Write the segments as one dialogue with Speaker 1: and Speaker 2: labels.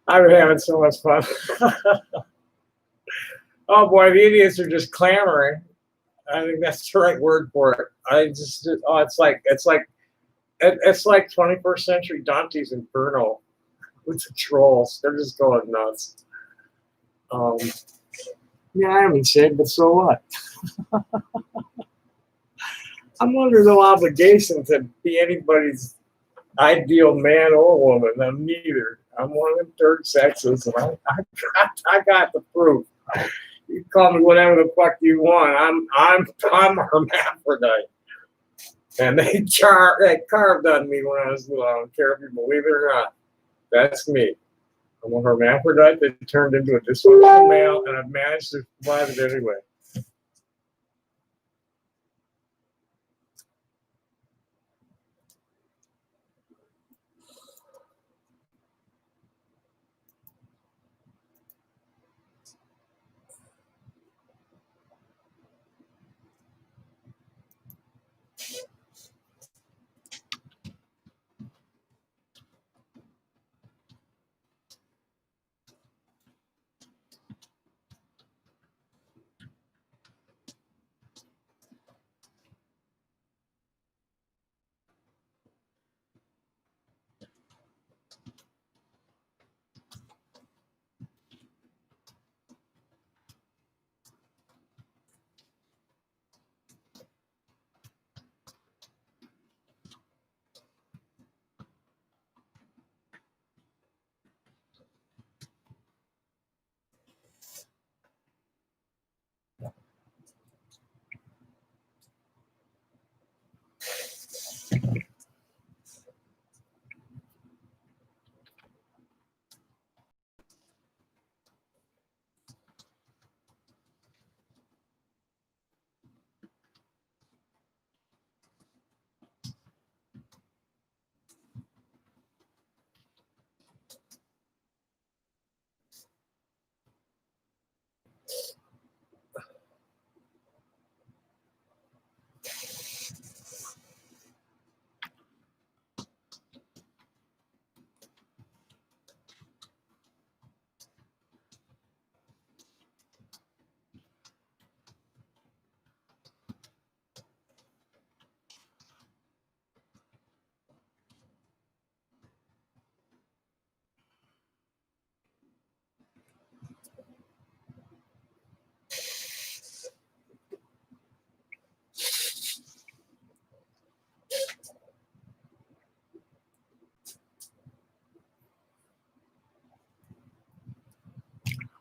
Speaker 1: I'm having so much fun. Oh boy, the idiots are just clamoring. I think that's the right word for it. Oh, it's like 21st century Dante's Inferno with the trolls. They're just going nuts. Yeah, I haven't said, but so what? I'm under no obligation to be anybody's ideal man or woman. I'm neither. I'm one of them third sexes, and I got the proof. You call me whatever the fuck you want. I'm a hermaphrodite, and they carved on me when I was little. I don't care if you believe it or not. That's me. I'm a hermaphrodite that turned into a dysfunctional male, and I've managed to survive it anyway.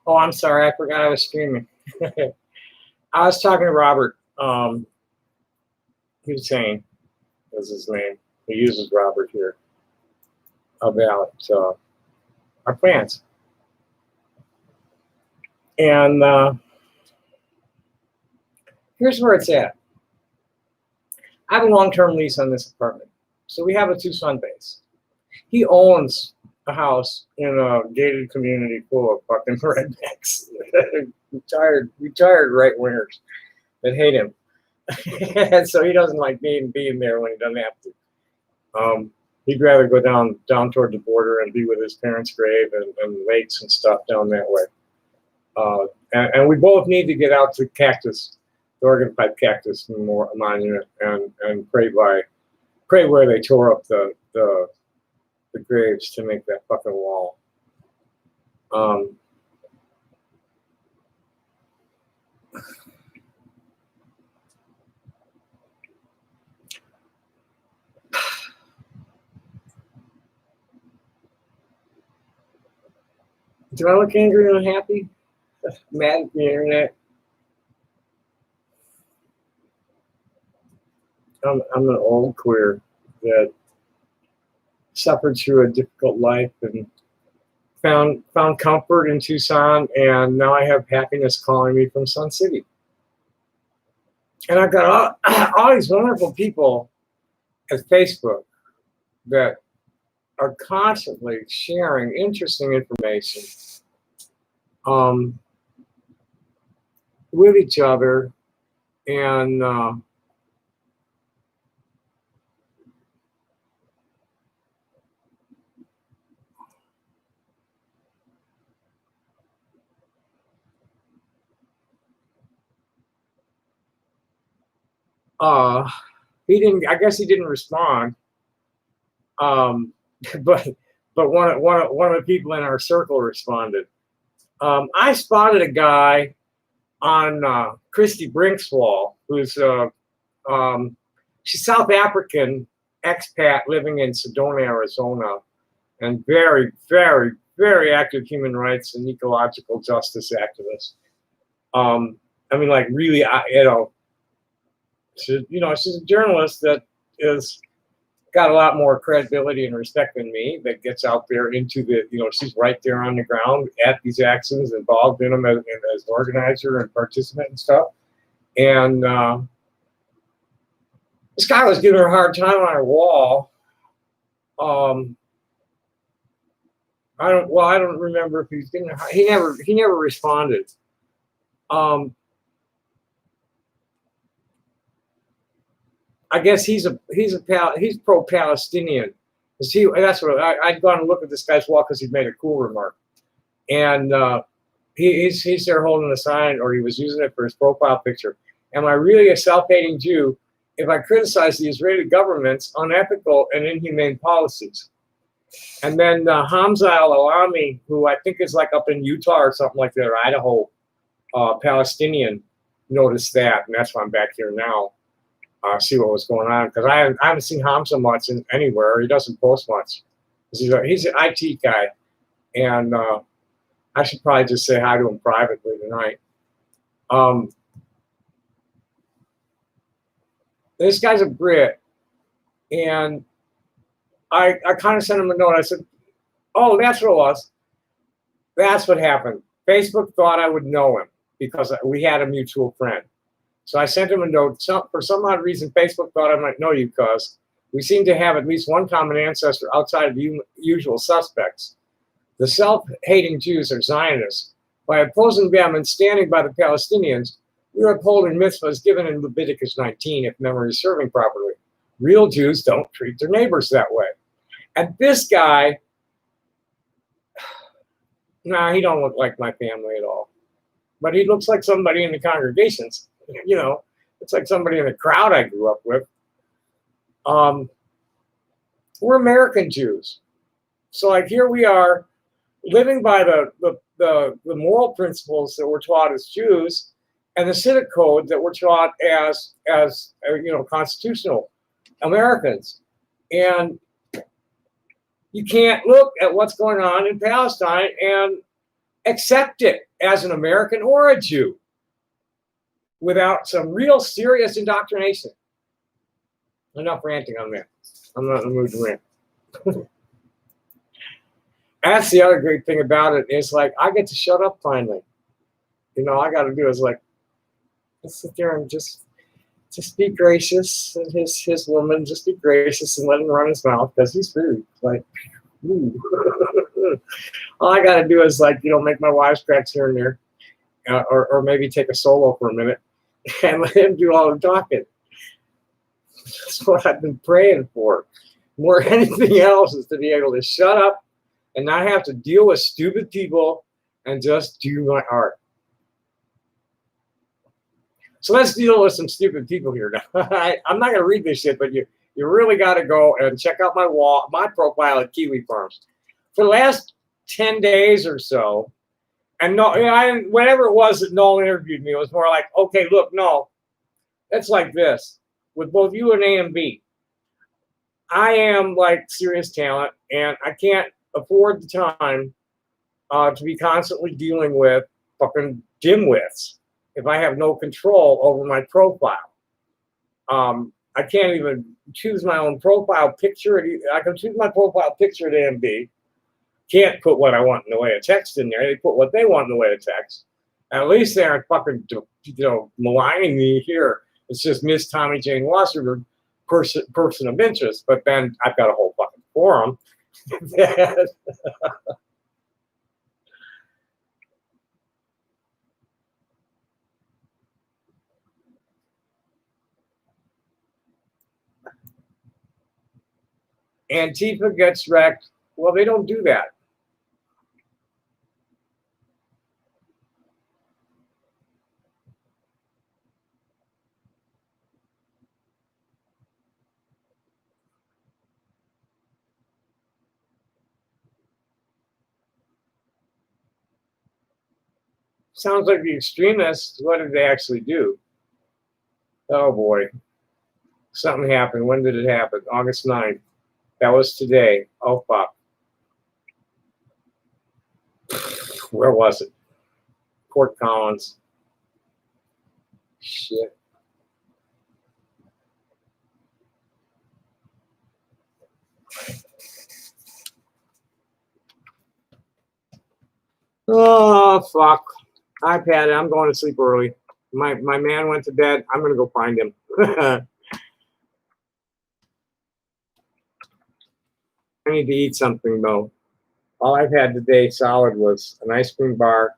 Speaker 1: Oh, I'm sorry. I forgot I was streaming. I was talking to Robert. Hussein is his name. He uses Robert here about our plans. And here's where it's at. I have a long-term lease on this apartment. So we have a two-son base. He owns a house in a gated community full of fucking rednecks, retired right-wingers that hate him. And so he doesn't like being there when he doesn't have to. He'd rather go down toward the border and be with his parents' grave and lakes and stuff down that way. And we both need to get out to Cactus, the Oregon Pipe Cactus Monument, and pray where they tore up the graves to make that fucking wall. Do I look angry and unhappy? Mad at the internet? I'm an old queer that suffered through a difficult life and found comfort in Tucson, and now I have happiness calling me from Sun City. And I've got all these wonderful people at Facebook that are constantly sharing interesting information with each other, and Uh, he didn't. I guess he didn't respond. Um, but one of the people in our circle responded. I spotted a guy on Christy Brink's wall who's she's South African expat living in Sedona, Arizona, and very, very, very active human rights and ecological justice activist. I mean, like really, she's a journalist that is got a lot more credibility and respect than me. That gets out there into she's right there on the ground at these actions, involved in them as an organizer and participant and stuff. And this guy was giving her a hard time on her wall. I don't remember if he's getting. He never responded. I guess he's pro-Palestinian. That's what I'd gone and look at this guy's wall because he made a cool remark, and he's there holding a sign, or he was using it for his profile picture. Am I really a self-hating Jew if I criticize the Israeli government's unethical and inhumane policies? And then Hamza al-Alami, who I think is like up in Utah or something like that, or Idaho, Palestinian, noticed that, and that's why I'm back here now. See what was going on, because I haven't seen Hamza much anywhere. He doesn't post much. He's an IT guy, and I should probably just say hi to him privately tonight. This guy's a Brit, and I kind of sent him a note. I said, "Oh, that's what it was. That's what happened. Facebook thought I would know him because we had a mutual friend." So I sent him a note. For some odd reason, Facebook thought I might know you because we seem to have at least one common ancestor outside of the usual suspects. The self-hating Jews are Zionists. By opposing them and standing by the Palestinians, we are upholding mitzvahs given in Leviticus 19, if memory is serving properly. Real Jews don't treat their neighbors that way. And this guy, he don't look like my family at all. But he looks like somebody in the congregations. It's like somebody in the crowd I grew up with. We're American Jews. So like here we are living by the moral principles that we're taught as Jews and the civic code that we're taught as constitutional Americans. And you can't look at what's going on in Palestine and accept it as an American or a Jew without some real serious indoctrination. Enough ranting on that. I'm not in the mood to rant. That's the other great thing about it is like I get to shut up finally. All I got to do is like let's sit there and just be gracious, and his woman just be gracious and let him run his mouth because he's rude. Like, ooh. All I got to do is like make my wise cracks here and there, or maybe take a solo for a minute and let him do all the talking. That's what I've been praying for. More than anything else is to be able to shut up and not have to deal with stupid people and just do my art. So let's deal with some stupid people here now. I'm not going to read this shit, but you really got to go and check out my profile at Kiwi Farms. For the last 10 days or so, and whenever it was that Noel interviewed me, it was more like, okay, look, no, it's like this. With both you and A and B, I am like serious talent, and I can't afford the time to be constantly dealing with fucking dimwits if I have no control over my profile. I can't even choose my own profile picture. I can choose my profile picture at A and B. Can't put what I want in the way of text in there. They put what they want in the way of text. And at least they aren't fucking, maligning me here. It's just Miss Tommy Jane Wasserberg, person of interest. But then I've got a whole fucking forum. Antifa gets wrecked. Well, they don't do that. Sounds like the extremists. What did they actually do? Oh boy. Something happened. When did it happen? August 9th. That was today. Oh fuck. Where was it? Fort Collins. Shit. Oh fuck. I've had it. I'm going to sleep early. My man went to bed. I'm gonna go find him. I need to eat something though. All I've had today solid was an ice cream bar,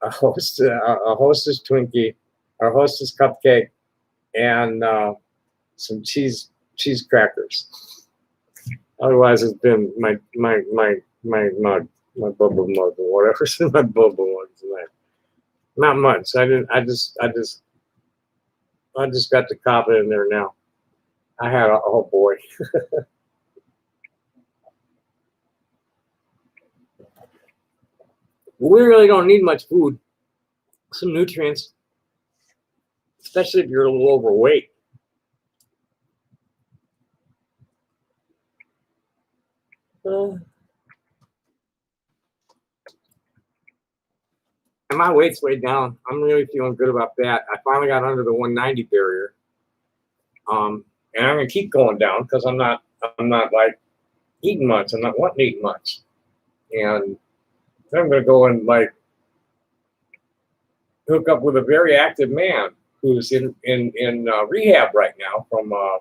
Speaker 1: a hostess Twinkie, a hostess cupcake, and some cheese crackers. Otherwise, it's been my mug, my bubble mug, or whatever's in my bubble mug tonight. Not much. I just got the cop in there now. I had oh boy. We really don't need much food. Some nutrients, especially if you're a little overweight. And my weight's way down. I'm really feeling good about that. I finally got under the 190 barrier. And I'm gonna keep going down because I'm not like eating much. I'm not wanting to eat much. And then I'm gonna go and like hook up with a very active man who's in rehab right now from a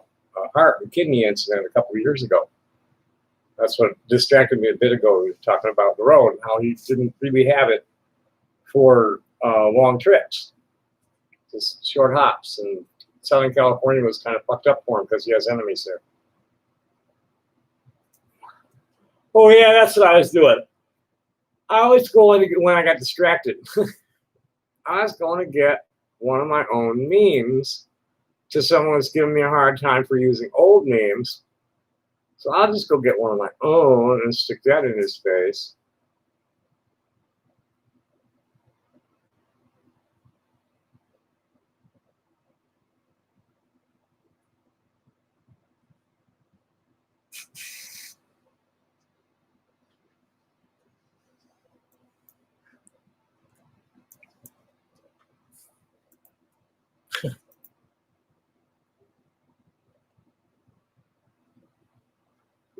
Speaker 1: heart and kidney incident a couple of years ago. That's what distracted me a bit ago. We were talking about the road and how he didn't really have it for long trips, just short hops. And Southern California was kind of fucked up for him because he has enemies there. Oh yeah, that's what I was doing. I always go in when I got distracted. I was going to get one of my own memes to someone who's giving me a hard time for using old memes. So I'll just go get one of my own and stick that in his face.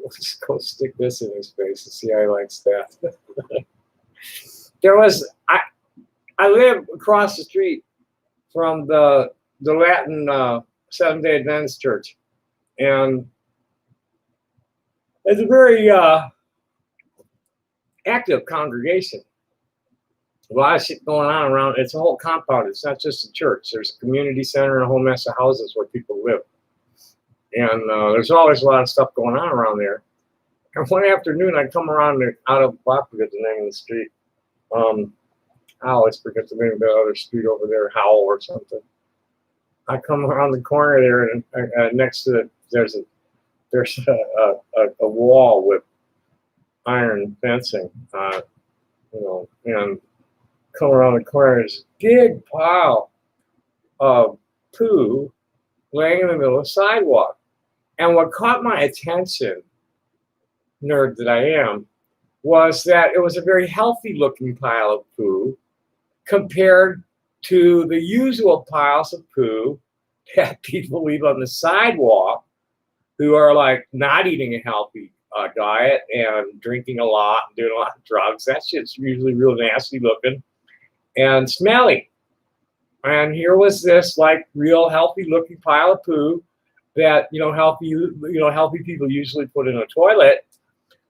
Speaker 1: Let's go stick this in his face and see how he likes that. I live across the street from the Latin Seventh-day Adventist Church, and it's a very active congregation. A lot of shit going on around. It's a whole compound. It's not just a church. There's a community center and a whole mess of houses where people live. And there's always a lot of stuff going on around there. And one afternoon, I come around out of, I forget the name of the street. I always forget the name of the other street over there, Howell or something. I come around the corner there, and next to it, there's a wall with iron fencing, and come around the corner, there's a big pile of poo laying in the middle of the sidewalk. And what caught my attention, nerd that I am, was that it was a very healthy looking pile of poo compared to the usual piles of poo that people leave on the sidewalk who are like not eating a healthy diet and drinking a lot and doing a lot of drugs. That shit's usually real nasty looking and smelly. And here was this like real healthy looking pile of poo that healthy people usually put in a toilet,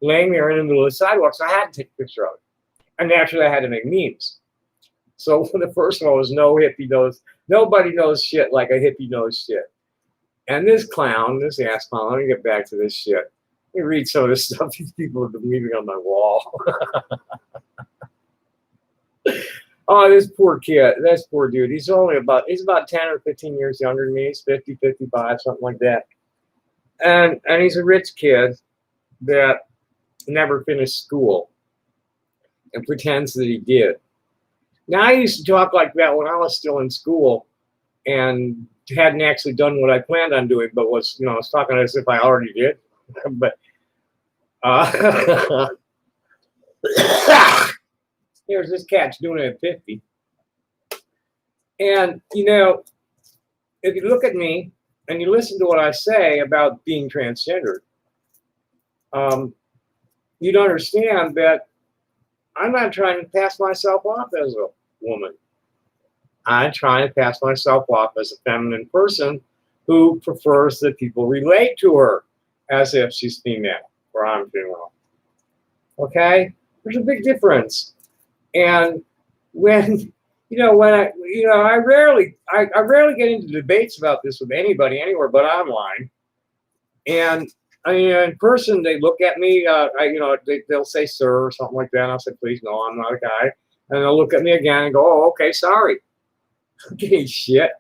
Speaker 1: laying there in the middle of the sidewalk. So I had to take a picture of it. And naturally I had to make memes. So the first one was no hippie knows, nobody knows shit like a hippie knows shit. And this clown, this ass clown, let me get back to this shit. Let me read some of this stuff these people have been leaving on my wall. Oh, this poor kid, this poor dude. He's about 10 or 15 years younger than me. He's 50, 55, something like that. And he's a rich kid that never finished school and pretends that he did. Now, I used to talk like that when I was still in school and hadn't actually done what I planned on doing, but was, I was talking as if I already did. But uh, here's this cat's doing it at 50. And, if you look at me and you listen to what I say about being transgender, you'd understand that I'm not trying to pass myself off as a woman. I'm trying to pass myself off as a feminine person who prefers that people relate to her as if she's female or I'm female. Okay? There's a big difference. And when I rarely get into debates about this with anybody anywhere but online. And I mean, in person, they look at me, they'll say sir or something like that. And I'll say, please, no, I'm not a guy. And they'll look at me again and go, oh, okay, sorry. Okay, shit.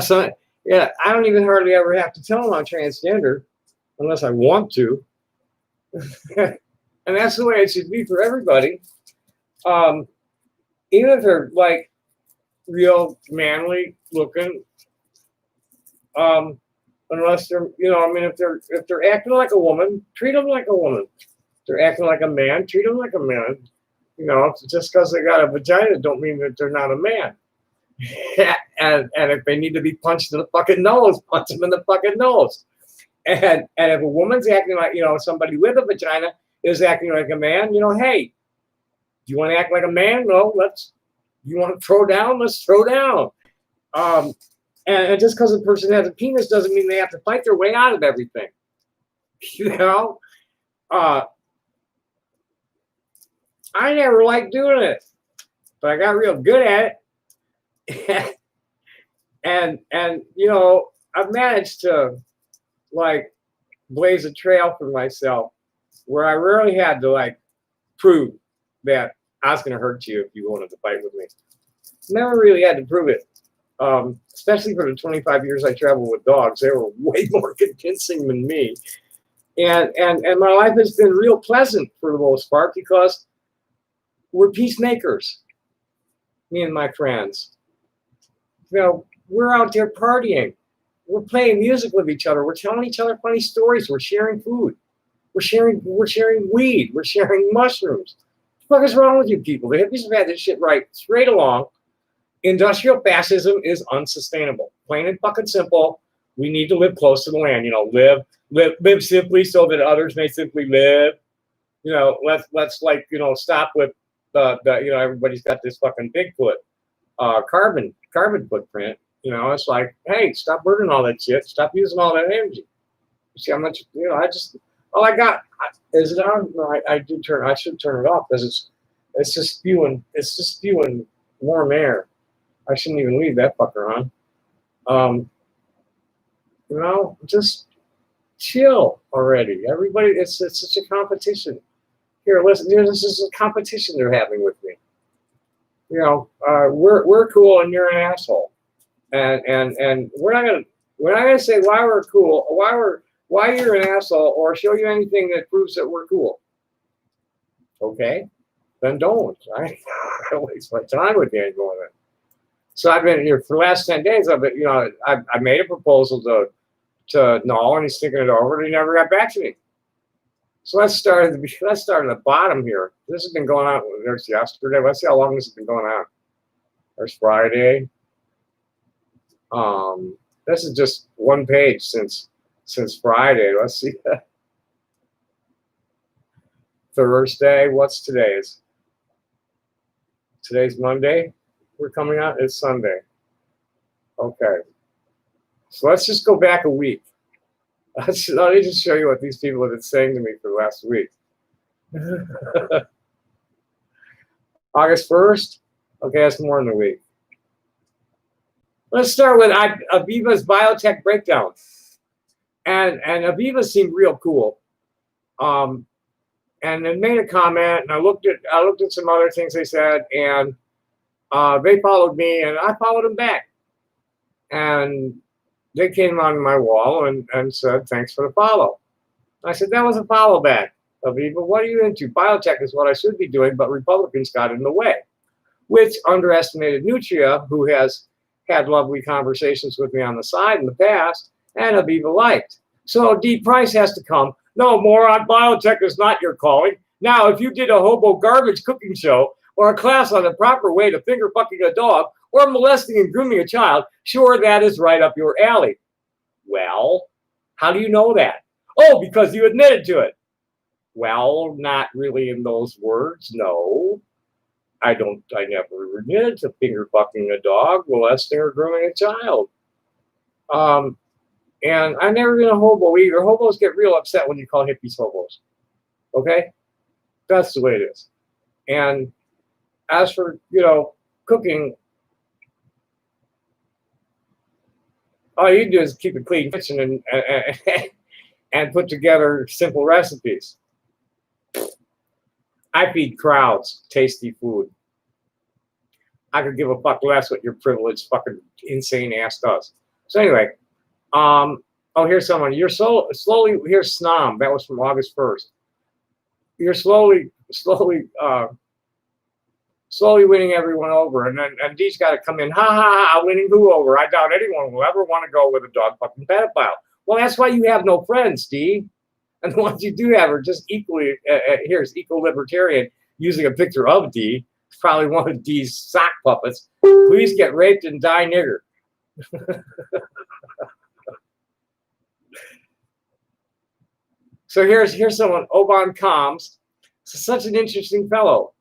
Speaker 1: So, yeah, I don't even hardly ever have to tell them I'm transgender unless I want to. And that's the way it should be for everybody. Even if they're like real manly looking, unless they're, if they're acting like a woman, treat them like a woman. If they're acting like a man, treat them like a man. Just because they got a vagina don't mean that they're not a man. and if they need to be punched in the fucking nose, punch them in the fucking nose. And if a woman's acting like, somebody with a vagina is acting like a man, hey, do you want to act like a man? No, you want to throw down? Let's throw down. And just because a person has a penis doesn't mean they have to fight their way out of everything. I never liked doing it, but I got real good at it. and I've managed to like blaze a trail for myself where I rarely had to prove that I was going to hurt you if you wanted to fight with me. Never really had to prove it. Especially for the 25 years I traveled with dogs, they were way more convincing than me. And my life has been real pleasant for the most part because we're peacemakers, me and my friends. We're out there partying. We're playing music with each other. We're telling each other funny stories. We're sharing food. We're sharing weed. We're sharing mushrooms. What the fuck is wrong with you people? The hippies have had this shit right straight along. Industrial fascism is unsustainable. Plain and fucking simple. We need to live close to the land. Live simply so that others may simply live. Let's stop with the everybody's got this fucking Bigfoot carbon footprint. It's like, hey, stop burning all that shit. Stop using all that energy. You see how much, all I got, is it on? No, I should turn it off because it's just spewing warm air. I shouldn't even leave that fucker on. Just chill already. Everybody, it's such a competition. Here, listen, this is a competition they're having with me. We're cool and you're an asshole. And we're not gonna say why we're cool, why you're an asshole, or show you anything that proves that we're cool. Okay, then don't. I don't waste my time with you doing that. So I've been here for the last 10 days. I made a proposal to Noel, and he's thinking it over, and he never got back to me. So let's start at the bottom here. This has been going on. There's yesterday. Let's see how long this has been going on. There's Friday. This is just one page since Friday. Let's see. Thursday. What's today's? Today's Monday. We're coming out. It's Sunday. Okay. So let's just go back a week. Let me just show you what these people have been saying to me for the last week. August 1st. Okay, that's more than a week. Let's start with Aviva's biotech breakdown. And Aviva seemed real cool. And then made a comment, and I looked at some other things they said, and they followed me, and I followed them back. And they came on my wall and said, thanks for the follow. I said, that was a follow back, Aviva. What are you into? Biotech is what I should be doing, but Republicans got in the way. which underestimated Nutria, who has had lovely conversations with me on the side in the past, and Aviva liked. So D. Price has to come. No, moron, biotech is not your calling. Now, if you did a hobo garbage cooking show or a class on the proper way to finger fucking a dog or molesting and grooming a child, sure, that is right up your alley. Well, how do you know that? Oh, because you admitted to it. Well, not really in those words, no. I never admitted to finger fucking a dog, molesting or grooming a child. And I've never been a hobo either. Hobos get real upset when you call hippies hobos. Okay? That's the way it is. And as for, cooking, all you do is keep a clean kitchen and put together simple recipes. I feed crowds tasty food. I could give a fuck less what your privileged fucking insane ass does. So anyway, here's someone. You're slowly, here's Snom. That was from August 1st. You're slowly winning everyone over. And then Dee's got to come in. Ha ha ha, winning who over? I doubt anyone will ever want to go with a dog fucking pedophile. Well, that's why you have no friends, Dee. And the ones you do have are just equally, here's eco-libertarian using a picture of Dee. It's probably one of Dee's sock puppets. Please get raped and die nigger. So here's someone, Oban Combs. Such an interesting fellow.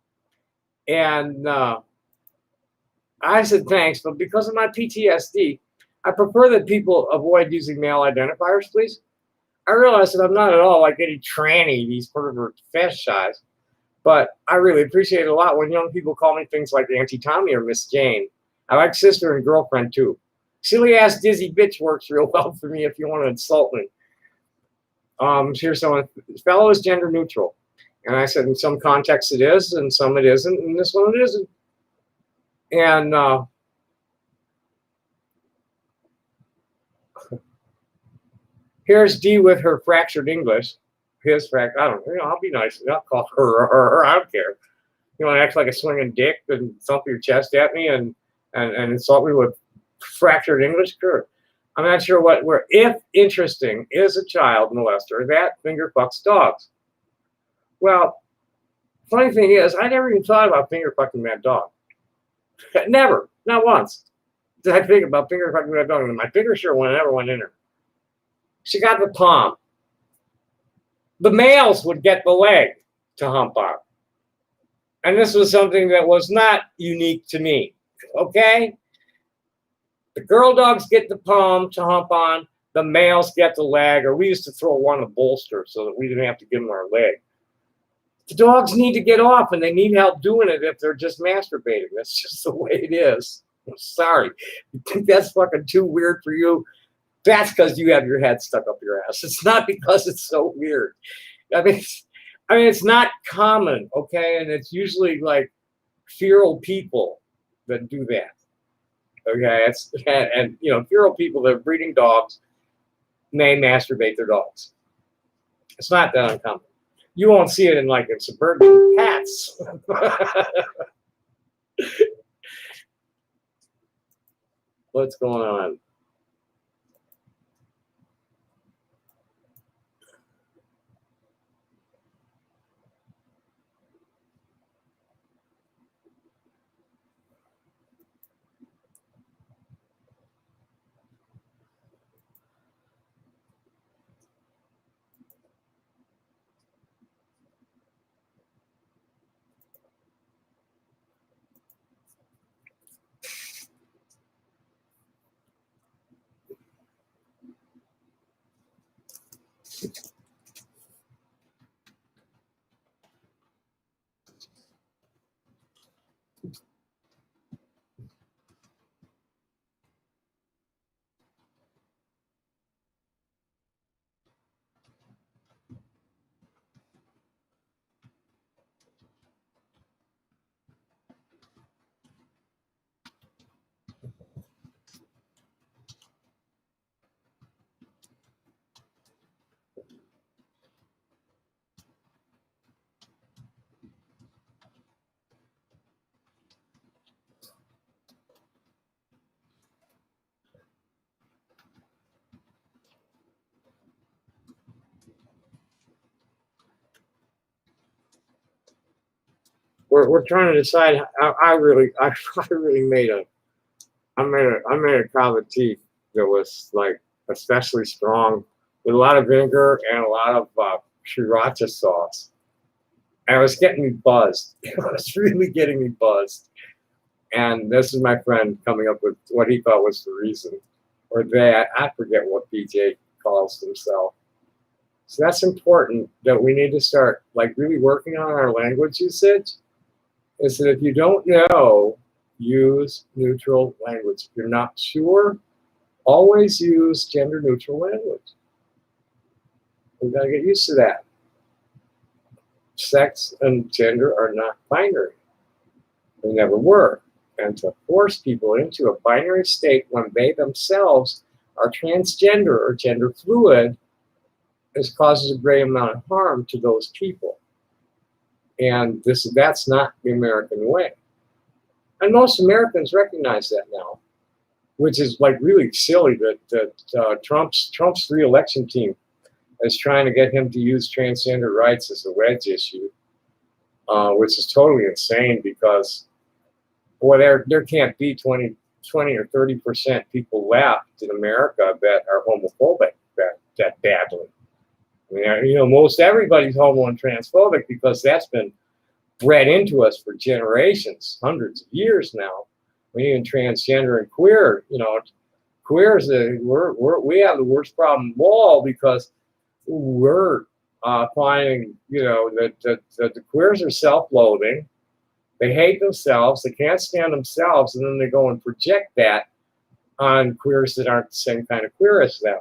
Speaker 1: And I said thanks, but because of my PTSD, I prefer that people avoid using male identifiers, please. I realize that I'm not at all like any tranny these pervert fetishize, but I really appreciate it a lot when young people call me things like Auntie Tommy or Miss Jane. I like sister and girlfriend too. Silly ass dizzy bitch works real well for me if you want to insult me. Here's someone, fellow is gender neutral. And I said in some contexts it is, and some it isn't, and this one it isn't. And here's Dee with her fractured English. I'll be nice. I'll call her. I don't care. You want to act like a swinging dick and thump your chest at me and insult me with fractured English? Sure. I'm not sure if interesting is a child molester that finger fucks dogs. Well, funny thing is, I never even thought about finger fucking that dog. Never, not once did I think about finger fucking that dog. And my finger sure never went in her. She got the palm. The males would get the leg to hump on. And this was something that was not unique to me. Okay? The girl dogs get the palm to hump on. The males get the leg, or we used to throw one a bolster so that we didn't have to give them our leg. The dogs need to get off, and they need help doing it if they're just masturbating. That's just the way it is. I'm sorry. You think that's fucking too weird for you? That's because you have your head stuck up your ass. It's not because it's so weird. I mean, it's not common, okay? And it's usually like feral people that do that. Okay, and feral people that are breeding dogs may masturbate their dogs. It's not that uncommon. You won't see it in suburban cats. What's going on? we're trying to decide. I really made a cup of tea that was like especially strong with a lot of vinegar and a lot of sriracha sauce. And it was getting me buzzed. It was really getting me buzzed. And this is my friend coming up with what he thought was the reason, or that I forget what BJ calls himself. So that's important, that we need to start like really working on our language usage. Is that if you don't know, use neutral language. If you're not sure, always use gender neutral language. We've got to get used to that. Sex and gender are not binary. They never were. And to force people into a binary state when they themselves are transgender or gender fluid causes a great amount of harm to those people. And that's not the American way. And most Americans recognize that now, which is like really silly that Trump's re-election team is trying to get him to use transgender rights as a wedge issue, which is totally insane because, boy, there can't be 20 or 30% people left in America that are homophobic that badly. I mean, you know, most everybody's homo and transphobic because that's been bred into us for generations, hundreds of years now. Even transgender and queer, you know, queers, we have the worst problem of all because we're finding, you know, that the queers are self-loathing. They hate themselves. They can't stand themselves, and then they go and project that on queers that aren't the same kind of queer as them.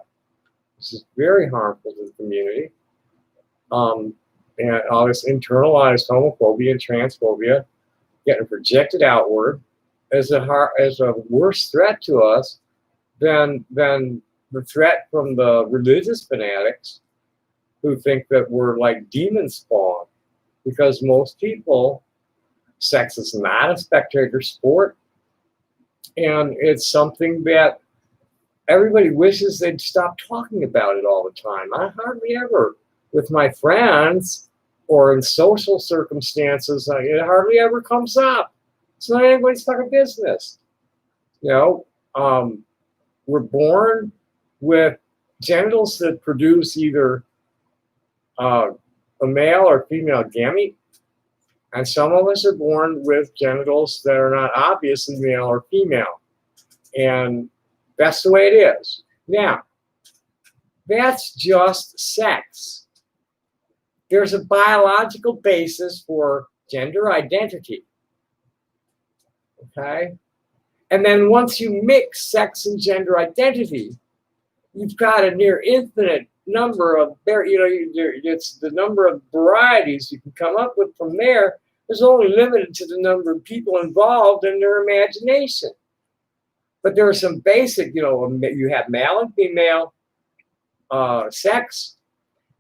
Speaker 1: This is very harmful to the community. And all this internalized homophobia and transphobia getting projected outward as a worse threat to us than the threat from the religious fanatics who think that we're like demon spawn. Because most people, sex is not a spectator sport, and it's something that everybody wishes they'd stop talking about it all the time. I hardly ever, with my friends or in social circumstances, it hardly ever comes up. It's not anybody's fucking business. You know, we're born with genitals that produce either a male or female gamete, and some of us are born with genitals that are not obviously male or female. And that's the way it is. Now, that's just sex. There's a biological basis for gender identity. Okay? And then once you mix sex and gender identity, you've got a near infinite number of, you know, it's the number of varieties you can come up with from there is only limited to the number of people involved in their imagination. But there are some basic, you know, you have male and female sex,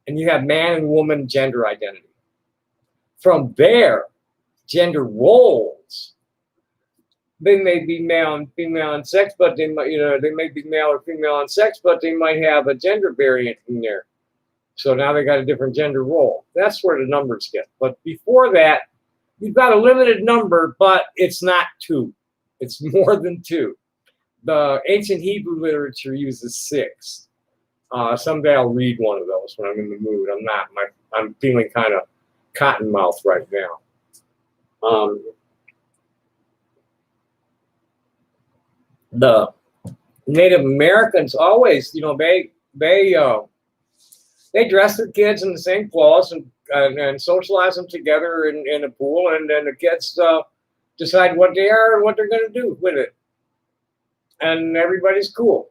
Speaker 1: and you have man and woman gender identity. From there, gender roles, they may be male and female in sex, but they might, you know, they may be male or female in sex, but they might have a gender variant in there. So now they got a different gender role. That's where the numbers get. But before that, you've got a limited number, but it's not two. It's more than two. The ancient Hebrew literature uses 6. Someday I'll read one of those when I'm in the mood. I'm not. I'm feeling kind of cottonmouth right now. The Native Americans always, you know, they dress their kids in the same clothes and socialize them together in a pool, and then the kids decide what they are and what they're going to do with it. And everybody's cool.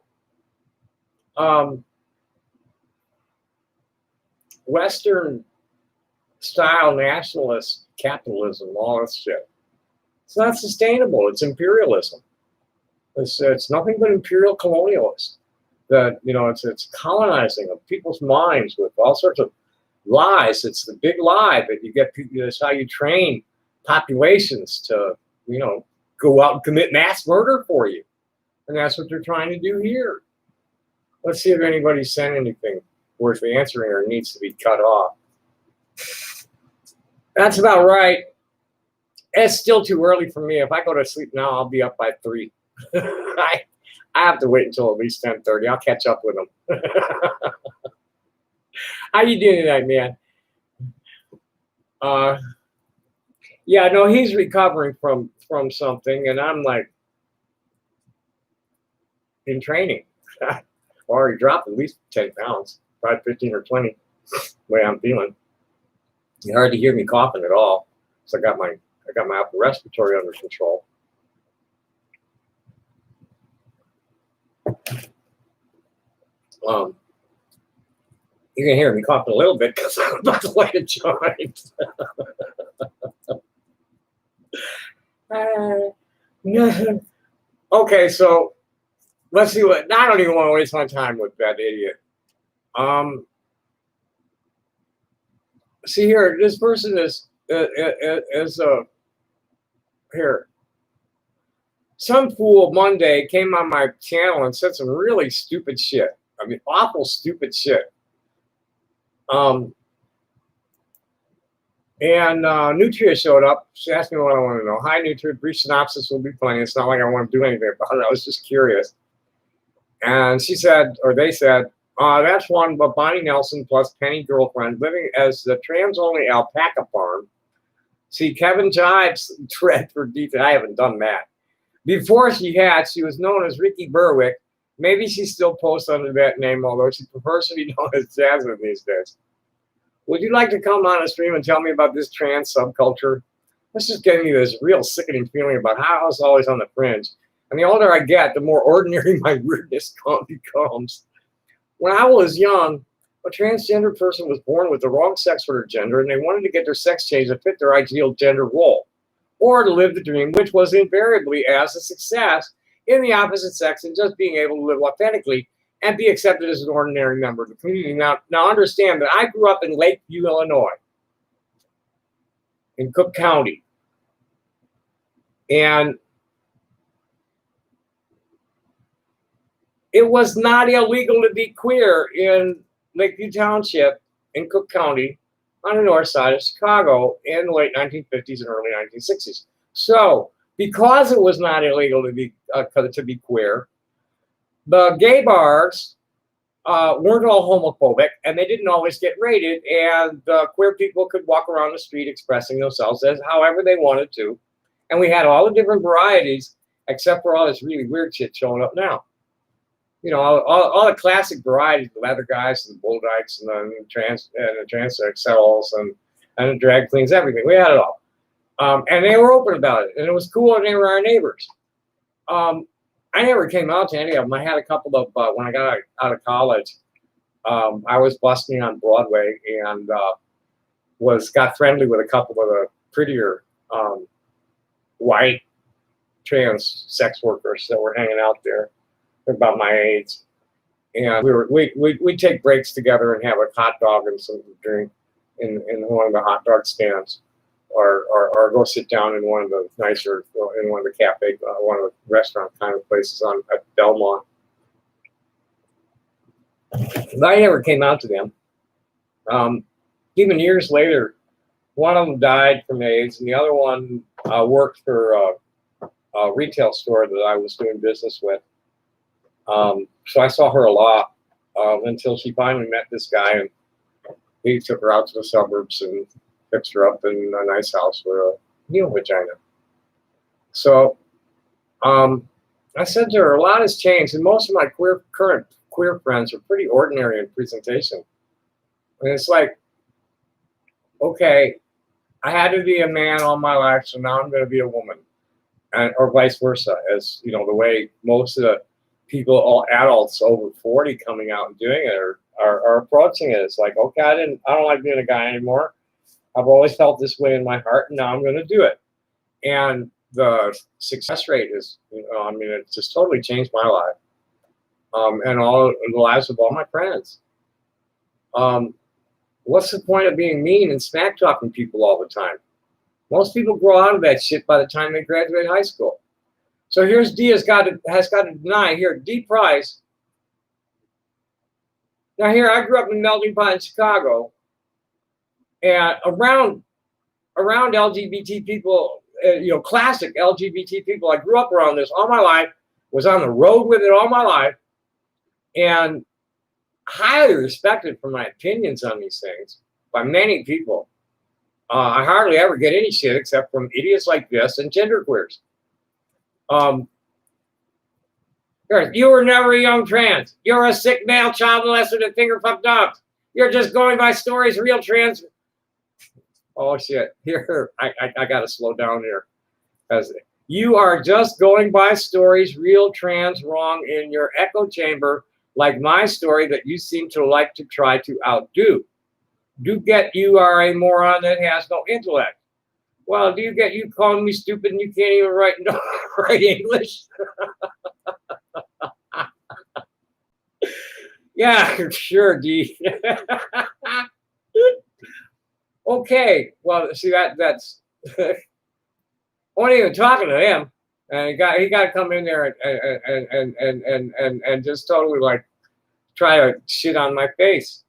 Speaker 1: Western style nationalist capitalism, all this shit. It's not sustainable. It's imperialism. It's nothing but imperial colonialist. That, you know, it's colonizing of people's minds with all sorts of lies. It's the big lie that you get people. That's how you train populations to, you know, go out and commit mass murder for you. And that's what they're trying to do here. Let's see if anybody sent anything worth answering or needs to be cut off. That's about right. It's still too early for me. If I go to sleep now, I'll be up by 3. I have to wait until at least 10:30. I'll catch up with them. How you doing tonight, man? Yeah, no, he's recovering from something, and I'm like in training. Already dropped at least 10 pounds, probably 15 or 20. The way I'm feeling. You hardly hear me coughing at all. So I got my upper respiratory under control. You can hear me coughing a little bit because I'm about to light a joint. No. Okay, so let's see what. I don't even want to waste my time with that idiot. See here, this person is here. Some fool Monday came on my channel and said some really stupid shit. I mean, awful stupid shit. And Nutria showed up. She asked me what I want to know. Hi, Nutria. Brief synopsis will be plenty. It's not like I want to do anything about it. I was just curious. And she said, or they said, that's one but Bonnie Nelson plus Penny girlfriend living as the trans-only alpaca farm. See, Kevin Jives thread for detail. I haven't done that. Before she was known as Ricky Berwick. Maybe she still posts under that name, although she prefers to be known as Jasmine these days. Would you like to come on a stream and tell me about this trans subculture? This just gave me this real sickening feeling about how I was always on the fringe. And the older I get, the more ordinary my weirdness becomes. When I was young, a transgender person was born with the wrong sex for their gender, and they wanted to get their sex changed to fit their ideal gender role, or to live the dream, which was invariably as a success in the opposite sex and just being able to live authentically and be accepted as an ordinary member of the community. Now understand that I grew up in Lakeview, Illinois, in Cook County. And it was not illegal to be queer in Lakeview Township in Cook County on the north side of Chicago in the late 1950s and early 1960s. So because it was not illegal to be queer, the gay bars weren't all homophobic, and they didn't always get raided, and queer people could walk around the street expressing themselves as however they wanted to. And we had all the different varieties, except for all this really weird shit showing up now. You know, all the classic varieties, the leather guys and the bull dykes and the transsexuals and the drag queens, everything. We had it all. And they were open about it, and it was cool, and they were our neighbors. I never came out to any of them. I had a couple of, when I got out of college, I was busking on Broadway and got friendly with a couple of the prettier white trans sex workers that were hanging out there. They're about my age. And we'd take breaks together and have a hot dog and some drink in one of the hot dog stands. Or go sit down in one of the nicer, in one of the cafe, one of the restaurant kind of places at Belmont. But I never came out to them. Even years later, one of them died from AIDS, and the other one worked for a retail store that I was doing business with. So I saw her a lot until she finally met this guy, and he took her out to the suburbs and fixed her up in a nice house with a new vagina. So I said to her, a lot has changed, and most of my current queer friends are pretty ordinary in presentation. And it's like, okay, I had to be a man all my life, so now I'm going to be a woman, or vice versa. As you know, the way most of the people, all adults over 40, coming out and doing it are approaching it. It's like, okay, I don't like being a guy anymore. I've always felt this way in my heart, and now I'm going to do it. And the success rate is, it's just totally changed my life, and the lives of all my friends. What's the point of being mean and smack talking people all the time? Most people grow out of that shit by the time they graduate high school. So here's D has got to deny here. D Price. Now here, I grew up in Melting Pot in Chicago. And around LGBT people, classic LGBT people. I grew up around this all my life, was on the road with it all my life, and highly respected for my opinions on these things by many people. I hardly ever get any shit except from idiots like this and genderqueers. You were never a young trans. You're a sick male child molester and finger fucked dogs. You're just going by stories, real trans. Oh shit! Here, I gotta slow down here, because you are just going by stories, real trans wrong in your echo chamber, like my story that you seem to like to try to outdo. Do get you are a moron that has no intellect. Well, do you get you calling me stupid and you can't even write English? Yeah, sure, D. Okay, well, see that's I wasn't even talking to him, and he got to come in there and just totally like try to shit on my face.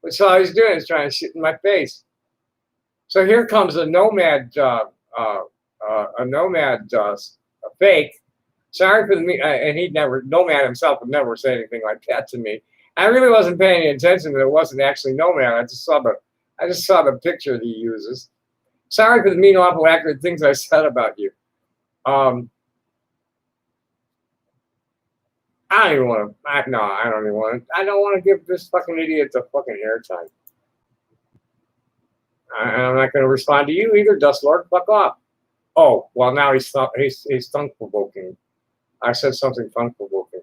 Speaker 1: That's all he's doing, is trying to shit in my face. So here comes a nomad, a fake. Sorry for the and nomad himself would never say anything like that to me. I really wasn't paying any attention that it wasn't actually nomad. I just saw the picture that he uses. Sorry for the mean, awful, accurate things I said about you. I don't even want to. I don't even want to. I don't want to give this fucking idiot the fucking airtime. I'm not going to respond to you either, Dust Lord. Fuck off. Oh, well, now he's thunk provoking. I said something thunk provoking.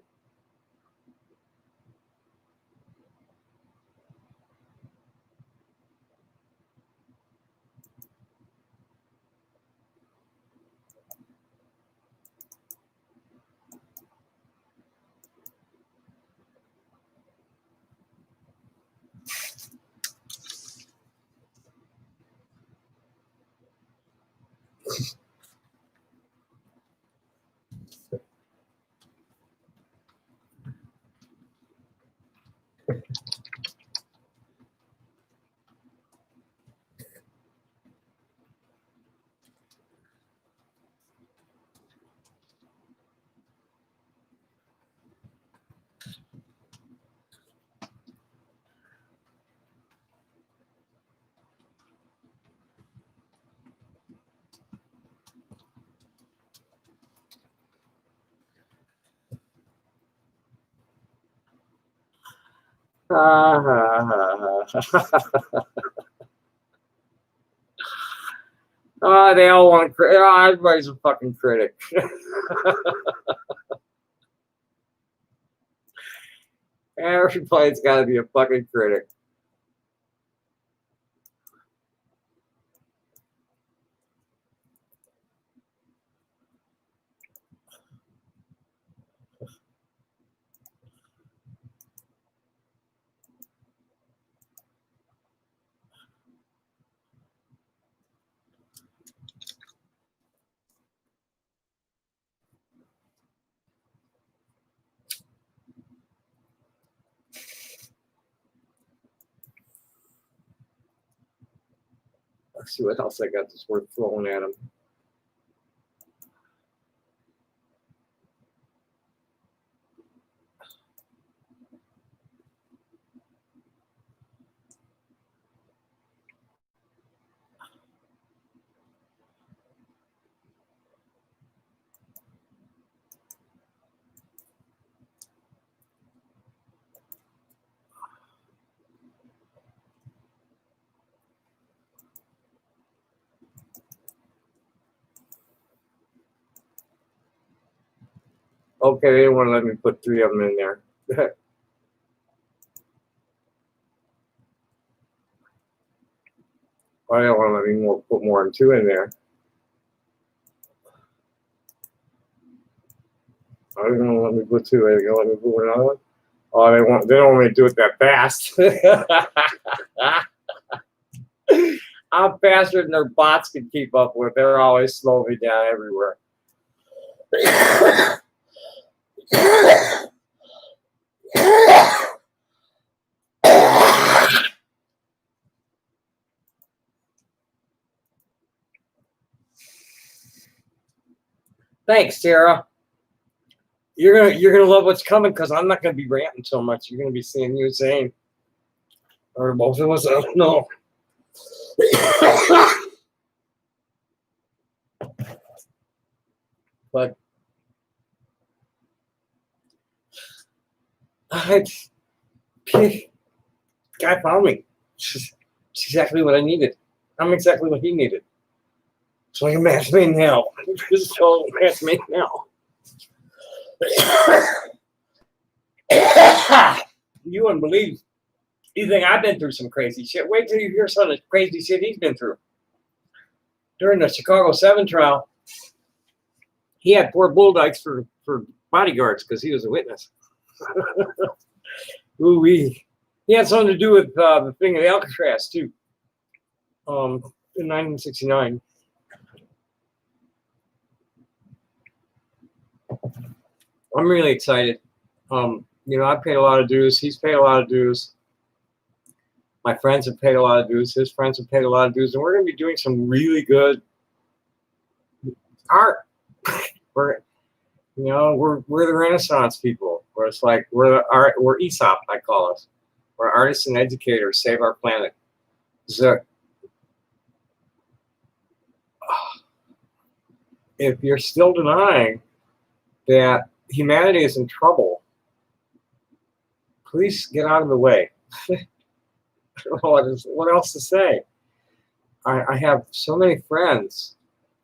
Speaker 1: They all want everybody's a fucking critic. Everybody's got to be a fucking critic. Let's see what else I got that's worth throwing at him. Okay, they didn't want to let me put 3 of them in there. Why don't want to let me put more than 2 in there? I don't want to let me put 2. Are they gonna let me put another one? Oh, they don't want me to do it that fast. I'm faster than their bots can keep up with. They're always slowing me down everywhere. Thanks, Sarah. You're gonna love what's coming because I'm not gonna be ranting so much. You're gonna be seeing you saying, or both of us. I don't know. But guy found me. It's exactly what I needed. I'm exactly what he needed. So I can match me now. So match me now. You wouldn't believe. You think I've been through some crazy shit? Wait till you hear some of the crazy shit he's been through. During the Chicago 7 trial, he had 4 bulldykes for bodyguards because he was a witness. Ooh-wee. He had something to do with the thing at Alcatraz, too, in 1969. I'm really excited. I paid a lot of dues. He's paid a lot of dues. My friends have paid a lot of dues. His friends have paid a lot of dues. And we're going to be doing some really good art. we're the Renaissance people. Where it's like we're Aesop, I call us. We're artists and educators. Save our planet. So, if you're still denying that humanity is in trouble, please get out of the way. What else to say? I have so many friends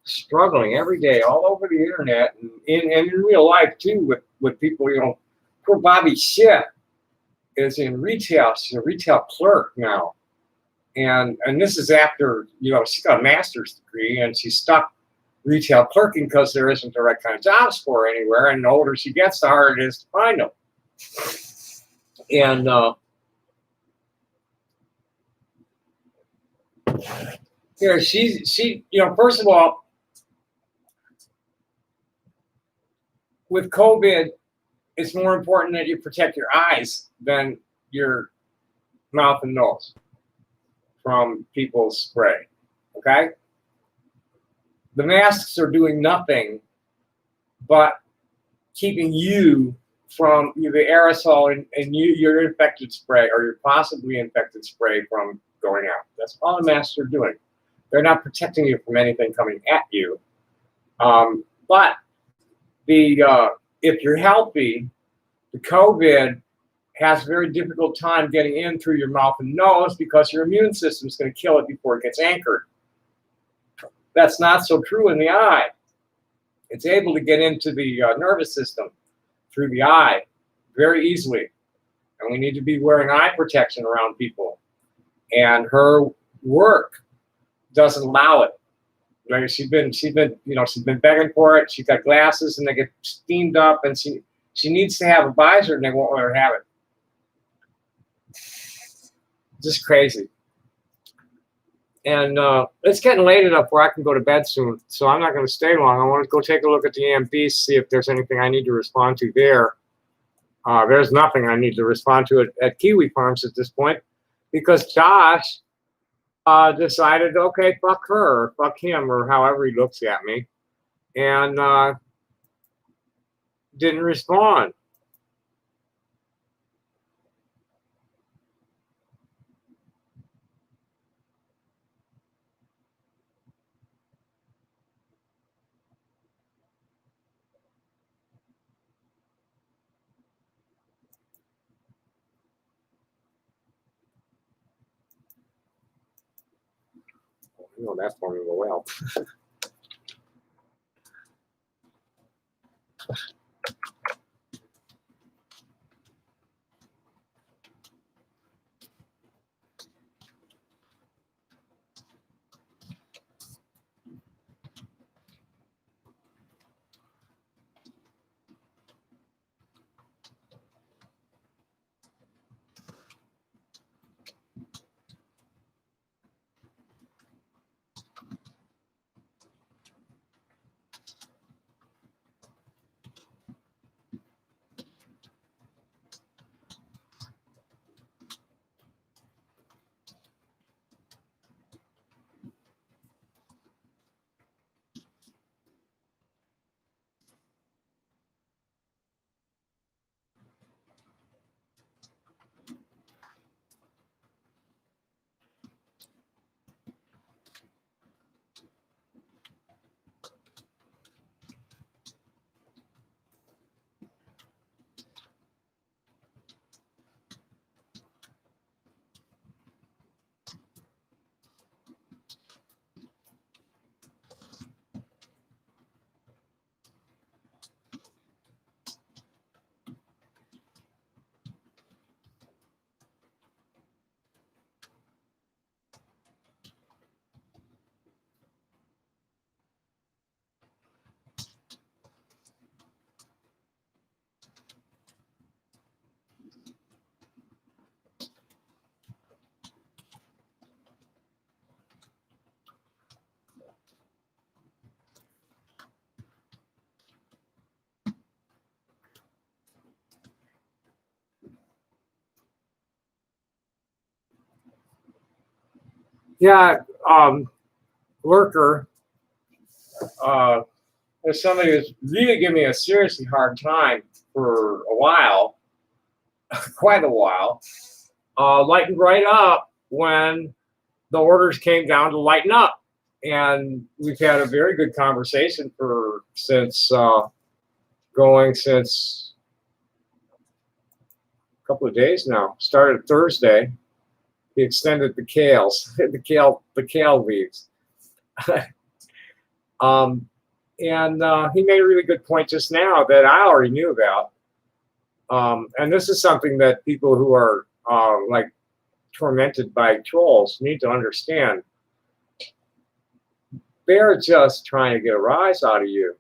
Speaker 1: struggling every day all over the internet and in real life too with people, poor Bobby Schiff is in retail. She's a retail clerk now. And this is after, she got a master's degree and she's stuck retail clerking because there isn't the right kind of jobs for her anywhere. And the older she gets, the harder it is to find them. And she first of all, with COVID, it's more important that you protect your eyes than your mouth and nose from people's spray. Okay? The masks are doing nothing but keeping you from the aerosol and your infected spray or your possibly infected spray from going out. That's all the masks are doing. They're not protecting you from anything coming at you. But if you're healthy, the COVID has a very difficult time getting in through your mouth and nose because your immune system is going to kill it before it gets anchored. That's not so true in the eye. It's able to get into the nervous system through the eye very easily. And we need to be wearing eye protection around people. And her work doesn't allow it. Like she's been begging for it. She's got glasses and they get steamed up and she needs to have a visor and they won't let her have it. Just crazy. And it's getting late enough where I can go to bed soon, so I'm not going to stay long. I want to go take a look at the EMPs, see if there's anything I need to respond to there. There's nothing I need to respond to at Kiwi Farms at this point because Josh decided, okay, fuck her, or fuck him, or however he looks at me, and didn't respond. I know that's going to go well. Yeah, Lurker, there's somebody who's really giving me a seriously hard time for a while, quite a while. Lightened right up when the orders came down to lighten up. And we've had a very good conversation since a couple of days now. Started Thursday. He extended the kales, the kale leaves. And he made a really good point just now that I already knew about. And this is something that people who are like tormented by trolls need to understand. They're just trying to get a rise out of you.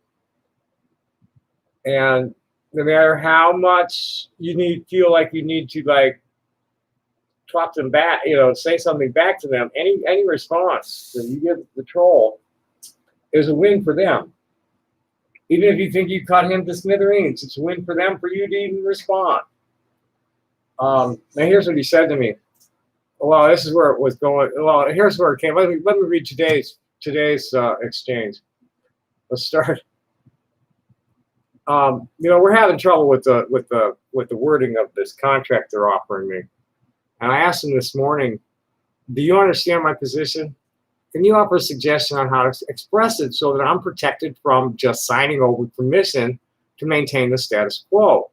Speaker 1: And no matter how much feel like you need to like talk them back, say something back to them, any response that you give the troll is a win for them. Even if you think you cut him to smithereens, it's a win for them for you to even respond. Now here's what he said to me. Well, this is where it was going. Well, here's where it came. Let me read today's exchange. Let's start. We're having trouble with the wording of this contract they're offering me. And I asked him this morning, do you understand my position? Can you offer a suggestion on how to express it so that I'm protected from just signing over permission to maintain the status quo?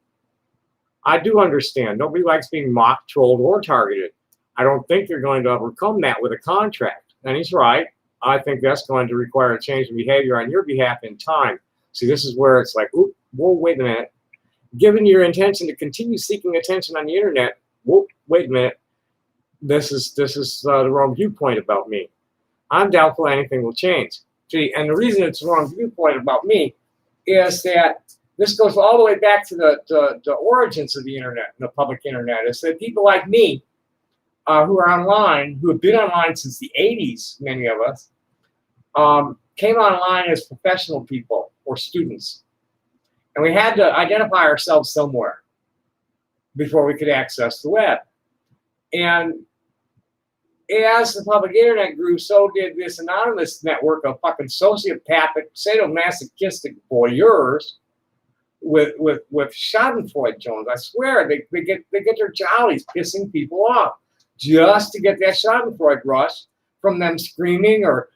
Speaker 1: I do understand. Nobody likes being mocked, trolled, or targeted. I don't think you're going to overcome that with a contract. And he's right. I think that's going to require a change in behavior on your behalf in time. See, this is where it's like, whoa, wait a minute. Given your intention to continue seeking attention on the internet, whoa, wait a minute. This is the wrong viewpoint about me. I'm doubtful anything will change. See, and the reason it's the wrong viewpoint about me is that this goes all the way back to the origins of the internet, the public internet. Is that people like me, who are online, who have been online since the 80s, many of us, came online as professional people or students. And we had to identify ourselves somewhere before we could access the web. And as the public internet grew, so did this anonymous network of fucking sociopathic, sadomasochistic voyeurs with Schadenfreude Jones. I swear, they get their jollies pissing people off just to get that Schadenfreude rush from them screaming or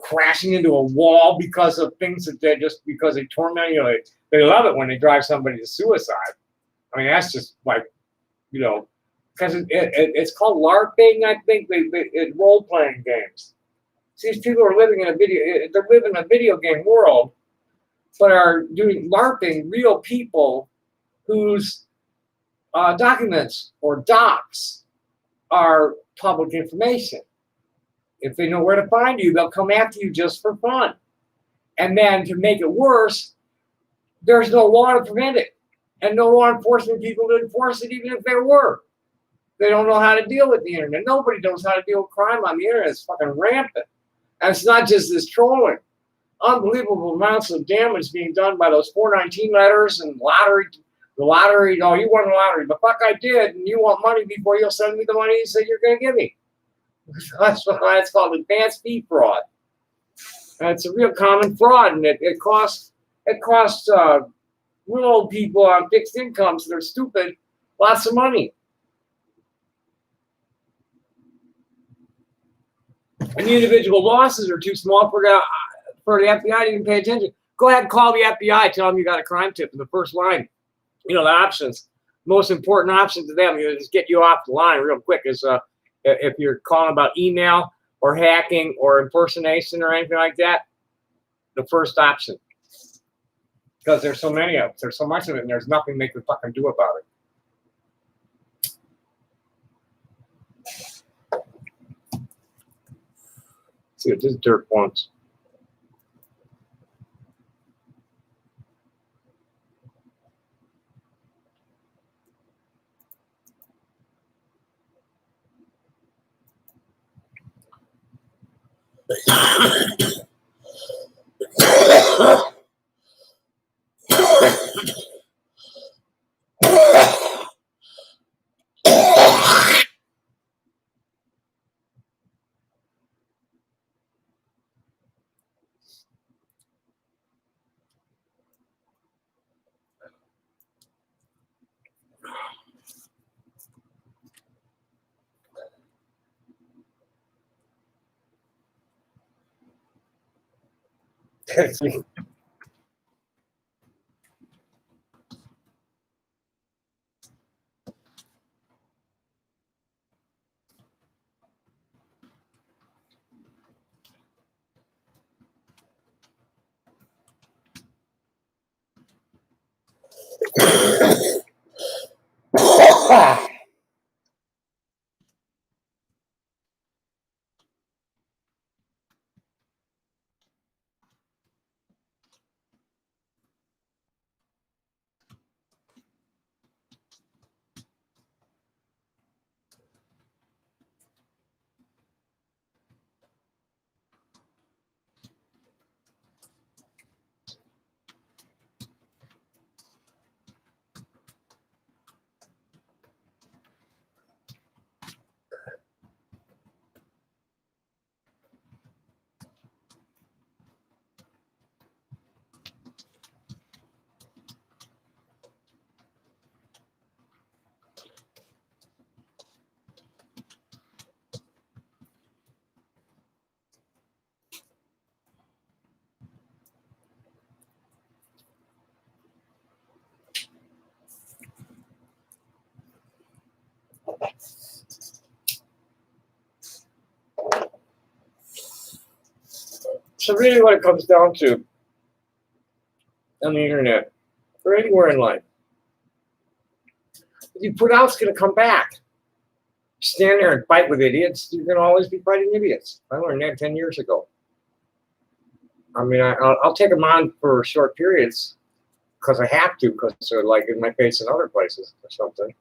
Speaker 1: crashing into a wall because of things that because they torment you. They love it when they drive somebody to suicide. I mean, that's just like, because it's called LARPing, I think. It's role-playing games. See, these people are living in a video game world, but are doing LARPing, real people whose documents or docs are public information. If they know where to find you, they'll come after you just for fun. And then to make it worse, there's no law to prevent it, and no law enforcement people to enforce it, even if there were. They don't know how to deal with the internet. Nobody knows how to deal with crime on the internet. It's fucking rampant. And it's not just this trolling. Unbelievable amounts of damage being done by those 419 letters and the lottery. Oh, you won the lottery. The fuck I did, and you want money before you'll send me the money you said you're going to give me. That's why it's called advanced fee fraud. And it's a real common fraud, and it costs real old people on fixed incomes that are stupid lots of money. And the individual losses are too small for the FBI to even pay attention. Go ahead and call the FBI. Tell them you got a crime tip in the first line. The options, most important option to them, just get you off the line real quick is if you're calling about email or hacking or impersonation or anything like that, the first option. Because there's so many of it. There's so much of it, and there's nothing they can fucking do about it. See what this dirt wants. So really what it comes down to on the internet or anywhere in life, what you put out's going to come back. Stand there and fight with idiots, you're going to always be fighting idiots. I learned that 10 years ago. I mean, I'll take them on for short periods because I have to, because they're like in my face in other places or something.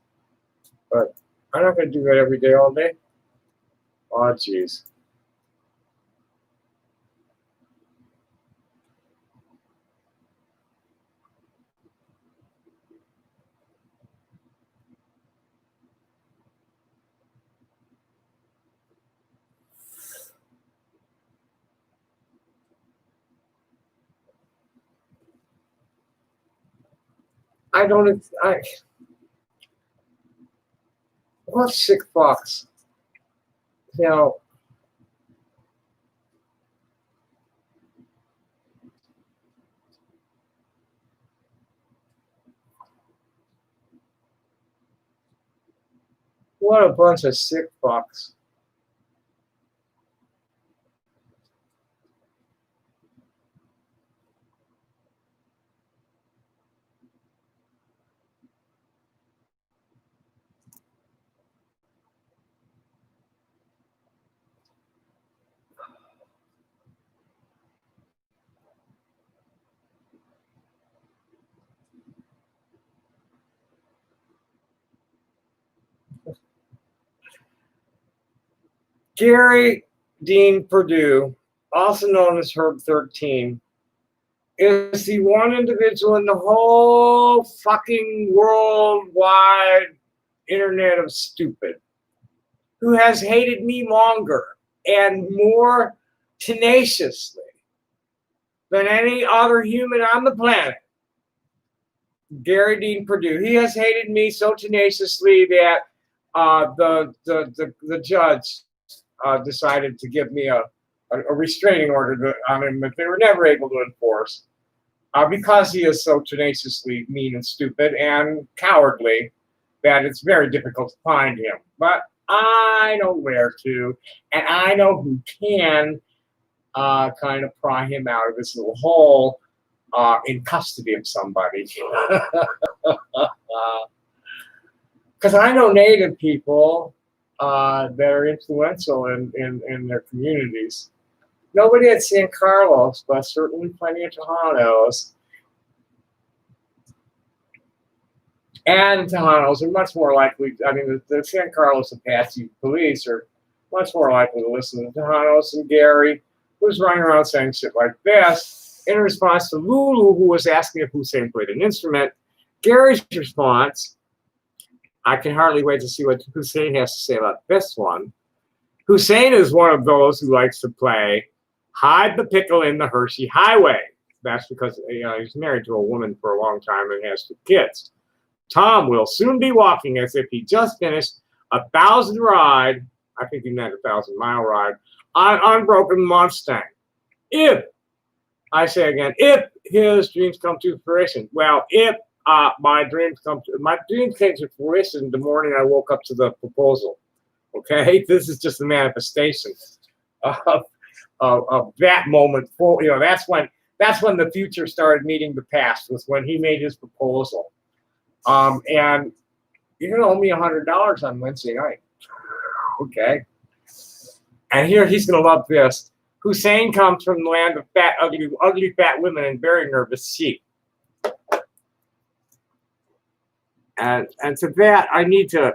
Speaker 1: But I'm not going to do that every day, all day. Oh, jeez. What sick fucks? You know, what a bunch of sick fucks. Gary Dean Perdue, also known as Herb 13, is the one individual in the whole fucking worldwide internet of stupid who has hated me longer and more tenaciously than any other human on the planet. Gary Dean Perdue. He has hated me so tenaciously that the judge decided to give me a restraining order on him that they were never able to enforce because he is so tenaciously mean and stupid and cowardly that it's very difficult to find him. But I know where to, and I know who can kind of pry him out of this little hole in custody of somebody. Because I know Native people that are influential in their communities. Nobody at San Carlos, but certainly plenty of Tejanos. And Tejanos are much more likely, I mean, the San Carlos Apache police are much more likely to listen to Tejanos and Gary, who's running around saying shit like this. In response to Lulu, who was asking if Hussein played an instrument, Gary's response, I can hardly wait to see what Hussein has to say about this one. Hussein is one of those who likes to play Hide the Pickle in the Hershey Highway. That's because he's married to a woman for a long time and has 2 kids. Tom will soon be walking as if he just finished a 1,000 ride, I think he meant a 1,000-mile ride, on Unbroken Mustang. If I say again, if his dreams come to fruition. Well, if my dreams came to fruition the morning I woke up to the proposal. Okay, this is just a manifestation of, of that moment. That's when the future started meeting the past. Was when he made his proposal. And you're gonna owe me $100 on Wednesday night. Okay. And here he's gonna love this. Hussein comes from the land of fat, ugly fat women and very nervous sheep. And to that I need to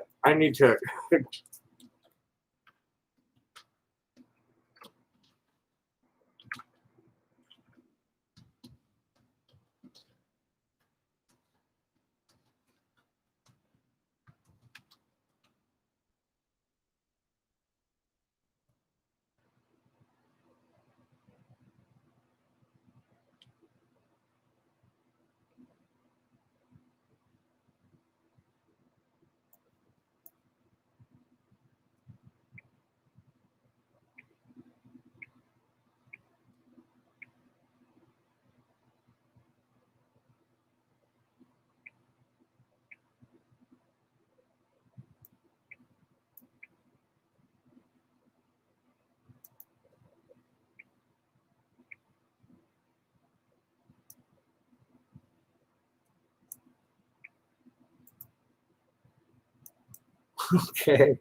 Speaker 1: okay.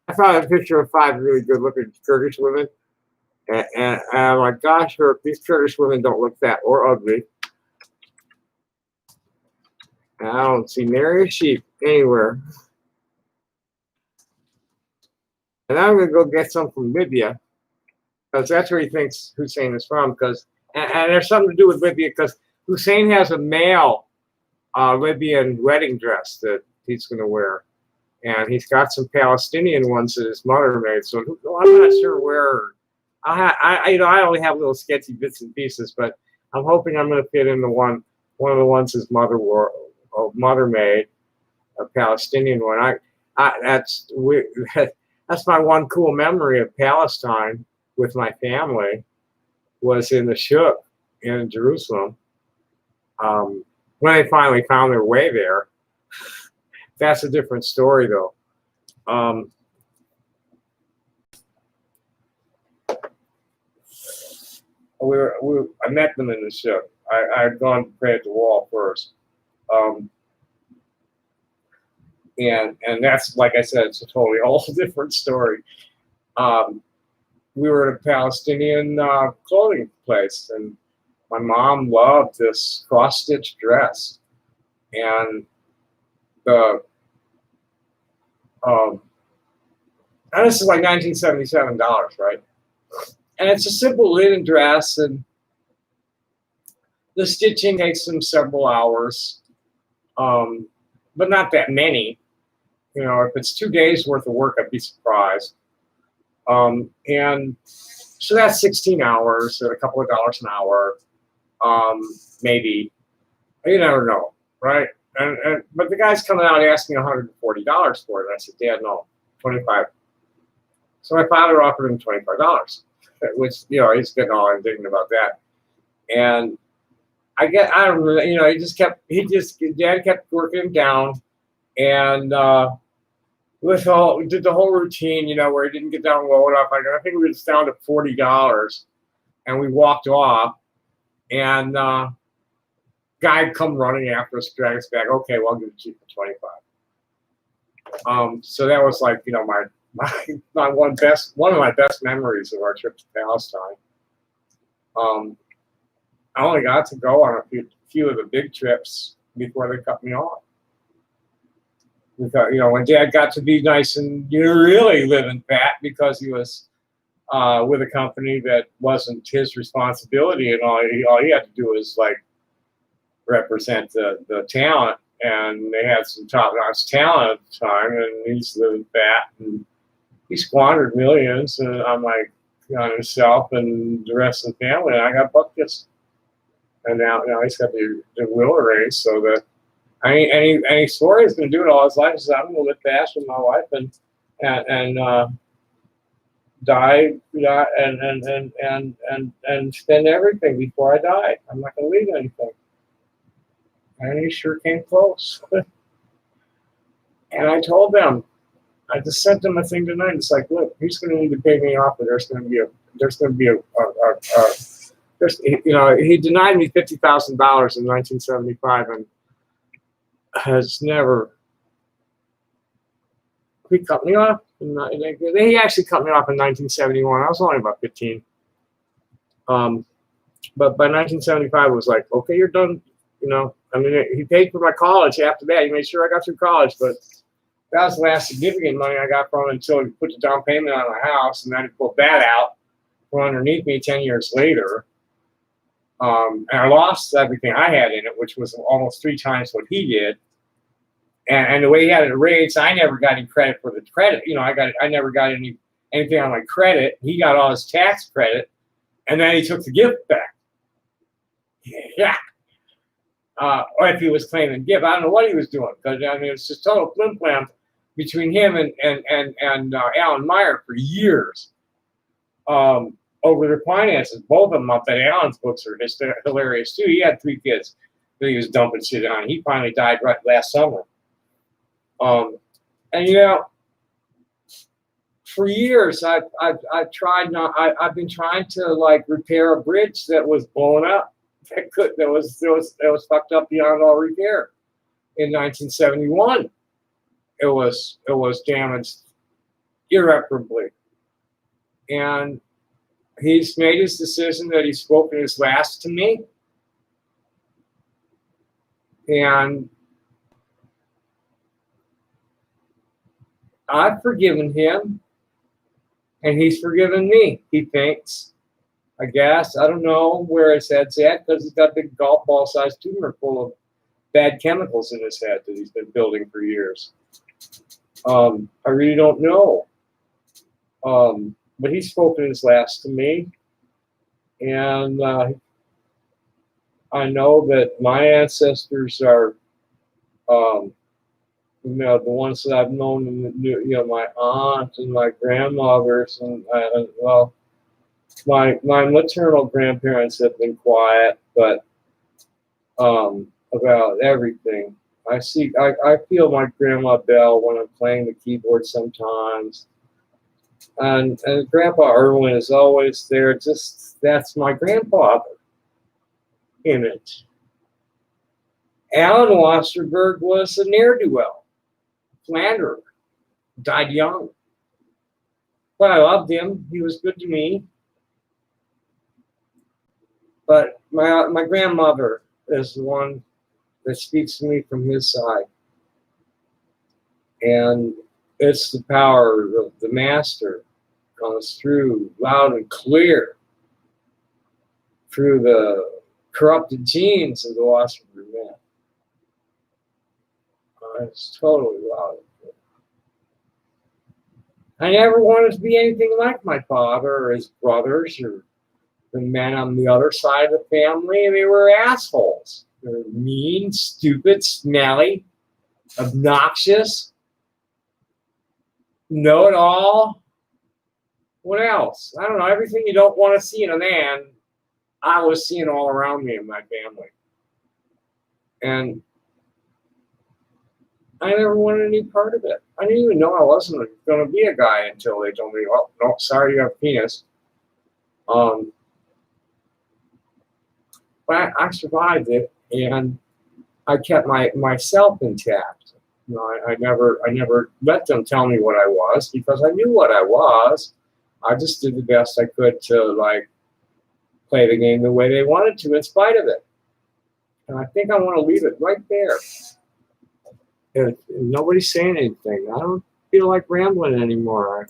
Speaker 1: I found a picture of 5 really good-looking Kurdish women, and I'm like, gosh, these Kurdish women don't look fat or ugly. And I don't see nary a sheep anywhere. And I'm gonna go get some from Libya, because that's where he thinks Hussein is from. And there's something to do with Libya, because Hussein has a male Libyan wedding dress that he's gonna wear. And he's got some Palestinian ones that his mother made. So I'm not sure where. I only have little sketchy bits and pieces, but I'm hoping I'm going to fit into one of the ones his mother made, a Palestinian one. That's my one cool memory of Palestine with my family, was in the Shuk in Jerusalem. When they finally found their way there. That's a different story, though. I met them in the ship. I had gone to pray at the wall first, and that's, like I said, it's a totally whole different story. We were at a Palestinian clothing place, and my mom loved this cross-stitch dress, and and this is like $1977, right? And it's a simple linen dress, and the stitching takes them several hours, but not that many. You know, if it's 2 days worth of work, I'd be surprised. And so that's 16 hours at a couple of dollars an hour, maybe. You never know, right? But the guy's coming out asking $140 for it. And I said, Dad, no, 25. So my father offered him $25, which, you know, he's getting all indignant about that. And I don't really, you know, Dad kept working him down, and did the whole routine, you know, where he didn't get down low enough. I think we was down to $40, and we walked off, and guy come running after us, drag us back. Okay, well, I'll give it to you for 25. So that was like, you know, one of my best memories of our trip to Palestine. I only got to go on a few of the big trips before they cut me off. Because, when Dad got to be nice and really living fat because he was with a company that wasn't his responsibility, and all he had to do was like represent the talent, and they had some top-notch talent at the time, and he's living fat, and he squandered millions, and I'm like, on himself and the rest of the family, and I got buckets. And now he's got the will erased, so that any swore he's going to do it all his life. He says, I'm going to live fast with my wife and die and spend everything before I die. I'm not going to leave anything. And he sure came close. And I told them, I just sent them a thing tonight. It's like, look, he's going to need to pay me off, but there's going to be he denied me $50,000 in 1975 and has never. He cut me off. He actually cut me off in 1971. I was only about 15. But by 1975, it was like, okay, you're done. He paid for my college after that. He made sure I got through college, but that was the last significant money I got from him until he put the down payment on a house, and then he pulled that out from underneath me 10 years later. And I lost everything I had in it, which was almost 3 times what he did. And the way he had it arranged, I never got any credit for the credit. I never got anything on my credit. He got all his tax credit, and then he took the gift back. Yeah. Or if he was claiming gift, I don't know what he was doing, because it's just total flim flam between him and Alan Meyer for years over their finances. Both of them up at Alan's books are hilarious too. He had 3 kids that he was dumping shit on. He finally died right last summer. And for years I've been trying to like repair a bridge that was blown up. That was fucked up beyond all repair. In 1971, it was damaged irreparably, and he's made his decision that he's spoken his last to me, and I've forgiven him, and he's forgiven me. He thinks. I guess. I don't know where his head's at, because he's got a big golf ball sized tumor full of bad chemicals in his head that he's been building for years. I really don't know. But he's spoken his last to me. And I know that my ancestors are, the ones that I've known, my aunt and my grandmothers, and my maternal grandparents have been quiet, but about everything. I feel my Grandma Bell when I'm playing the keyboard sometimes, and Grandpa Irwin is always there. Just that's my grandfather image. Alan Wasserberg was a ne'er-do-well, philanderer, died young, but I loved him. He was good to me. But my grandmother is the one that speaks to me from his side. And it's the power of the master comes through loud and clear through the corrupted genes of the Wasserberg man. It's totally loud and clear. I never wanted to be anything like my father or his brothers or the men on the other side of the family. They were assholes. They were mean, stupid, smelly, obnoxious, know-it-all. What else? I don't know. Everything you don't want to see in a man, I was seeing all around me in my family. And I never wanted any part of it. I didn't even know I wasn't going to be a guy until they told me, "Oh, no, sorry, you have a penis." But I survived it, and I kept myself intact. I never let them tell me what I was, because I knew what I was. I just did the best I could to play the game the way they wanted to, in spite of it. And I think I want to leave it right there. Nobody's saying anything. I don't feel like rambling anymore.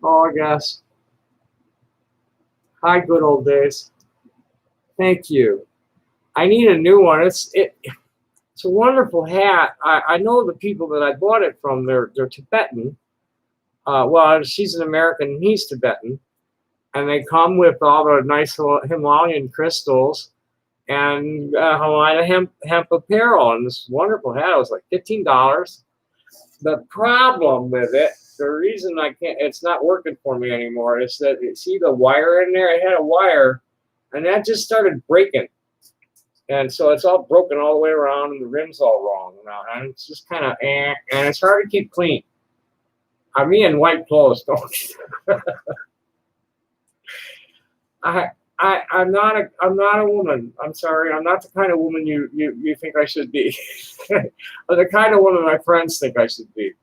Speaker 1: Oh, I guess. Hi, good old days. Thank you. I need a new one. It's a wonderful hat. I know the people that I bought it from. They're Tibetan. Well, she's an American and he's Tibetan, and they come with all the nice Himalayan crystals and Hawaiian hemp apparel. And this wonderful hat, it was like $15. The problem with it, the reason it's not working for me anymore, is that see the wire in there? It had a wire, and that just started breaking. And so it's all broken all the way around, and the rim's all wrong now. And it's just kind of, and it's hard to keep clean. I'm in white clothes, don't I'm not a woman. I'm sorry. I'm not the kind of woman you think I should be. Or the kind of woman my friends think I should be.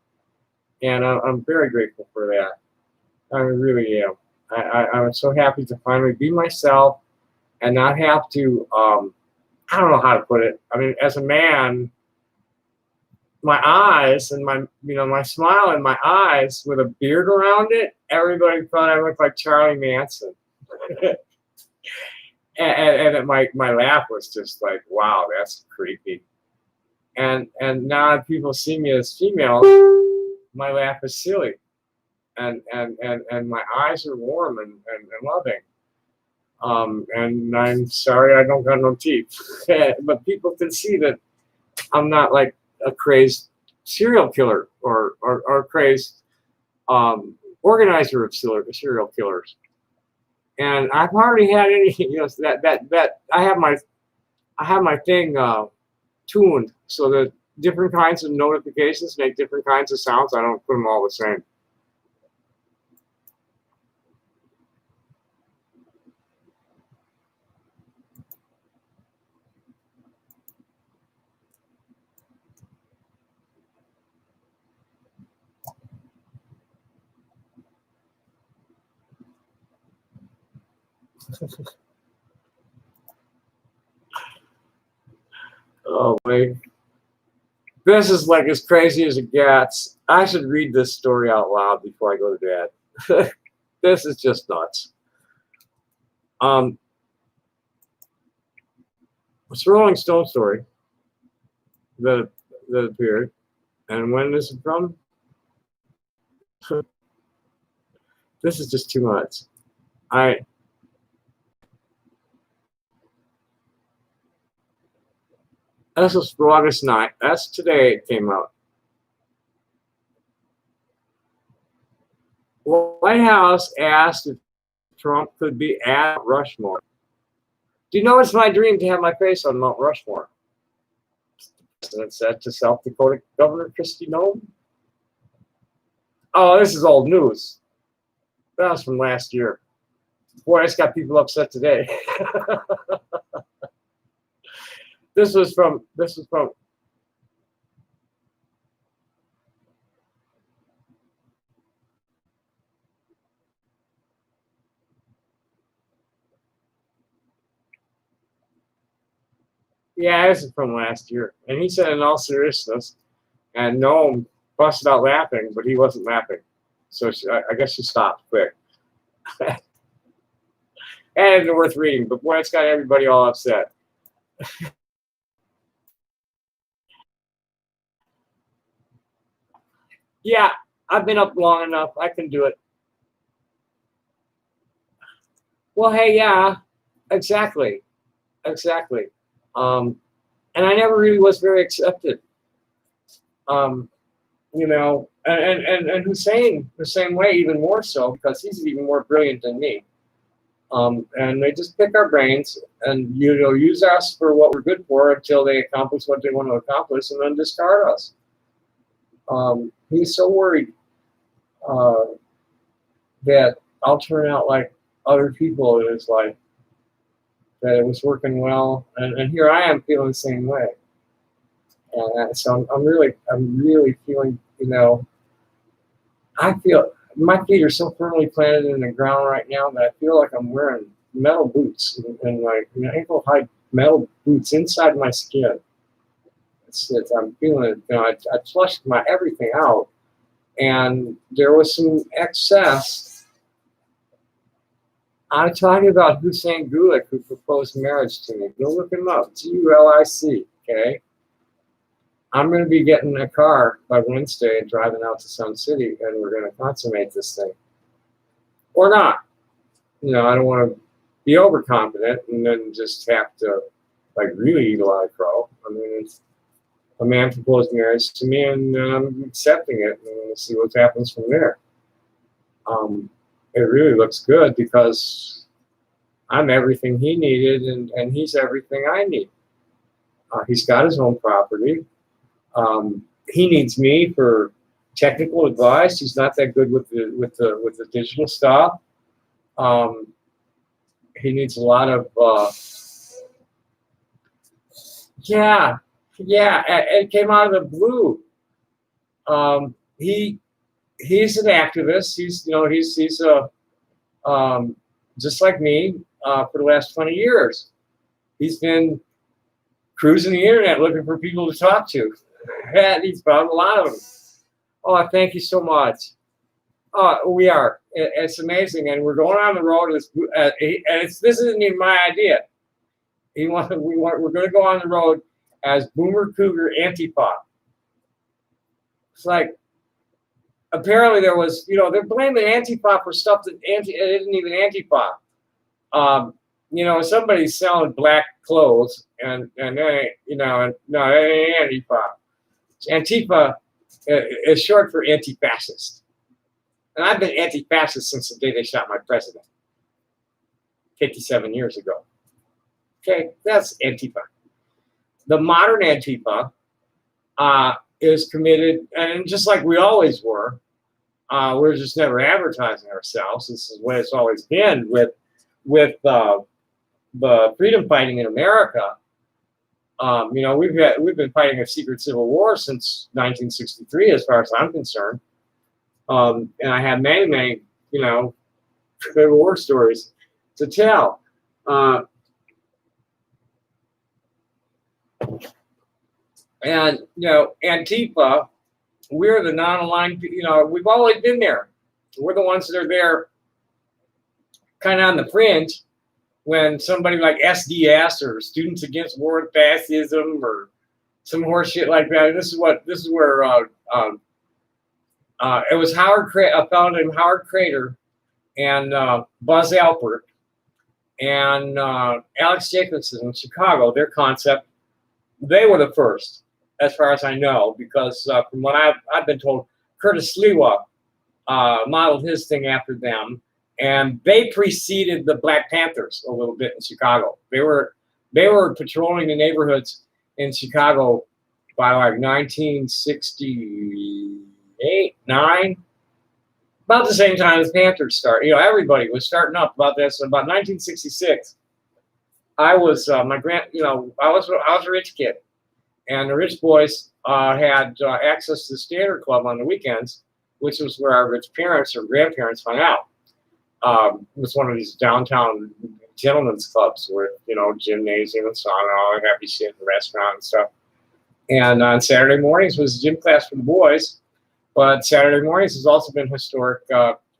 Speaker 1: And I'm very grateful for that. I really am. I'm so happy to finally be myself and not have to, I don't know how to put it. I mean, as a man, my eyes and my smile and my eyes with a beard around it, everybody thought I looked like Charlie Manson. and my laugh was just like, wow, that's creepy. And now that people see me as female, my laugh is silly. And my eyes are warm and loving. And I'm sorry I don't got no teeth. But people can see that I'm not like a crazed serial killer or crazed organizer of serial killers. And I've hardly had any, that I have my thing tuned so that different kinds of notifications make different kinds of sounds. I don't put them all the same. Oh, wait. This is like as crazy as it gets. I should read this story out loud before I go to bed. This is just nuts. It's a Rolling Stone story that appeared. And when is it from? This is just too much. This was for August 9th. That's today it came out. White House asked if Trump could be at Rushmore. Do you know it's my dream to have my face on Mount Rushmore? The president said to South Dakota Governor Kristi Noem. Oh, this is old news. That was from last year. Boy, it's got people upset today. This was from. Yeah, this is from last year. And he said in all seriousness, and Noam busted out laughing, but he wasn't laughing. So I guess she stopped quick. And worth reading, but boy, it's got everybody all upset. Yeah, I've been up long enough. I can do it. Well, hey, yeah, exactly. And I never really was very accepted. And Hussein the same way, even more so, because he's even more brilliant than me. And they just pick our brains and use us for what we're good for until they accomplish what they want to accomplish, and then discard us. He's so worried that I'll turn out like other people in his life, that it was working well, and here I am feeling the same way. And so I'm really feeling, I feel my feet are so firmly planted in the ground right now that I feel like I'm wearing metal boots and like ankle high metal boots inside my skin. I'm feeling it. I flushed my everything out, and there was some excess. I'm talking about Hussein Gulick, who proposed marriage to me. Go look him up. Gulic. Okay. I'm going to be getting a car by Wednesday and driving out to some city, and we're going to consummate this thing, or not. I don't want to be overconfident and then just have to really eat a lot of crow. I mean, it's a man proposed marriage to me, and I'm accepting it, and we'll see what happens from there. It really looks good because I'm everything he needed, and he's everything I need. He's got his own property. He needs me for technical advice. He's not that good with the digital stuff. He needs a lot of it came out of the blue. He's an activist. He's just like me for the last 20 years. He's been cruising the internet looking for people to talk to. And he's found a lot of them. Oh, thank you so much. We are. It's amazing, and we're going on the road. This isn't even my idea. We're going to go on the road as Boomer Cougar Antifa. It's like, apparently there was, they're blaming Antifa for stuff that it isn't even Antifa. Somebody's selling black clothes, and they, no, it ain't Antifa. Antifa is short for anti-fascist. And I've been anti-fascist since the day they shot my president, 57 years ago. Okay, that's Antifa. The modern Antifa is committed, and just like we always were, we're just never advertising ourselves. This is what it's always been with the freedom fighting in America. We've been fighting a secret civil war since 1963, as far as I'm concerned. And I have many, Civil War stories to tell. And Antifa, we're the non-aligned. We've always been there. We're the ones that are there, kind of on the fringe, when somebody like SDS or Students Against War and Fascism or some horse shit like that. This is where it was a fellow named Howard Crater and Buzz Alpert and Alex Jacobson in Chicago. Their concept, they were the first, as far as I know, because from what I've been told, Curtis Sliwa modeled his thing after them. And they preceded the Black Panthers a little bit in Chicago. They were patrolling the neighborhoods in Chicago by like 1968, 9, about the same time as Panthers started. Everybody was starting up about this. So about 1966, I was I was a rich kid, and the rich boys had access to the Standard Club on the weekends, which was where our rich parents or grandparents hung out. It was one of these downtown gentlemen's clubs with, gymnasium and sauna, all the happy shit, and restaurant and stuff. And on Saturday mornings was a gym class for the boys, but Saturday mornings has also been historic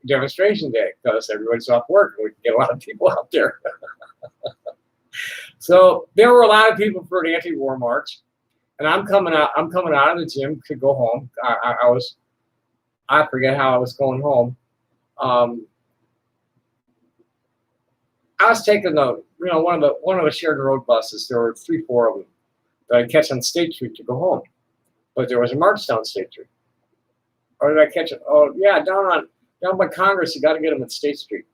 Speaker 1: demonstration day because everybody's off work and we can get a lot of people out there. So there were a lot of people for an anti-war march, and I'm coming out of the gym to go home. I forget how I was going home. I was taking one of the shared road buses. There were 3-4 of them that I'd catch on State Street to go home, but there was a march down State Street. Or did I catch it? Oh yeah, down by Congress. You got to get them at State Street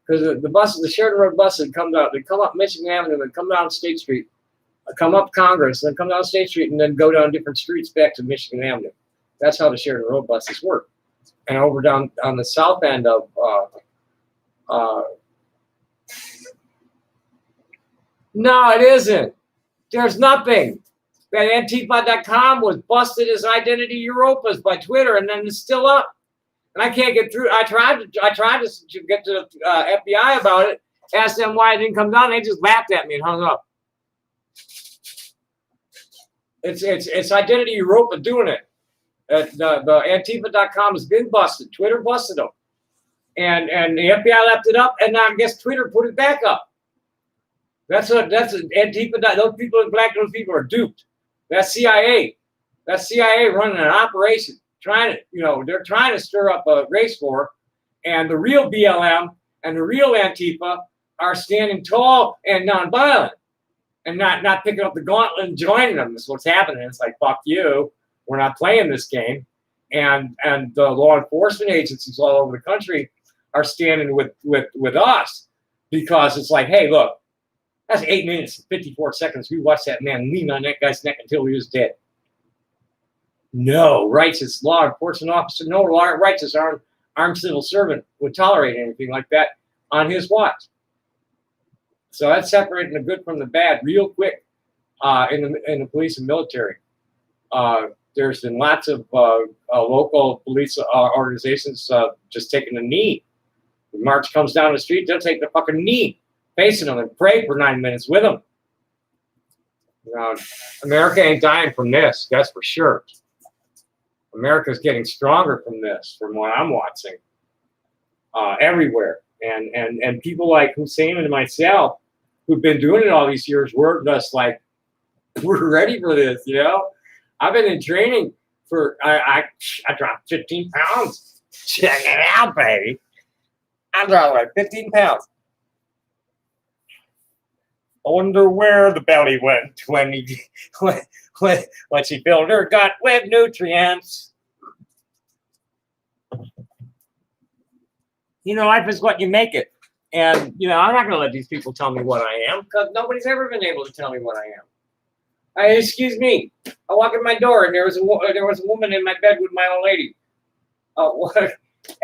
Speaker 1: because the shared road buses would come down. They'd come up Michigan Avenue and come down State Street, come up Congress, and then come down State Street, and then go down different streets back to Michigan Avenue. That's how the shared road buses work. And over down on the south end of no, it isn't. There's nothing. That Antifa.com was busted as Identity Europas by Twitter, and then it's still up. And I can't get through. I tried to get to the FBI about it, asked them why it didn't come down. They just laughed at me and hung up. It's Identity Europa doing it. The Antifa.com has been busted. Twitter busted them. And the FBI left it up, and now I guess Twitter put it back up. That's Antifa. Those people in black, those people are duped. That's CIA. That's CIA running an operation, trying to, they're trying to stir up a race war, and the real BLM and the real Antifa are standing tall and nonviolent, and not picking up the gauntlet and joining them. That's what's happening. It's like, fuck you. We're not playing this game. And the law enforcement agencies all over the country are standing with us, because it's like, hey, look, that's 8 minutes and 54 seconds. We watched that man lean on that guy's neck until he was dead. No righteous law enforcement officer, no righteous armed civil servant would tolerate anything like that on his watch. So that's separating the good from the bad real quick in the police and military. There's been lots of local police organizations just taking a knee. The march comes down the street, they'll take the fucking knee, facing them, and pray for 9 minutes with them. America ain't dying from this, that's for sure. America's getting stronger from this, from what I'm watching, everywhere. And people like Hussein and myself, who've been doing it all these years, we're just like, we're ready for this, I've been in training for, I dropped 15 pounds. Check it out, baby. I dropped like 15 pounds. I wonder where the belly went when she filled her gut with nutrients. Life is what you make it. And, I'm not going to let these people tell me what I am, because nobody's ever been able to tell me what I am. Excuse me. I walk in my door, and there was a woman in my bed with my old lady.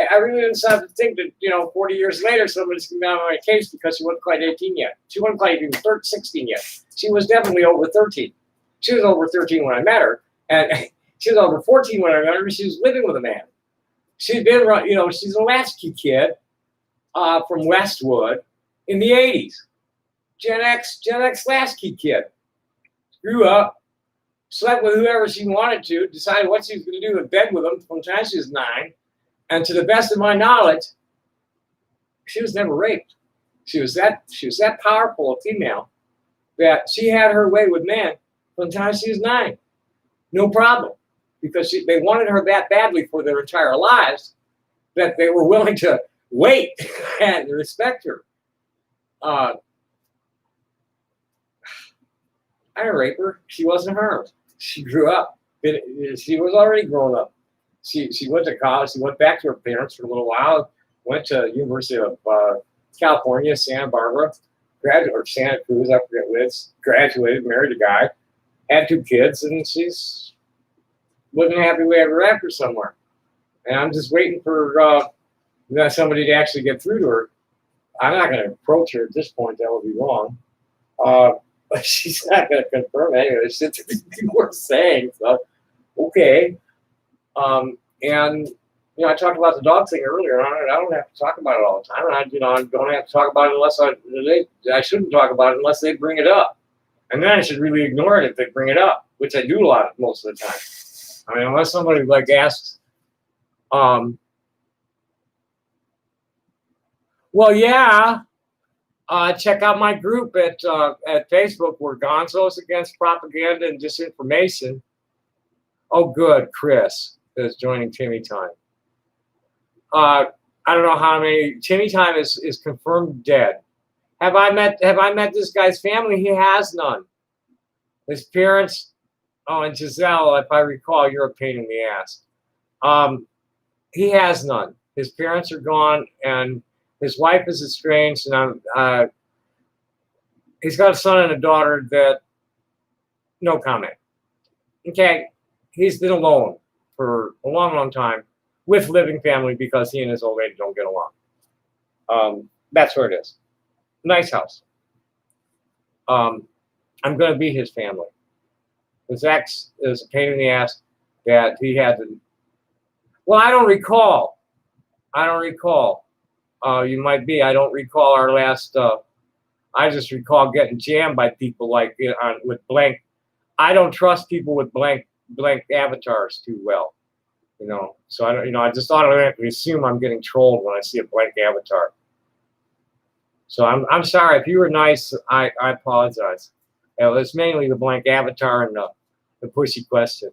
Speaker 1: I really didn't stop to think that, 40 years later, somebody's going to be on my case because she wasn't quite 18 yet. She wasn't quite even 16 yet. She was definitely over 13. She was over 13 when I met her, and she was over 14 when I met her. She was living with a man. She'd been, she's a latchkey kid from Westwood in the 80s. Gen X latchkey kid. Grew up, slept with whoever she wanted to, decided what she was going to do in bed with them from the time she was 9. And to the best of my knowledge, she was never raped. She was that powerful a female that she had her way with men from the time she was 9. No problem. Because they wanted her that badly for their entire lives that they were willing to wait and respect her. I didn't rape her. She wasn't harmed. She grew up. She was already grown up. She went to college. She went back to her parents for a little while. Went to University of California, Santa Barbara, or Santa Cruz, I forget which. Graduated, married a guy, had 2 kids, and she's living a happy way ever after somewhere. And I'm just waiting for somebody to actually get through to her. I'm not going to approach her at this point. That would be wrong. But she's not going to confirm any of this shit that people are saying. So, okay. And I talked about the dog thing earlier. I don't have to talk about it all the time. I don't have to talk about it unless I shouldn't talk about it unless they bring it up. And then I should really ignore it if they bring it up, which I do a lot most of the time. I mean, unless somebody asks, well, yeah, check out my group at Facebook. We're Gonzos Against Propaganda and Disinformation. Oh, good, Chris is joining Timmy Time. I don't know how many. Timmy Time is confirmed dead. Have I met this guy's family? He has none. His parents. Oh, and Giselle, if I recall, you're a pain in the ass. He has none. His parents are gone, and his wife is estranged, and he's got a son and a daughter that, no comment. Okay, he's been alone for a long, long time with living family because he and his old lady don't get along. That's where it is. Nice house. I'm going to be his family. His ex is a pain in the ass that he had to. Well, I don't recall. You might be. I don't recall our last. I just recall getting jammed by people with blank. I don't trust people with blank avatars too well, you know. So I don't, you know, I just automatically assume I'm getting trolled when I see a blank avatar. So I'm sorry if you were nice. I apologize. It's mainly the blank avatar and the pushy question.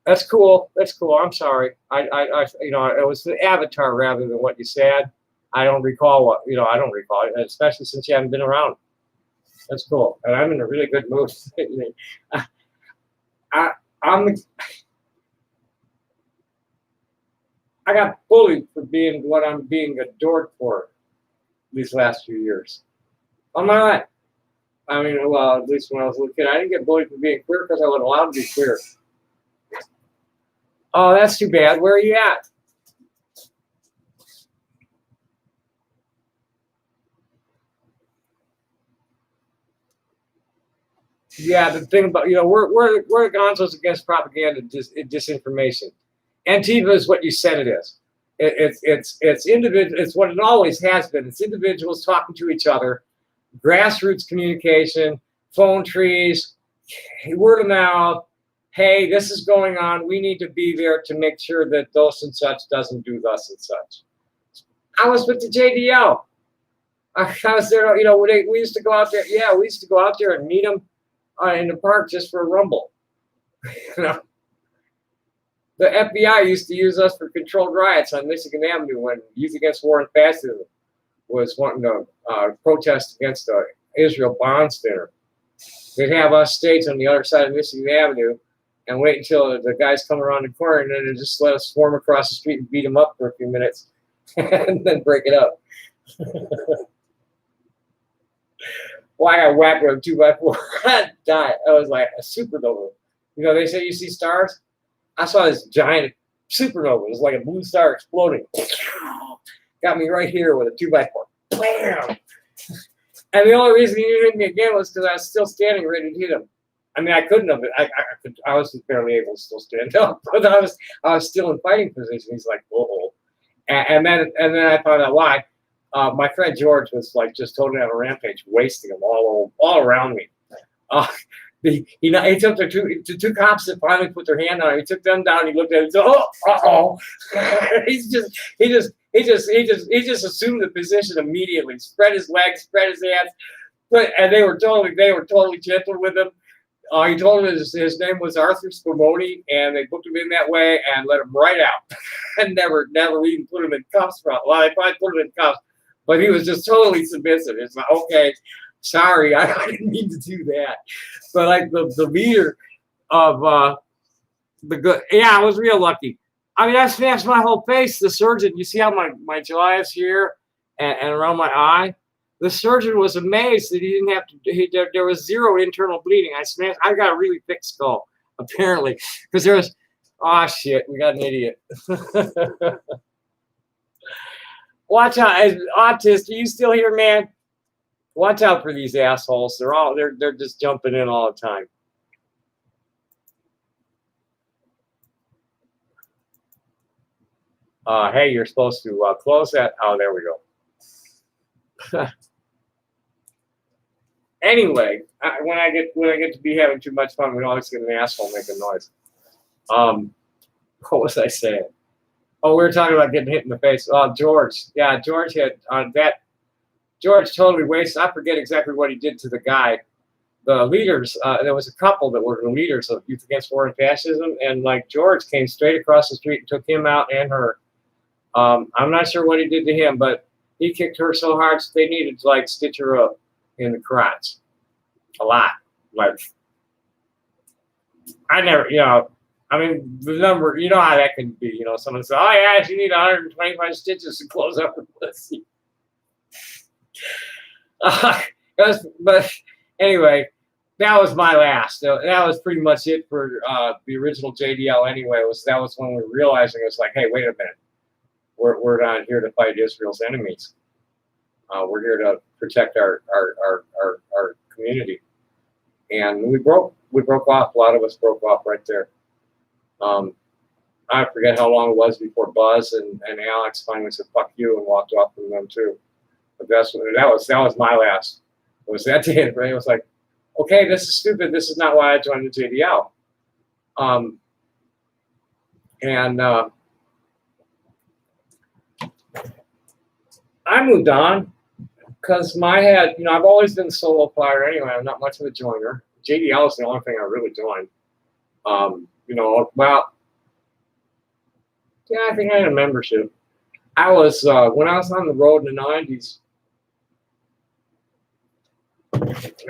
Speaker 1: That's cool. That's cool. I'm sorry. You know, it was the avatar rather than what you said. I don't recall what, you know, I don't recall it, especially since you haven't been around. That's cool. And I'm in a really good mood. I'm I got bullied for being what I'm being adored for these last few years. On my life. I mean, well, at least when I was a little kid, I didn't get bullied for being queer because I wasn't allowed to be queer. Oh, that's too bad. Where are you at? Yeah, the thing about, you know, we're the gonzos against propaganda, disinformation. Antifa is what you said it is. It's individual. It's what it always has been. It's individuals talking to each other, grassroots communication, phone trees, word of mouth. Hey, this is going on. We need to be there to make sure that thus and such doesn't do thus and such. I was with the JDL. I was there. You know, we used to go out there. Yeah, we used to go out there and meet them in the park just for a rumble. You know, the FBI used to use us for controlled riots on Michigan Avenue when Youth Against War and Fascism was wanting to protest against the Israel Bonds dinner. They'd have us staged on the other side of Michigan Avenue and wait until the guys come around the corner, and then just let us swarm across the street and beat them up for a few minutes and then break it up. Why I whacked with a 2x4. I died. I was like a supernova. You know, they say you see stars. I saw this giant supernova. It was like a blue star exploding. Got me right here with a 2x4. Bam! And the only reason he didn't hit me again was because I was still standing ready to hit him. I mean, I couldn't have. I was barely able to still stand up, but I was still in fighting position. He's like, whoa. And then I found out why. My friend George was like just totally on a rampage, wasting them all around me. He took the two cops that finally put their hand on him. He took them down. He looked at him and said, "Oh, he just assumed the position immediately. Spread his legs, spread his hands, and they were totally gentle with him. He told him his name was Arthur Spumoni, and they booked him in that way and let him right out, and never even put him in cuffs. Well, they probably put him in cuffs, but he was just totally submissive. It's like, okay, sorry, I didn't mean to do that. But like the leader of the good, yeah, I was real lucky. I mean, I smashed my whole face. The surgeon, you see how my jaw is here and around my eye? The surgeon was amazed that he didn't have to. There was zero internal bleeding. I got a really thick skull, apparently, because there was. Oh shit, we got an idiot. Watch out, autist. Are you still here, man? Watch out for these assholes. They're just jumping in all the time. Hey, you're supposed to close that. Oh, there we go. Anyway, when I get to be having too much fun, we always get an asshole making noise. What was I saying? Oh, we were talking about getting hit in the face. Oh, George. Yeah, George had that. George totally wasted. I forget exactly what he did to the guy. The leaders. There was a couple that were the leaders of Youth Against War and Fascism, and like George came straight across the street and took him out and her. I'm not sure what he did to him, but he kicked her so hard they needed to like stitch her up in the crotch. A lot. Like, I never, you know, I mean, the number, you know how that can be. You know, someone says, oh, yeah, you need 125 stitches to close up the pussy. But anyway, that was my last. That was pretty much it for the original JDL anyway. That was when we were realizing, it was like, hey, wait a minute. We're not here to fight Israel's enemies. We're here to protect our community. And we broke off. A lot of us broke off right there. I forget how long it was before Buzz and Alex finally said "fuck you" and walked off from them too. But that was my last. It was that day, right? It was like, okay, this is stupid. This is not why I joined the JDL. I moved on because I've always been a solo flyer anyway. I'm not much of a joiner. JDL is the only thing I really joined. Yeah, I think I had a membership. I was when I was on the road in the 90s.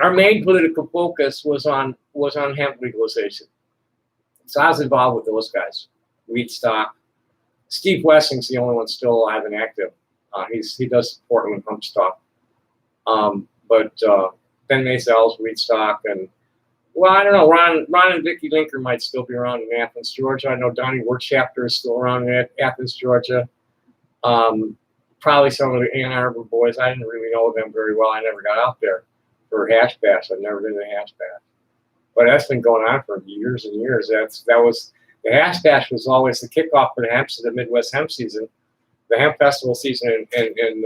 Speaker 1: Our main political focus was on hemp legalization. So I was involved with those guys. Wheat stock. Steve Wessing's the only one still alive and active. He does Portland hemp stock. But Ben Mazel's wheat stock, and I don't know. Ron and Vicki Linker might still be around in Athens, Georgia. I know Donnie Workchapter is still around in Athens, Georgia. Probably some of the Ann Arbor boys. I didn't really know them very well. I never got out there for hash bash. I've never been to hash bash, but that's been going on for years and years. The hash bash was always the kickoff for the Midwest hemp season. The hemp festival season in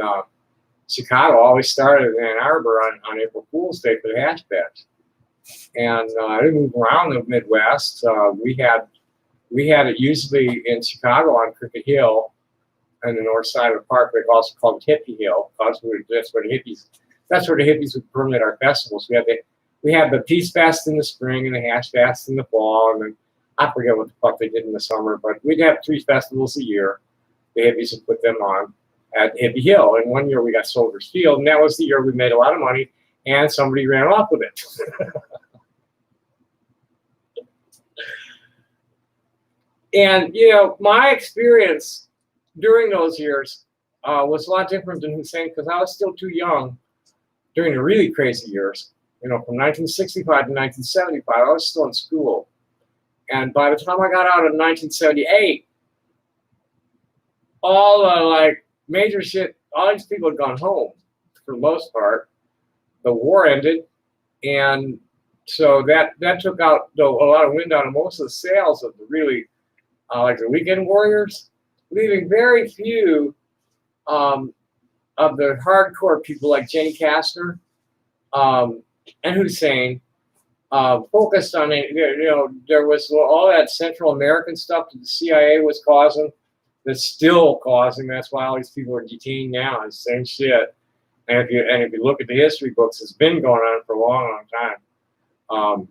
Speaker 1: Chicago always started in Ann Arbor on April Fool's Day for the hash bash. And I moved around the Midwest. We had it usually in Chicago on Cricket Hill, on the north side of the park, but also called Hippie Hill. That's where the hippies would permit our festivals. We had the Peace Fest in the spring and the Hash Fest in the fall, and then I forget what the fuck they did in the summer, but we'd have 3 festivals a year. The hippies would put them on at Hippie Hill. And one year we got Soldiers Field, and that was the year we made a lot of money, and somebody ran off with it. And my experience during those years was a lot different than Hussein, because I was still too young during the really crazy years. From 1965 to 1975, I was still in school. And by the time I got out in 1978, all major shit, all these people had gone home for the most part. The war ended, and so that took out a lot of wind out of most of the sales of the really like the Weekend Warriors, leaving very few of the hardcore people like Jenny Kastner and Hussein focused on it. There was all that Central American stuff that the CIA was causing, that's still causing. That's why all these people are detained now. It's the same shit. And if you look at the history books, it's been going on for a long, long time.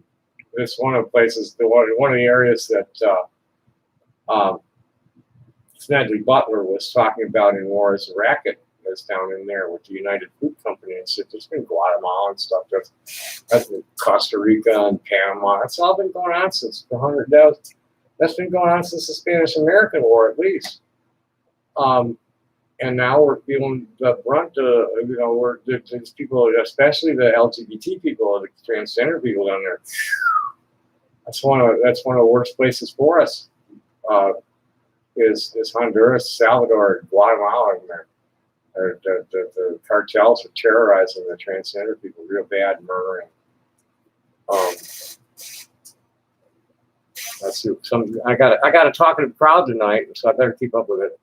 Speaker 1: It's one of the places, one of the areas that Smedley Butler was talking about in War is a Racket. That's down in there with the United Fruit Company and shit. There's been Guatemala and stuff. That's been Costa Rica and Panama. It's all been going on since the 100 days. That's been going on since the Spanish-American War, at least. And now we're feeling the brunt of, these people, especially the LGBT people, the transgender people down there. That's one of the worst places for us. Is Honduras, Salvador, Guatemala in there. The cartels are terrorizing the transgender people real bad, murdering. Let's see. I got to talk to the crowd tonight, so I better keep up with it.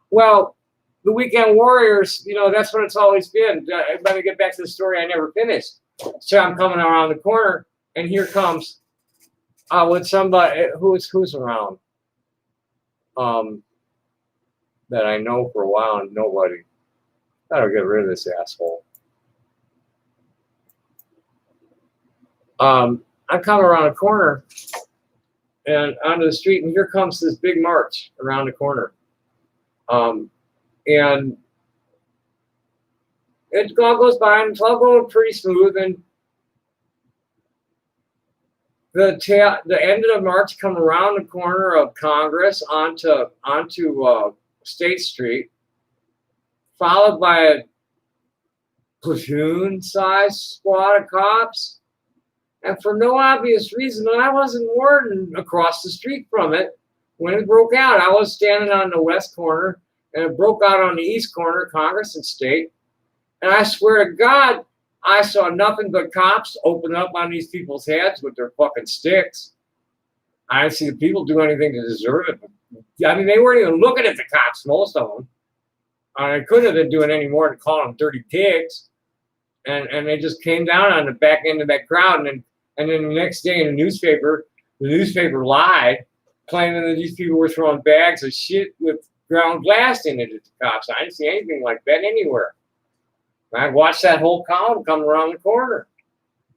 Speaker 1: Well, the Weekend Warriors, that's what it's always been. I'm going to get back to the story I never finished. So I'm coming around the corner, and here comes with somebody who's around that I know for a while, and nobody. Gotta get rid of this asshole. I'm coming around the corner and onto the street, and here comes this big march around the corner. And it all goes by, and it's all going pretty smooth. And the end of the march come around the corner of Congress onto State Street, followed by a platoon-sized squad of cops. And for no obvious reason, I wasn't warden across the street from it when it broke out. I was standing on the west corner, and it broke out on the east corner, Congress and State. And I swear to God, I saw nothing but cops open up on these people's heads with their fucking sticks. I didn't see the people do anything to deserve it, but I mean, they weren't even looking at the cops, most of them. I couldn't have been doing any more than calling them dirty pigs. And they just came down on the back end of that crowd. And then the next day in the newspaper lied, claiming that these people were throwing bags of shit with ground glass in it at the cops. I didn't see anything like that anywhere. I watched that whole column come around the corner.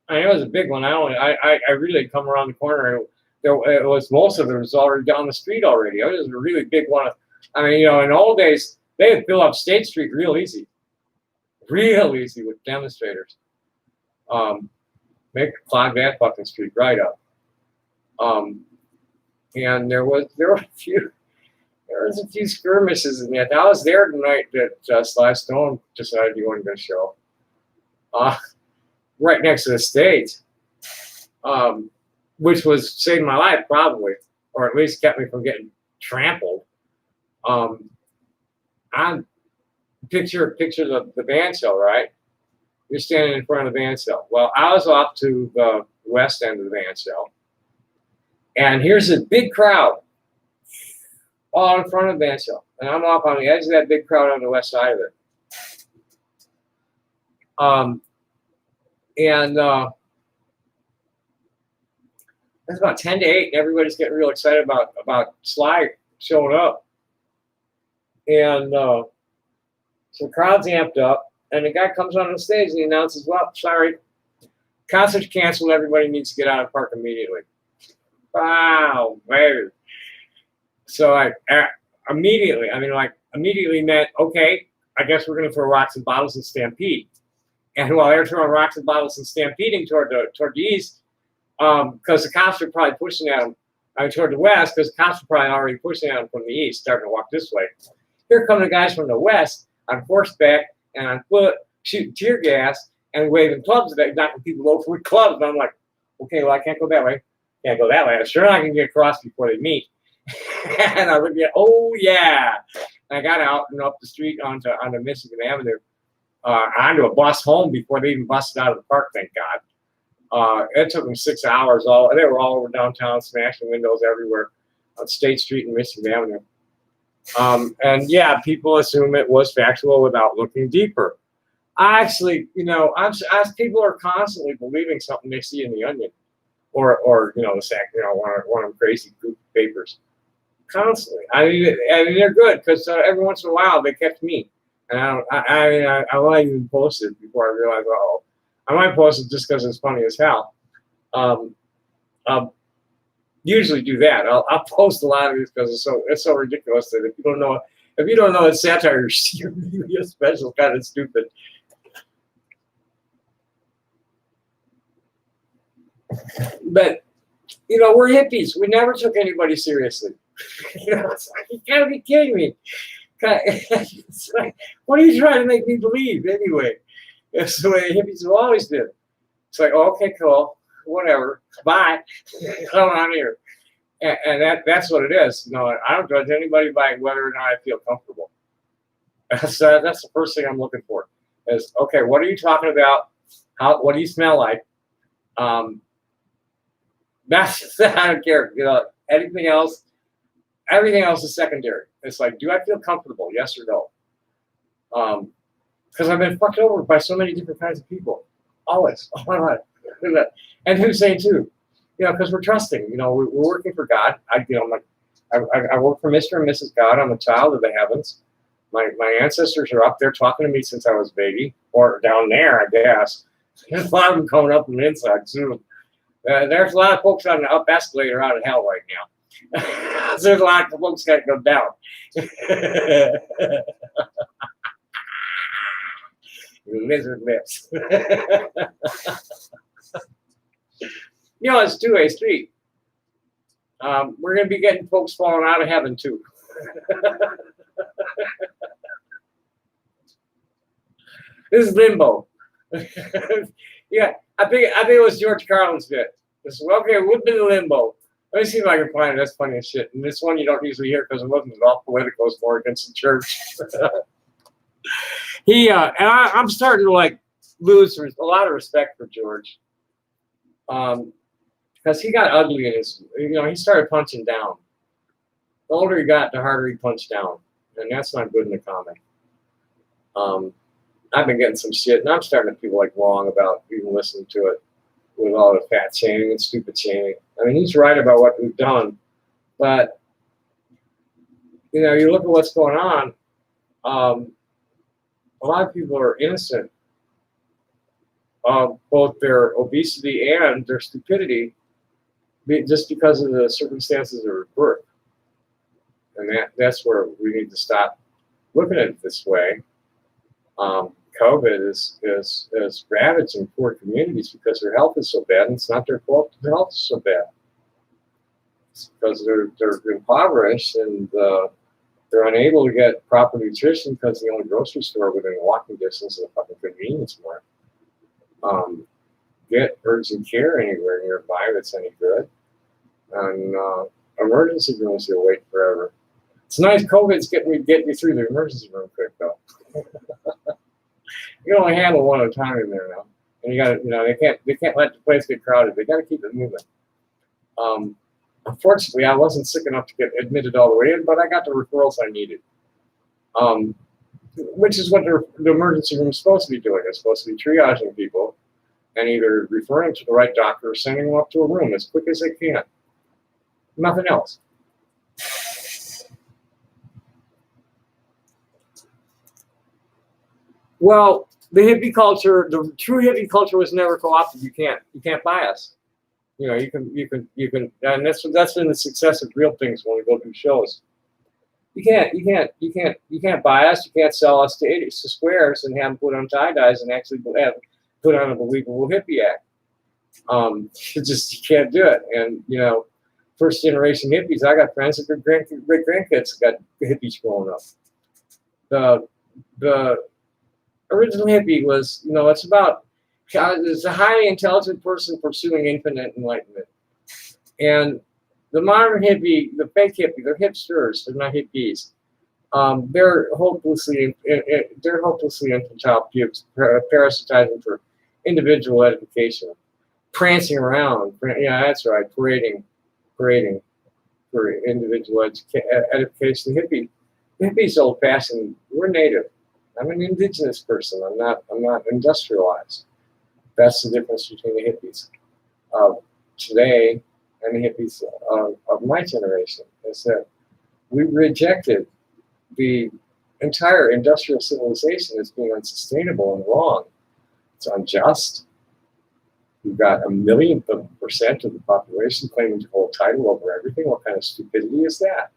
Speaker 1: I mean, it was a big one. I really come around the corner. It was most of it was already down the street already. It was a really big one. I mean, in the old days, they would fill up State Street real easy with demonstrators. Make clog that fucking street right up. And there was a few skirmishes in that. I was there the night that Sly Stone decided he wasn't going to show. Right next to the stage, which was saved my life probably, or at least kept me from getting trampled. I'm picture the bandshell, right? You're standing in front of the bandshell. Well, I was off to the west end of the bandshell, and here's a big crowd all in front of the bandshell, and I'm off on the edge of that big crowd on the west side of it. It's about 10 to 8, and everybody's getting real excited about Sly showing up. And so the crowd's amped up, and the guy comes on the stage and he announces, well, sorry, concert's canceled, everybody needs to get out of the park immediately. Wow, baby. So I immediately meant, okay, I guess we're going to throw rocks and bottles and stampede. And while they're throwing rocks and bottles and stampeding toward the east, because the cops were probably pushing at them, toward the west, because the cops were probably already pushing at them from the east, starting to walk this way. Here come the guys from the west on horseback and on foot, shooting tear gas and waving clubs, knocking people over with clubs. And I'm like, okay, well, I can't go that way. Can't go that way. I'm sure I can get across before they meet. And I look at, oh yeah. And I got out and up the street onto Michigan Avenue, onto a bus home before they even busted out of the park, thank God. It took them 6 hours. They were all over downtown, smashing windows everywhere on State Street and Michigan Avenue. And yeah, people assume it was factual without looking deeper. Actually, people are constantly believing something they see in the Onion, or the sack, one of them crazy group papers. Constantly. I mean, they're good because every once in a while they catch me, and I might even post it before I realize, I might post it just because it's funny as hell. Usually do that. I'll post a lot of these because it's so ridiculous that if you don't know it's satire, you're really a special kind of stupid. But we're hippies. We never took anybody seriously. It's like, you gotta be kidding me. It's like, what are you trying to make me believe anyway? That's the way hippies have always been. It's like, okay, cool, whatever, bye. Come on here. And that's what it is. I don't judge anybody by whether or not I feel comfortable. That's the first thing I'm looking for. Is, okay, what are you talking about? What do you smell like? That's I don't care. Anything else, everything else is secondary. It's like, do I feel comfortable? Yes or no? Because I've been fucked over by so many different kinds of people. Always. Oh my God. And Hussein too. Because we're trusting. We're working for God. I work for Mr. and Mrs. God. I'm a child of the heavens. My ancestors are up there talking to me since I was a baby, or down there, I guess. There's a lot of them coming up from the inside soon. There's a lot of folks on the up escalator out of hell right now. There's a lot of folks got to go down. Lizard lips. It's two-way street. We're going to be getting folks falling out of heaven too. This is limbo. Yeah, I think it was George Carlin's bit. This okay, we've been in limbo. Let me see if I can find it. That's funny as shit. And this one you don't usually hear because it wasn't at all political. It's more against the church. And I'm starting to lose a lot of respect for George. Because he got ugly in his, he started punching down. The older he got, the harder he punched down. And that's not good in a comic. I've been getting some shit, and I'm starting to feel like wrong about even listening to it with all the fat shaming and stupid shaming. I mean, he's right about what we've done, but, you know, you look at what's going on, a lot of people are innocent of both their obesity and their stupidity just because of the circumstances of their birth. And that's where we need to stop looking at it this way. COVID is ravaging poor communities because their health is so bad, and it's not their fault their health is so bad. It's because they're impoverished and they're unable to get proper nutrition because the only grocery store within walking distance is a fucking convenience mart. Get urgent care anywhere nearby that's any good. And emergency rooms, you'll wait forever. It's nice COVID's getting you through the emergency room quick though. You can only handle one at a time in there now, and you got to, you know, they can't let the place get crowded. They got to keep it moving. Unfortunately, I wasn't sick enough to get admitted all the way in, but I got the referrals I needed, which is what the emergency room is supposed to be doing. It's supposed to be triaging people and either referring them to the right doctor or sending them up to a room as quick as they can. Nothing else. Well, the hippie culture, the true hippie culture was never co-opted. You can't buy us. You know, you can, and that's been the success of real things when we go do shows. You can't buy us. You can't sell us to squares and have them put on tie-dyes and actually put on a believable hippie act. You can't do it. And you know, first generation hippies. I got friends that great grandkids got hippies growing up. The original hippie was, you know, it's a highly intelligent person pursuing infinite enlightenment. And the modern hippie, the fake hippie, they're hipsters, they're not hippies. They're hopelessly infantile pubes, parasitizing for individual edification, prancing around. Yeah, that's right, parading for individual edification. The hippie's old-fashioned. We're native. I'm an indigenous person. I'm not industrialized. That's the difference between the hippies of today and the hippies of my generation. Is that we rejected the entire industrial civilization as being unsustainable and wrong. It's unjust. You've got 1,000,000% of the population claiming to hold title over everything. What kind of stupidity is that?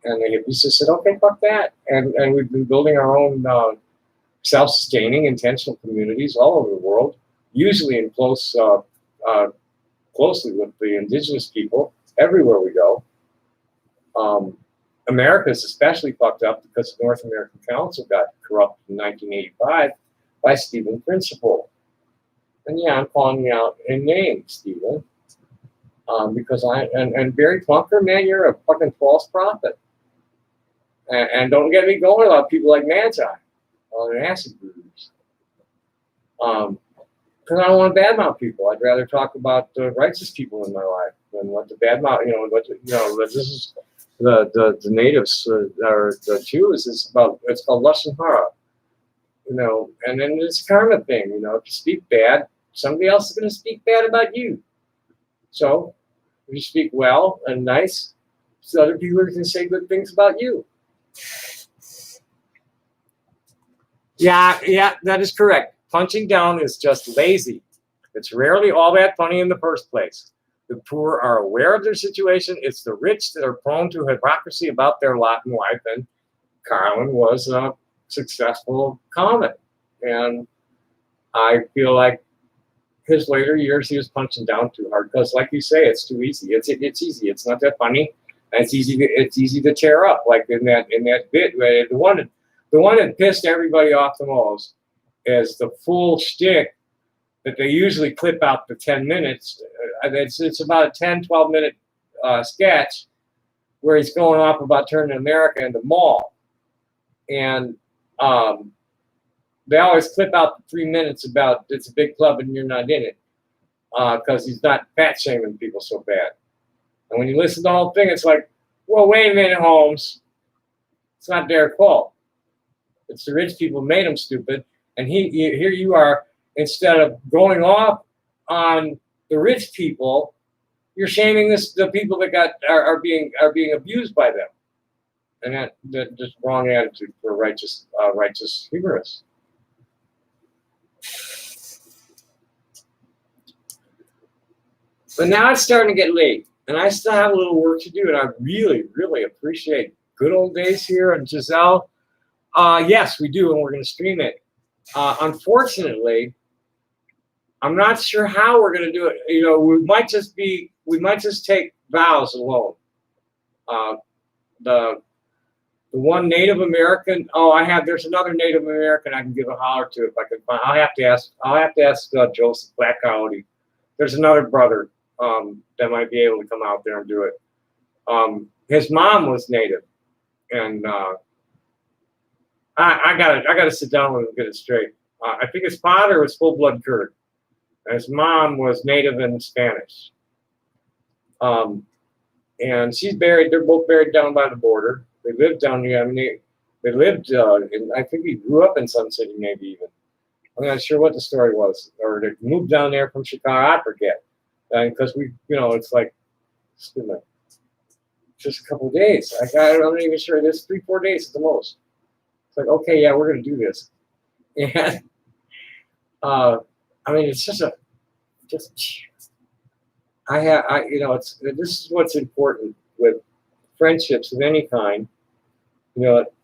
Speaker 1: And the hippies just said, okay, fuck that. And we've been building our own self-sustaining, intentional communities all over the world, usually in closely with the indigenous people everywhere we go. America's especially fucked up because the North American Council got corrupted in 1985 by Stephen Principle. And yeah, I'm calling you out in name, Stephen. Because and Barry Clunker, man, you're a fucking false prophet. And don't get me going about people like Magi or acid gurus. Because I don't want to badmouth people. I'd rather talk about the righteous people in my life than what the badmouth, this is the natives or the Jews is about. It's called Lashon Hara. You know, and then it's a karma thing. You know, if you speak bad, somebody else is going to speak bad about you. So if you speak well and nice, so other people are going to say good things about you. Yeah, that is correct. Punching down is just lazy. It's rarely all that funny in the first place. The poor are aware of their situation. It's the rich that are prone to hypocrisy about their lot in life. And Carlin was a successful comic. And I feel like his later years, he was punching down too hard because, like you say, it's too easy. It's easy. It's not that funny. And it's easy to tear up, like in that bit. Where the one that pissed everybody off the most is the full shtick that they usually clip out the 10 minutes. It's about a 10, 12-minute sketch where he's going off about turning America into mall. And they always clip out the 3 minutes about it's a big club and you're not in it because he's not fat shaming people so bad. And when you listen to the whole thing, it's like, Well, wait a minute, Holmes. It's not their fault. It's the rich people made them stupid. And here you are, instead of going off on the rich people, you're shaming the people that are being abused by them. And that just wrong attitude for righteous humorists. But now it's starting to get late, and I still have a little work to do, and I really, really appreciate good old days here and Giselle. Yes, we do, and we're going to stream it. Unfortunately, I'm not sure how we're going to do it. You know, we might just take vows alone. The one Native American. There's another Native American I can give a holler to if I can find. I'll have to ask Joseph Black Coyote. There's another brother that might be able to come out there and do it. His mom was Native, and I gotta sit down with him and get it straight. I think his father was full-blood Kurd, and his mom was Native and Spanish. And she's buried. They're both buried down by the border. They lived down here. I mean, they lived. I think he grew up in Sun City, maybe even. I'm not sure what the story was, or they moved down there from Chicago. I forget, because it's like just a couple of days. I'm not even sure. There's 3-4 days at the most. It's like, okay, yeah, we're gonna do this, and I mean, it's this is what's important with friendships of any kind.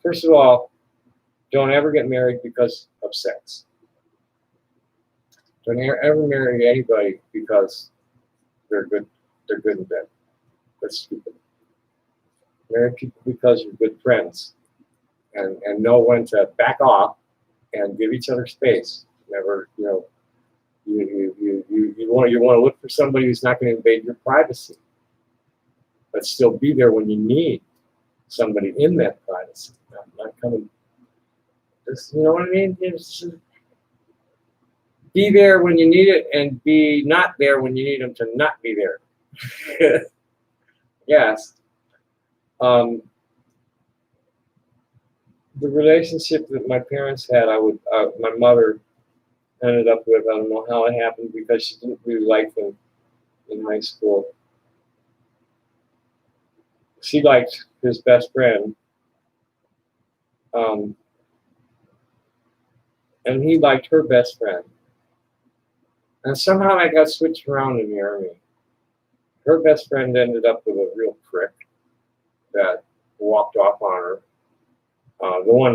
Speaker 1: First of all, don't ever get married because of sex. Don't ever marry anybody because they're good in bed. That's stupid. Marry people because you're good friends and know when to back off and give each other space. Never, you want to look for somebody who's not going to invade your privacy, but still be there when you need somebody in that privacy. Not coming. You know what I mean? Be there when you need it, and be not there when you need them to not be there. Yes. The relationship that my parents had, my mother ended up with. I don't know how it happened because she didn't really like him in high school. She liked his best friend, and he liked her best friend. And somehow I got switched around in the Army. Her best friend ended up with a real prick that walked off on her. The one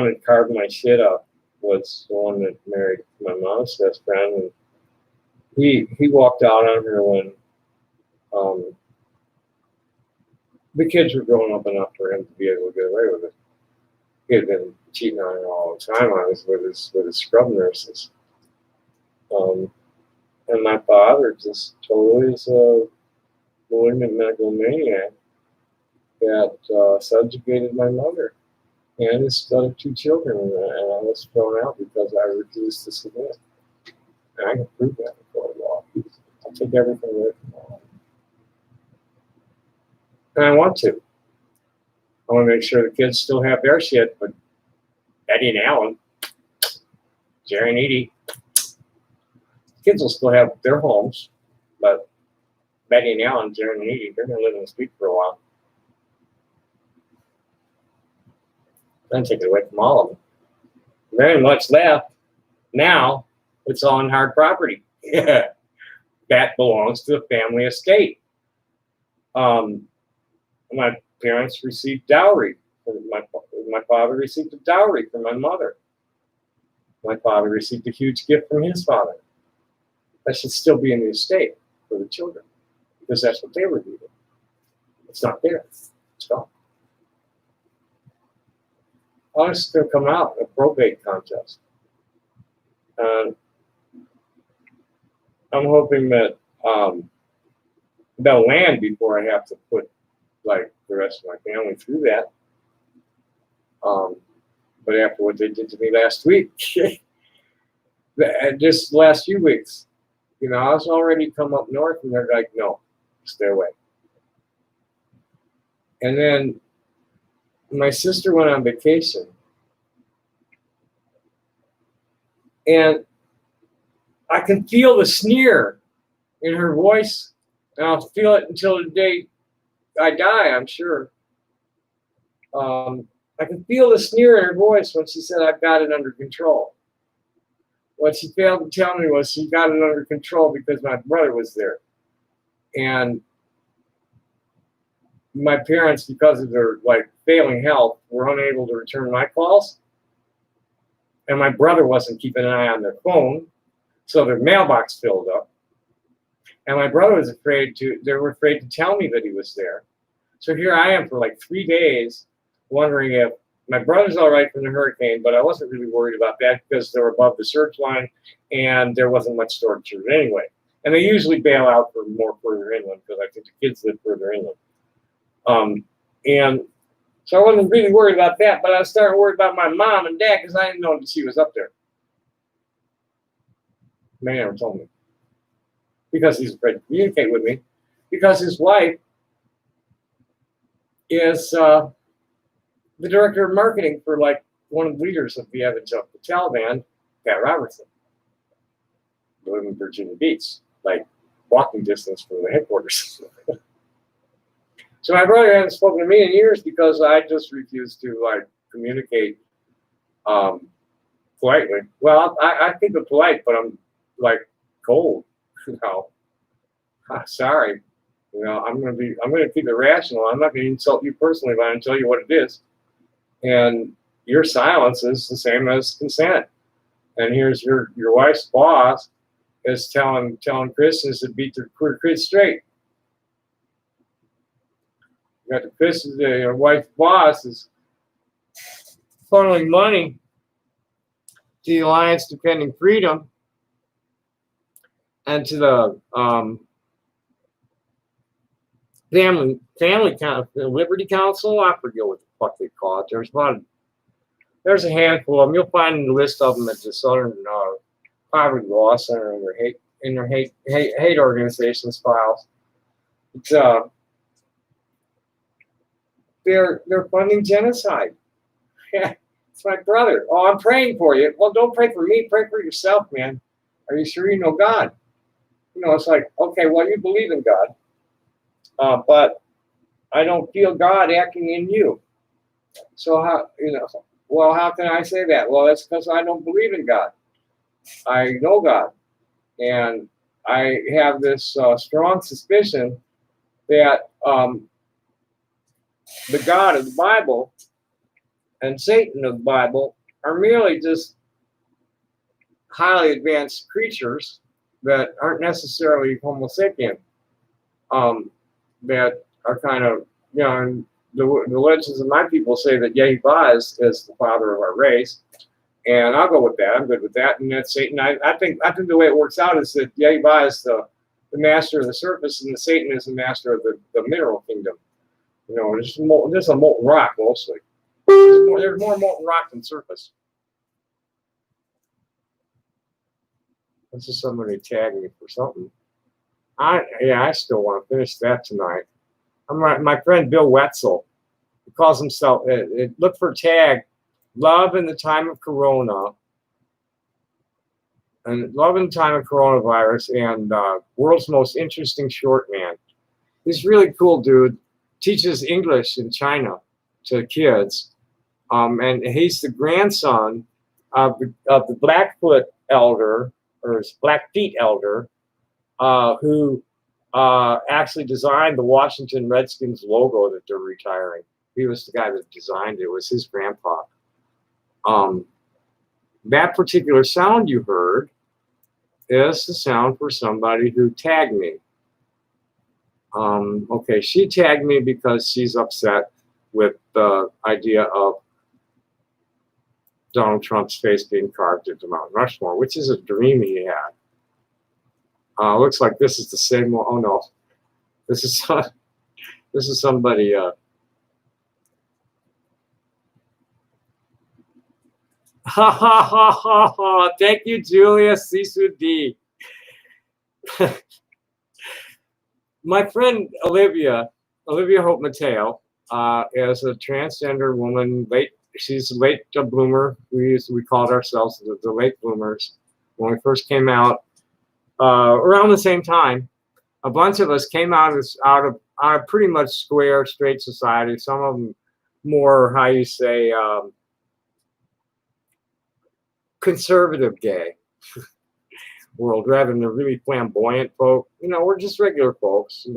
Speaker 1: that carved my shit up was the one that married my mom's best friend, and he walked out on her when the kids were growing up enough for him to be able to get away with it. He had been cheating on her all the time with his scrub nurses. And my father just totally is a malignant megalomaniac that subjugated my mother and his other 2 children, and I was thrown out because I refused to submit. And I can prove that before the law. I'll take everything away from them. And I want to. I want to make sure the kids still have their shit, but Eddie and Alan, Jerry and Edie, kids will still have their homes, but Betty and Alan, Jerry and Edie, they're going to live in the street for a while. Then take it away from all of them. Very much left. Now it's on hard property. That belongs to the family estate. My parents received dowry. My father received a dowry from my mother. My father received a huge gift from his father. That should still be in the estate for the children, because that's what they were doing. It's not there. It's gone. Oh, it's going to come out in a probate contest. And I'm hoping that they'll land before I have to put like the rest of my family through that. But after what they did to me last week, just last few weeks, I was already come up north, and they're like, no, stay away. And then my sister went on vacation. And I can feel the sneer in her voice. And I'll feel it until the day I die, I'm sure. I can feel the sneer in her voice when she said, I've got it under control. What she failed to tell me was she got it under control because my brother was there. And my parents, because of their failing health, were unable to return my calls. And my brother wasn't keeping an eye on their phone, so their mailbox filled up. And my brother was they were afraid to tell me that he was there. So here I am for 3 days wondering if my brother's all right from the hurricane, but I wasn't really worried about that because they were above the surge line and there wasn't much storage anyway. And they usually bail out for more further inland because I think the kids live further inland. And so I wasn't really worried about that, but I was starting to worry about my mom and dad because I didn't know that she was up there. They never told me. Because he's afraid to communicate with me. Because his wife is the director of marketing for one of the leaders of the evangelical Taliban, Pat Robertson. They live in Virginia Beach, walking distance from the headquarters. So my brother hasn't spoken to me in years because I just refused to communicate politely. Well, I keep it polite, but I'm cold. Sorry. I'm gonna keep it rational. I'm not gonna insult you personally, but I'm gonna tell you what it is. And your silence is the same as consent. And here's your wife's boss is telling Christians to beat their queer kids straight. You got the Christians, your wife's boss is funneling money to the Alliance Defending Freedom and to the Liberty Council. I forget what the fuck they call it. There's a handful of them. You'll find the list of them at the Southern Poverty Law Center in their hate organizations files. They're funding genocide. Yeah, it's my brother. Oh, I'm praying for you. Well, don't pray for me. Pray for yourself, man. Are you sure you know God? It's okay, well, you believe in God, but I don't feel God acting in you. So how can I say that? Well, that's because I don't believe in God. I know God, and I have this strong suspicion that the God of the Bible and Satan of the Bible are merely just highly advanced creatures that aren't necessarily Homo sapien, that are kind of, and the legends of my people say that Yehovah is the father of our race, and I'll go with that. I'm good with that. And that Satan, I think the way it works out is that Yehovah is the master of the surface, and the Satan is the master of the mineral kingdom. There's a molten rock mostly. There's more molten rock than surface. This is somebody tagging me for something. I still want to finish that tonight. My friend Bill Wetzel, he calls himself, look for tag, Love in the Time of Corona, and Love in the Time of Coronavirus, and World's Most Interesting Short Man. He's really cool, dude. Teaches English in China to kids, and he's the grandson of the Blackfoot elder, or Blackfeet elder, who actually designed the Washington Redskins logo that they're retiring. He was the guy that designed it. It was his grandpa. That particular sound you heard is the sound for somebody who tagged me. Okay, she tagged me because she's upset with the idea of Donald Trump's face being carved into Mount Rushmore, which is a dream he had. Looks like this is the same one. Oh no, this is somebody. Ha ha ha ha ha! Thank you, Julia Sisu D. My friend Olivia Hope Mateo, as a transgender woman, she's a late bloomer. We called ourselves the late bloomers when we first came out. Around the same time, a bunch of us came out of pretty much square, straight society. Some of them more, how you say, conservative gay world, rather than the really flamboyant folk. We're just regular folks.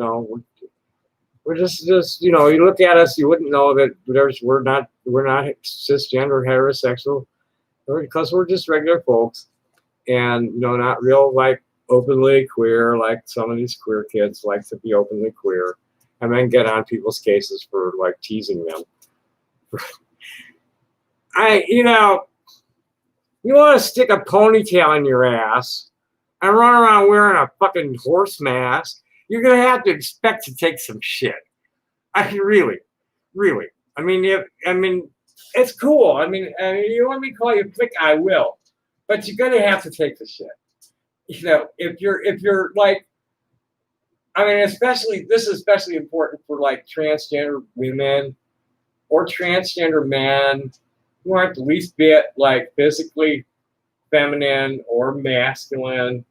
Speaker 1: We're just you look at us, you wouldn't know that we're not cisgender, heterosexual, because we're just regular folks, and not real like openly queer, like some of these queer kids like to be openly queer, and then get on people's cases for like teasing them. You want to stick a ponytail in your ass and run around wearing a fucking horse mask, you're gonna have to expect to take some shit. Really. I mean, it's cool. You want me to call you a prick, I will, but you're gonna have to take the shit. If you're like, this is especially important for like transgender women or transgender men who aren't the least bit like physically feminine or masculine.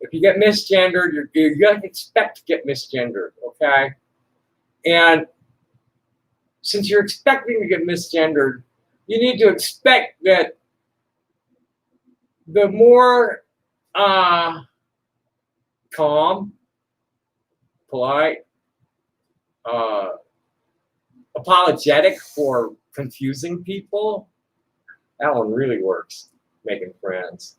Speaker 1: If you get misgendered, you're gonna expect to get misgendered, okay? And since you're expecting to get misgendered, you need to expect that the more calm, polite, apologetic for confusing people, that one really works, making friends.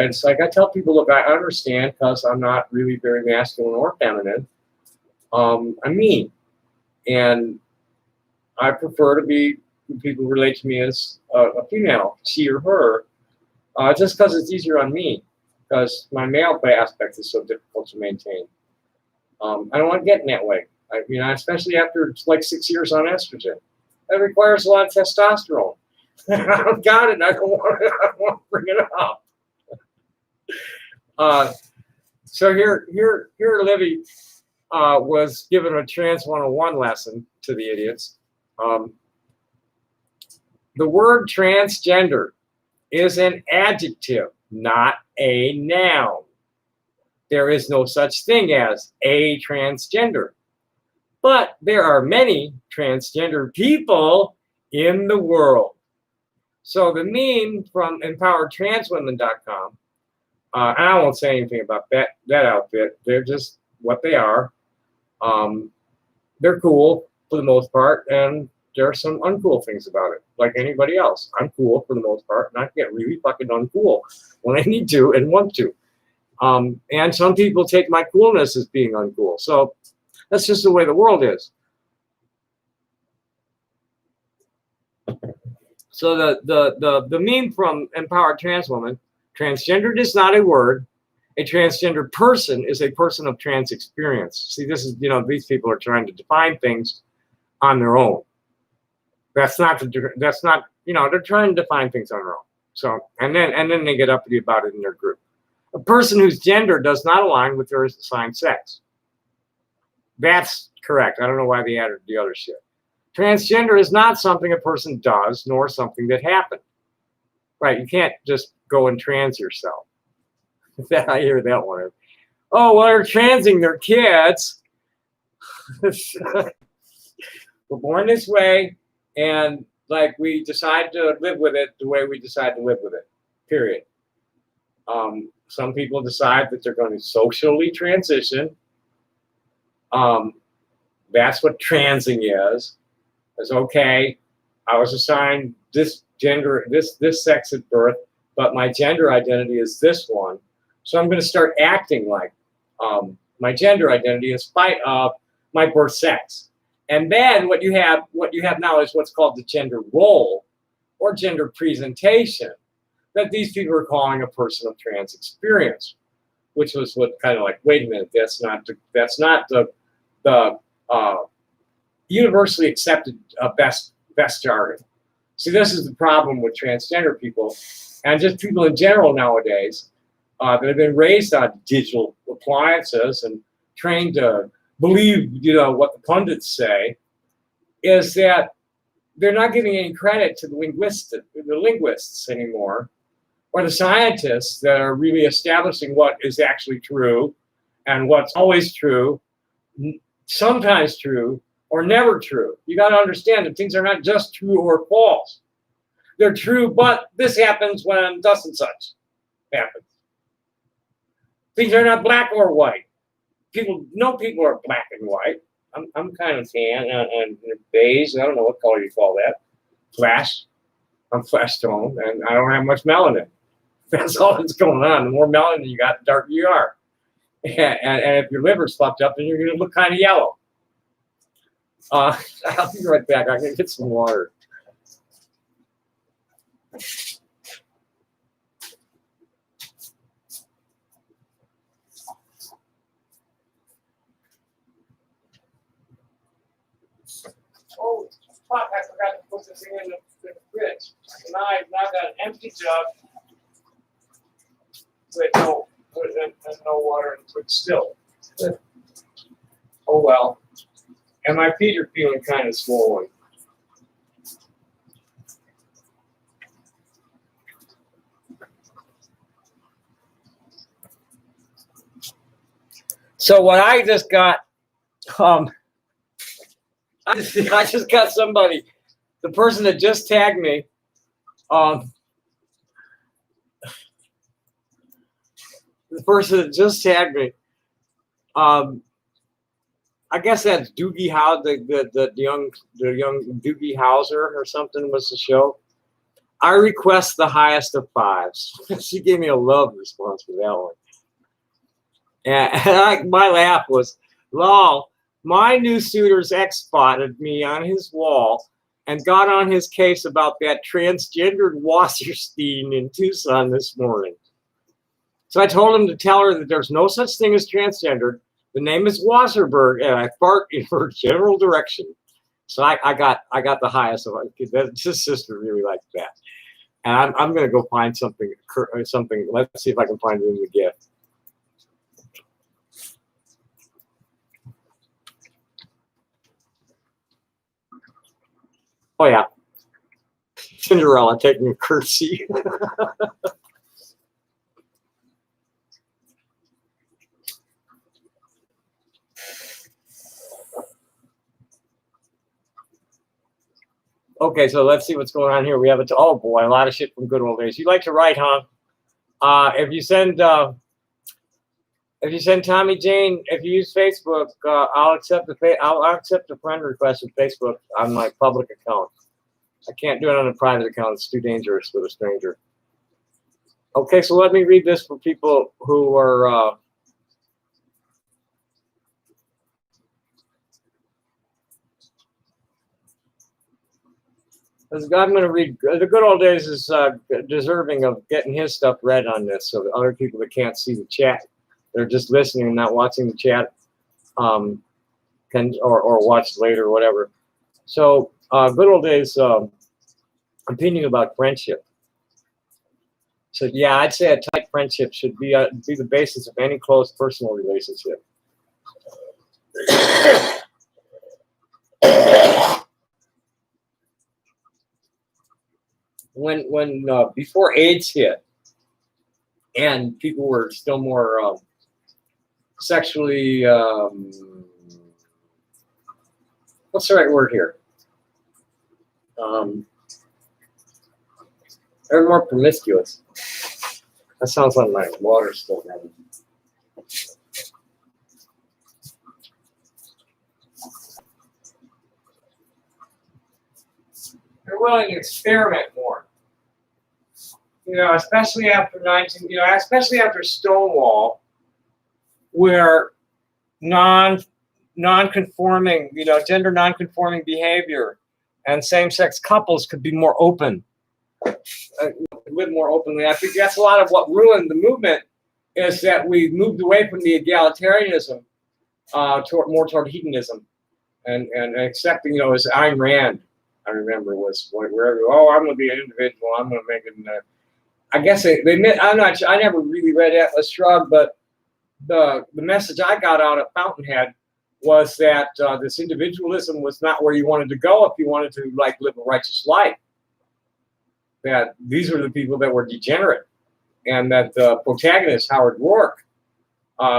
Speaker 1: It's like I tell people, look, I understand because I'm not really very masculine or feminine. I'm mean, and I prefer to be, people relate to me as a female, she or her, just because it's easier on me, because my male aspect is so difficult to maintain. I don't want to get in that way. Especially after like 6 years on estrogen, that requires a lot of testosterone. I've got it. I don't want to bring it up. So here, Livy was given a Trans 101 lesson to the idiots. The word transgender is an adjective, not a noun. There is no such thing as a transgender. But there are many transgender people in the world. So the meme from empoweredtranswomen.com, and I won't say anything about that outfit. They're just what they are. They're cool for the most part, and there are some uncool things about it, like anybody else. I'm cool for the most part, and I get really fucking uncool when I need to and want to. And some people take my coolness as being uncool. So that's just the way the world is. So the meme from Empowered Trans Woman, transgendered is not a word. A transgender person is a person of trans experience. See, this is, these people are trying to define things on their own. They're trying to define things on their own. So, and then they get uppity about it in their group. A person whose gender does not align with their assigned sex. That's correct. I don't know why they added the other shit. Transgender is not something a person does, nor something that happened. Right? You can't just go and trans yourself. I hear that one. Oh, well, they're transing their kids. We're born this way, and like we decide to live with it the way we decide to live with it. Period. Some people decide that they're going to socially transition. That's what transing is. It's okay. I was assigned this gender, this sex at birth, but my gender identity is this one. So I'm going to start acting like my gender identity in spite of my birth sex. And then what you have now is what's called the gender role or gender presentation that these people are calling a person of trans experience, which was what kind of like, wait a minute, that's not the universally accepted best jargon. See, this is the problem with transgender people and just people in general nowadays that have been raised on digital appliances and trained to believe, what the pundits say, is that they're not giving any credit to the linguists anymore, or the scientists that are really establishing what is actually true and what's always true, sometimes true, or never true. You got to understand that things are not just true or false. They're true, but this happens when thus and such happens. Things are not black or white. People are black and white. I'm kind of tan and beige. I don't know what color you call that. Flash. I'm flesh tone, and I don't have much melanin. That's all that's going on. The more melanin you got, the darker you are. And if your liver's fucked up, then you're going to look kind of yellow. I'll be right back. I'm going to get some water. Oh, fuck, I forgot to put this thing in the fridge. Now I've got an empty jug with no water and put still. Oh well. And my feet are feeling kind of swollen. So what I just got, I just got somebody, the person that just tagged me, the person that just tagged me, I guess that's Doogie Howe, the young Doogie Howser or something was the show. I request the highest of fives. She gave me a love response for that one. And my laugh was, lol, my new suitor's ex-spotted me on his wall and got on his case about that transgendered Wasserstein in Tucson this morning. So I told him to tell her that there's no such thing as transgender. The name is Wasserberg, and I fart in her general direction. So I got the highest of it. His sister really liked that. And I'm going to go find something. Let's see if I can find it in the gift. Oh, yeah. Cinderella taking a curtsy. Okay, so let's see what's going on here. We have oh boy, a lot of shit from good old days. You like to write, huh? If you send Tommy Jane, if you use Facebook, I'll accept a friend request on Facebook on my public account. I can't do it on a private account. It's too dangerous with a stranger. Okay, so let me read this for people who are. I'm going to read. The good old days is deserving of getting his stuff read on this, so that other people that can't see the chat, they're just listening and not watching the chat, can or watch later or whatever. So good old days. Opinion about friendship. So yeah, I'd say a tight friendship should be the basis of any close personal relationship. When before AIDS hit, and people were still more sexually, what's the right word here? They're more promiscuous. That sounds like my water's still running. They're willing to experiment more. Especially after especially after Stonewall, where non-conforming, gender non-conforming behavior and same-sex couples could be more open, live more openly. I think that's a lot of what ruined the movement, is that we moved away from the egalitarianism toward hedonism, and accepting, as Ayn Rand, I remember, was where I'm going to be an individual. I'm going to make it. I guess they meant, I never really read Atlas Shrugged, but the message I got out of Fountainhead was that this individualism was not where you wanted to go if you wanted to like live a righteous life. That these were the people that were degenerate, and that the protagonist Howard Rourke,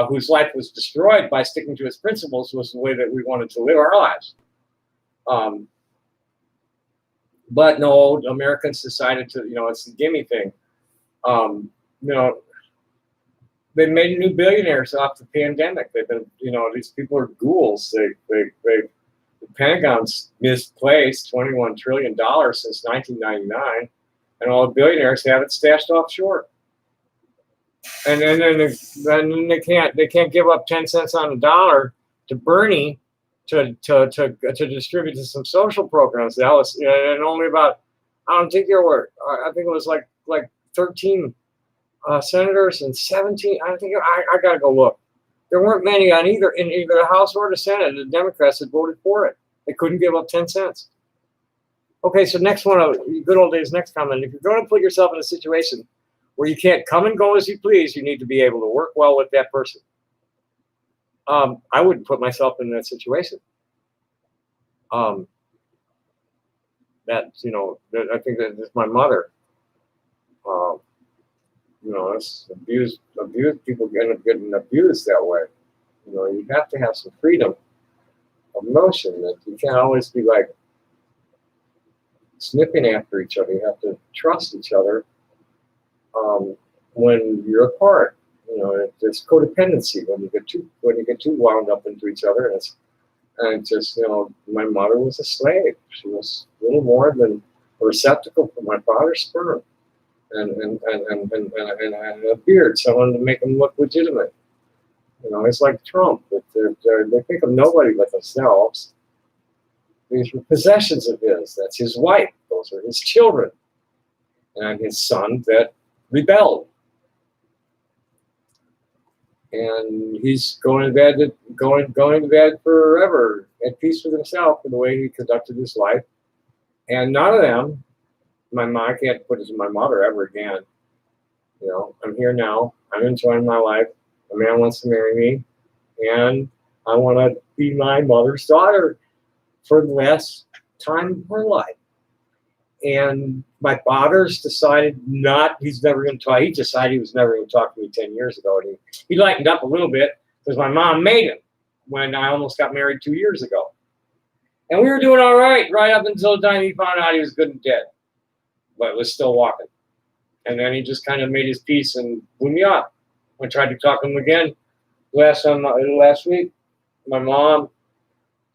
Speaker 1: whose life was destroyed by sticking to his principles, was the way that we wanted to live our lives. But no, Americans decided to, it's the gimme thing. They made new billionaires off the pandemic. They've been, these people are ghouls. The Pentagon's misplaced $21 trillion since 1999, and all the billionaires have it stashed offshore. And then they can't give up 10 cents on the dollar to Bernie to distribute to some social programs. That was, and only about, I don't think there were, I think it was like 13 senators and 17. I think I gotta go look. There weren't many on either the House or the Senate. The Democrats had voted for it. They couldn't give up 10 cents. Okay, so next one, good old days. Next comment: if you're going to put yourself in a situation where you can't come and go as you please, you need to be able to work well with that person. I wouldn't put myself in that situation. I think that is my mother. It's abused people end up getting abused that way. You have to have some freedom of motion. That you can't always be like snipping after each other. You have to trust each other when you're apart. It's codependency when you get too wound up into each other, and my mother was a slave. She was little more than a receptacle for my father's sperm, and a beard, someone to make him look legitimate. It's like Trump. They think of nobody but themselves. These were possessions of his. That's his wife. Those are his children, and his son that rebelled. And he's going to bed forever, at peace with himself for the way he conducted his life. And none of them, I can't put it to my mother ever again. I'm here now. I'm enjoying my life. A man wants to marry me, and I want to be my mother's daughter for the last time of her life. And my father's decided he's never going to talk. He decided he was never going to talk to me 10 years ago. And he lightened up a little bit because my mom made him when I almost got married 2 years ago. And we were doing all right up until the time he found out he was good and dead, but was still walking. And then he just kind of made his peace and blew me up. I tried to talk to him again last week. My mom,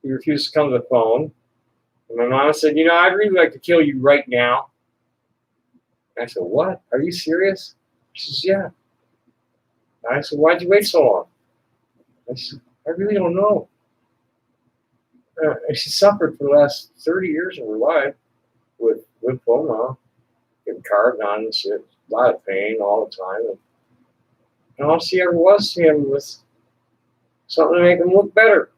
Speaker 1: he refused to come to the phone. And my mom said, I'd really like to kill you right now. And I said, what? Are you serious? She says, yeah. And I said, why'd you wait so long? I said, I really don't know. And she suffered for the last 30 years of her life with lymphoma, getting carved on and shit, a lot of pain all the time. And all she ever was to him was something to make him look better.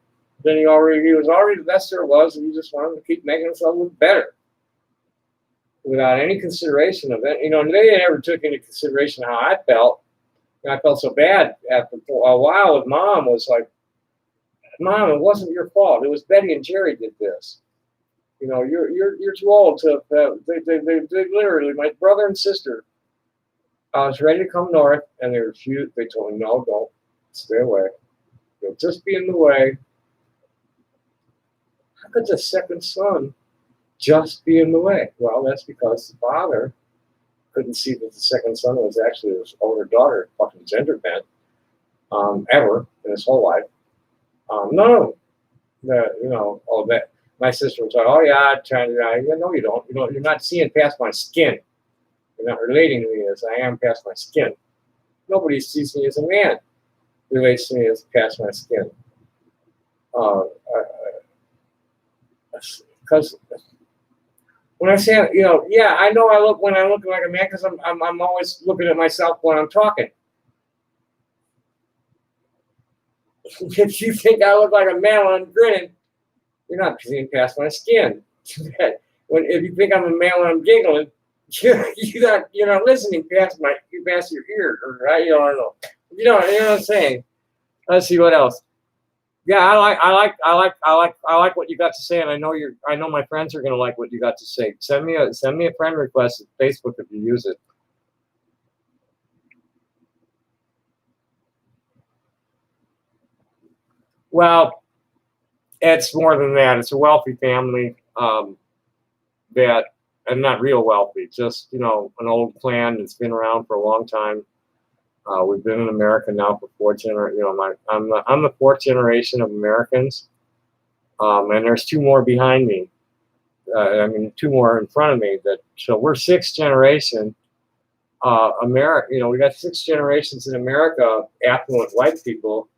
Speaker 1: Then he was already the best there was, and he just wanted to keep making himself look better without any consideration of it. They never took into consideration how I felt. And I felt so bad after a while with Mom. Was like, Mom, it wasn't your fault. It was Betty and Jerry did this. You're too old to. They literally, my brother and sister. I was ready to come north, and they refused. They told me, no, don't stay away. You'll just be in the way. How could the second son just be in the way? Well, that's because the father couldn't see that the second son was actually his older daughter, fucking gender bent, ever in his whole life. That my sister was like, oh yeah, I'm trying to. No, you don't. You're not seeing past my skin. You're not relating to me as I am past my skin. Nobody sees me as a man. Relates to me as past my skin. Because when I say, I know I look like a man because I'm always looking at myself when I'm talking. If you think I look like a man when I'm grinning, you're not seeing past my skin. If you think I'm a man when I'm giggling, you're not listening past your ear, right? I don't know. You know what I'm saying. Let's see what else. Yeah, I like what you got to say, and I know my friends are gonna like what you got to say. Send me a friend request at Facebook if you use it. Well, it's more than that. It's a wealthy family that, and not real wealthy, just an old clan that's been around for a long time. We've been in America now for four generations. I'm the fourth generation of Americans, and there's two more behind me. Two more in front of me. So we're sixth generation. America, we got six generations in America, affluent white people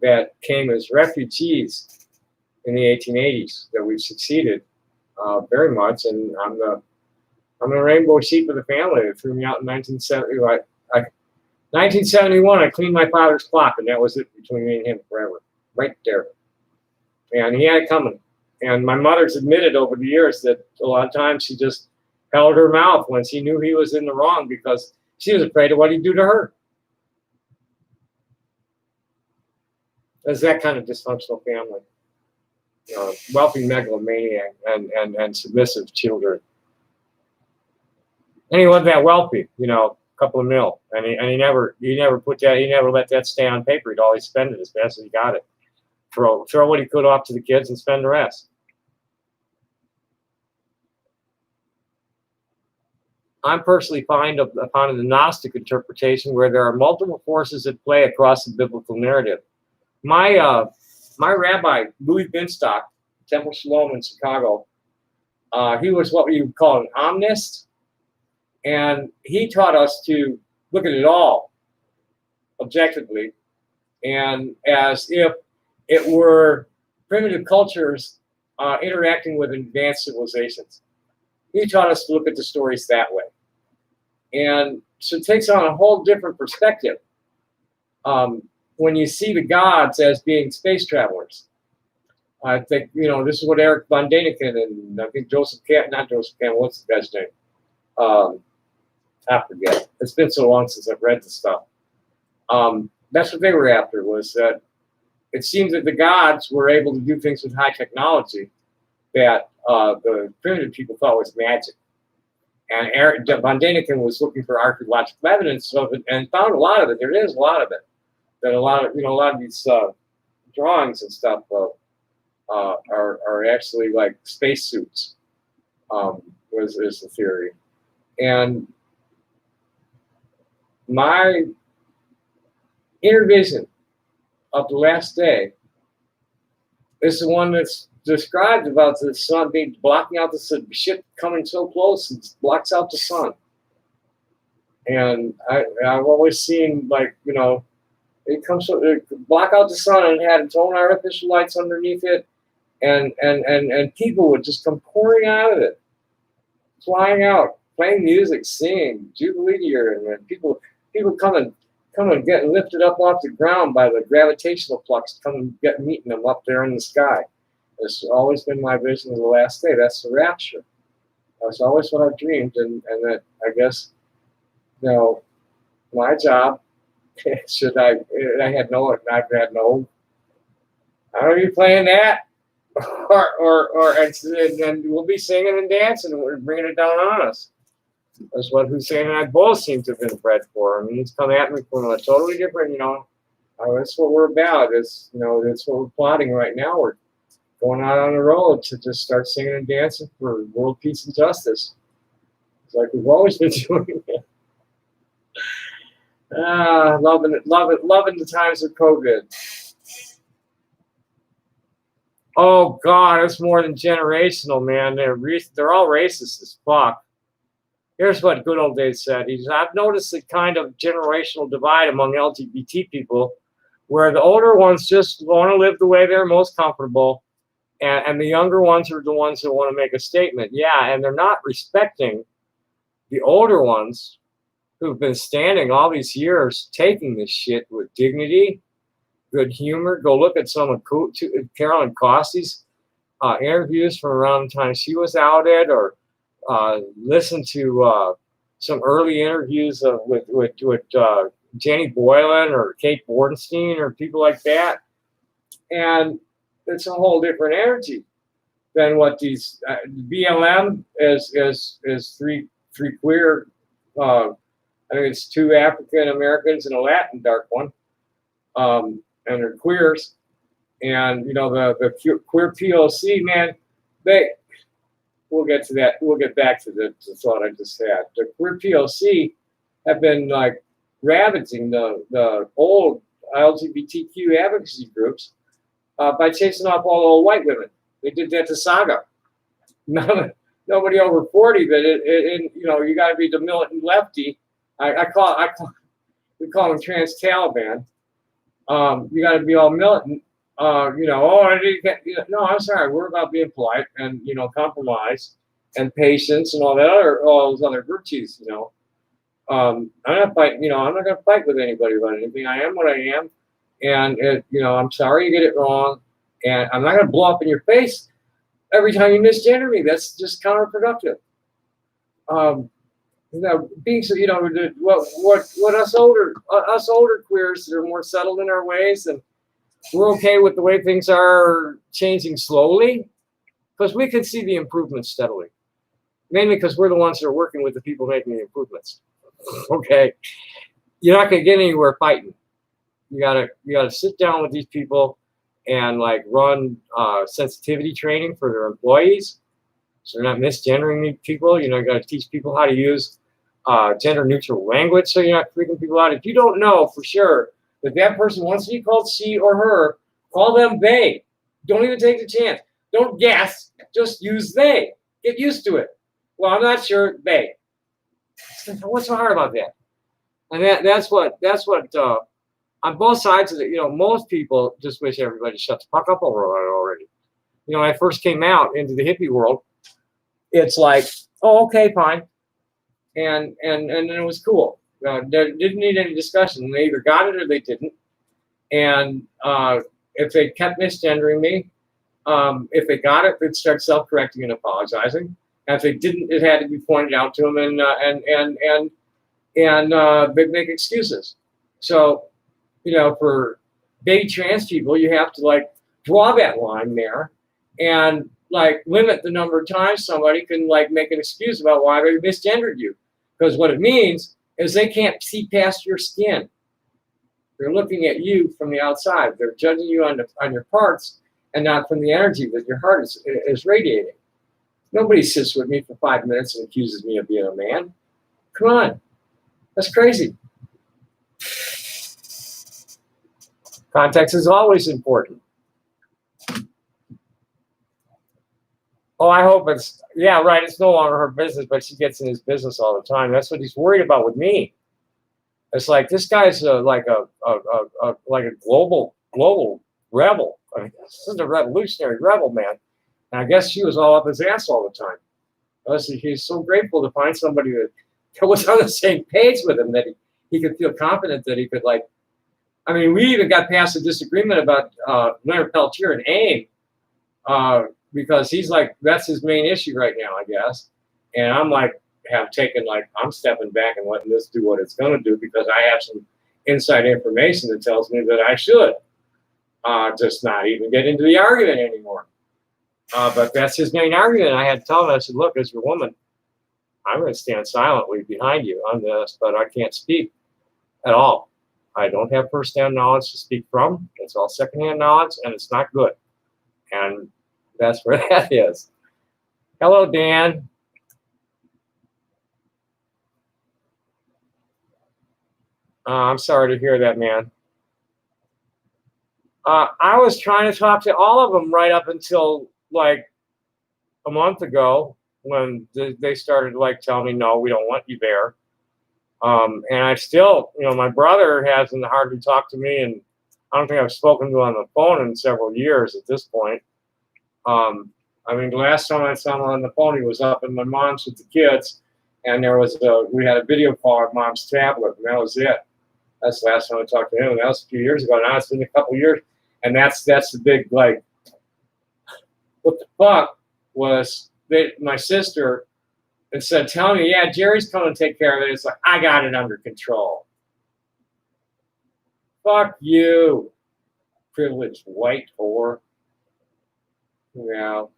Speaker 1: that came as refugees in the 1880s. That we've succeeded very much, and I'm the rainbow sheep of the family. They threw me out in 1970. 1971, I cleaned my father's clock, and that was it between me and him forever, right there. And he had it coming. And my mother's admitted over the years that a lot of times she just held her mouth when she knew he was in the wrong because she was afraid of what he'd do to her. It's that kind of dysfunctional family. Wealthy megalomaniac and submissive children. And he wasn't that wealthy, a couple of mil. And he never let that stay on paper. He'd always spend it as fast as he got it. Throw what he could off to the kids and spend the rest. I'm personally fond of the Gnostic interpretation where there are multiple forces at play across the biblical narrative. My rabbi, Louis Binstock, Temple Shalom in Chicago, he was what you would call an omnist, and he taught us to look at it all objectively and as if it were primitive cultures interacting with advanced civilizations. He taught us to look at the stories that way. And so it takes on a whole different perspective when you see the gods as being space travelers. I think, this is what Eric von Daniken and I think what's the guy's name? I forget. It's been so long since I've read the stuff. That's what they were after, was that it seems that the gods were able to do things with high technology that the primitive people thought was magic. And Eric von Daniken was looking for archaeological evidence of it and found a lot of it. There is a lot of it. That a lot of these drawings and stuff are actually like spacesuits. Is the theory. And my inner vision of the last day is the one that's described about the sun being blocking out the ship coming so close it blocks out the sun. And I've always seen it comes block out the sun and it had its own artificial lights underneath it, and people would just come pouring out of it, flying out, playing music, singing Jubilee year, and then people come and get lifted up off the ground by the gravitational flux, come and get meeting them up there in the sky. It's always been my vision of the last day. That's the rapture. That's always what I've dreamed, and that I guess, my job. I've had no. I don't know you playing that, and we'll be singing and dancing, and we're bringing it down on us. That's what Hussein and I both seem to have been bred for. I mean, he's come at me from a totally different, that's what we're about. That's what we're plotting right now. We're going out on the road to just start singing and dancing for world peace and justice. It's like we've always been doing it. Loving the times of COVID. Oh God, it's more than generational, man. They're all racist as fuck. Here's what Good Old Days said. He said, I've noticed a kind of generational divide among LGBT people where the older ones just want to live the way they're most comfortable, and the younger ones are the ones that want to make a statement. Yeah, and they're not respecting the older ones who've been standing all these years taking this shit with dignity, good humor. Go look at some of Carolyn Costy's interviews from around the time she was outed, or listen to some early interviews with Jenny Boylan or Kate Bordenstein or people like that. and it's a whole different energy than what these BLM is three queer. I think it's 2 African Americans and a Latin dark one, and they're queers. And you know the queer POC, man, we'll get to that. We'll get back to the thought I just had. The queer POC have been like ravaging the old LGBTQ advocacy groups by chasing off all the old white women. They did that to Saga. Nobody over 40, but you know, you got to be the militant lefty. We call them trans Taliban. You got to be all militant. You know, oh, I didn't get. You know, no, I'm sorry. We're about being polite and, you know, compromise and patience and all those other virtues. You know, I'm not fighting. You know, I'm not going to fight with anybody about anything. I am what I am, and you know, I'm sorry you get it wrong, and I'm not going to blow up in your face every time you misgender me. That's just counterproductive. You know, being so, you know, what us older queers that are more settled in our ways, and we're okay with the way things are changing slowly, because we can see the improvements steadily. Mainly because we're the ones that are working with the people making the improvements. Okay, you're not gonna get anywhere fighting. You gotta sit down with these people and like run sensitivity training for their employees, so they're not misgendering people. You know, you gotta teach people how to use gender neutral language, so you're not freaking people out. If you don't know for sure that person wants to be called she or her, call them they. Don't even take the chance. Don't guess. Just use they. Get used to it. Well, I'm not sure. They. What's so hard about that? And that's what on both sides of it. You know, most people just wish everybody shut the fuck up over it already. You know, when I first came out into the hippie world, it's like, oh, okay, fine, and then it was cool. They didn't need any discussion. They either got it or they didn't. And if they kept misgendering me, if they got it, they'd start self-correcting and apologizing. And if they didn't, it had to be pointed out to them, and they'd make excuses. So, you know, for baby trans people, you have to like draw that line there, and like limit the number of times somebody can like make an excuse about why they misgendered you, because what it means is they can't see past your skin. They're looking at you from the outside. They're judging you on your parts and not from the energy that your heart is radiating. Nobody sits with me for 5 minutes and accuses me of being a man. Come on. That's crazy. Context is always important. Oh, I hope it's, yeah, right. It's no longer her business, but she gets in his business all the time. That's what he's worried about with me. It's like, this guy's like a global rebel. I mean, this is a revolutionary rebel, man. And I guess she was all up his ass all the time. He's so grateful to find somebody that was on the same page with him, that he could feel confident that he could, like, I mean, we even got past a disagreement about Leonard Peltier and AIM, because he's like, that's his main issue right now, I guess. And I'm like, I'm stepping back and letting this do what it's going to do, because I have some inside information that tells me that I should just not even get into the argument anymore. But that's his main argument. I had to tell him, I said, look, as your woman, I'm going to stand silently behind you on this, but I can't speak at all. I don't have first-hand knowledge to speak from. It's all second-hand knowledge, and it's not good. And that's where that is. Hello, Dan. I'm sorry to hear that, man. I was trying to talk to all of them right up until like a month ago, when they started like telling me, no, we don't want you there. And I still, you know, my brother hasn't hardly talked to me, and I don't think I've spoken to him on the phone in several years at this point. I mean, the last time I saw him on the phone, he was up in my mom's with the kids, and we had a video call on mom's tablet, and that was it. That's the last time I talked to him, and that was a few years ago. Now it's been a couple of years, and that's the big, like, what the fuck was my sister, instead of telling me, yeah, Jerry's coming to take care of it, it's like, I got it under control. Fuck you. privileged white whore.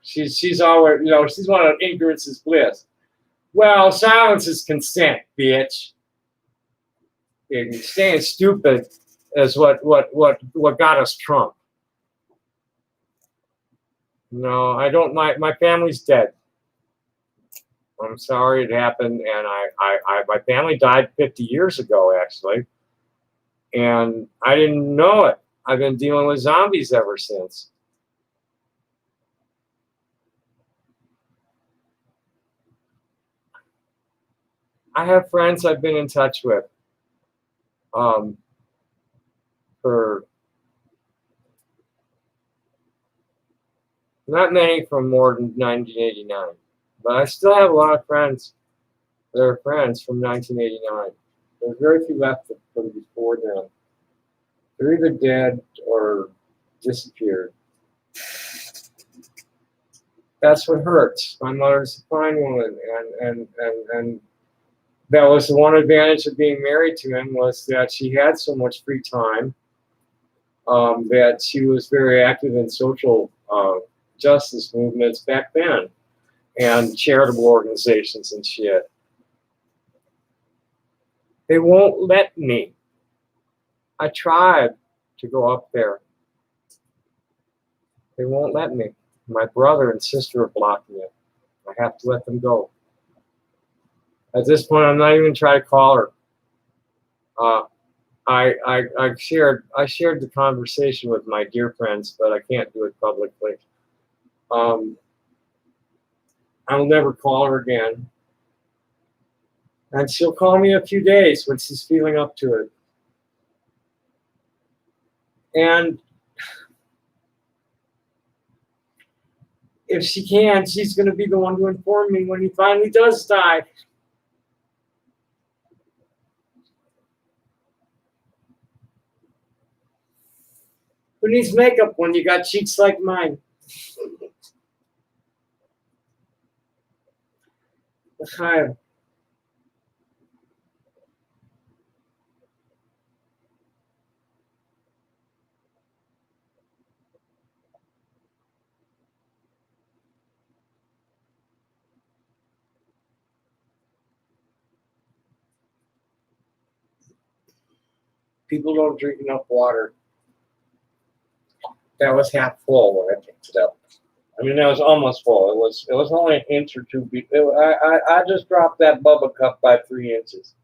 Speaker 1: She's always, she's one of ignorance is bliss. Well, silence is consent, bitch. And staying stupid is what got us Trump. No, I don't. My family's dead. I'm sorry it happened, and my family died 50 years ago, actually, and I didn't know it. I've been dealing with zombies ever since. I have friends I've been in touch with for not many from more than 1989, but I still have a lot of friends that are friends from 1989. There's very few left from before then. They're either dead or disappeared. That's what hurts. My mother's a fine woman, and that was the one advantage of being married to him, was that she had so much free time, that she was very active in social justice movements back then, and charitable organizations and shit. They won't let me. I tried to go up there. They won't let me. My brother and sister are blocking it. I have to let them go. At this point, I'm not even trying to call her. I shared the conversation with my dear friends, but I can't do it publicly. I'll never call her again. And she'll call me in a few days when she's feeling up to it. And if she can, she's going to be the one to inform me when he finally does die. Who needs makeup when you got cheeks like mine? L'chaim. People don't drink enough water. That was half full when I picked it up. I mean, that was almost full. It was only an inch or two. I just dropped that Bubba cup by 3 inches.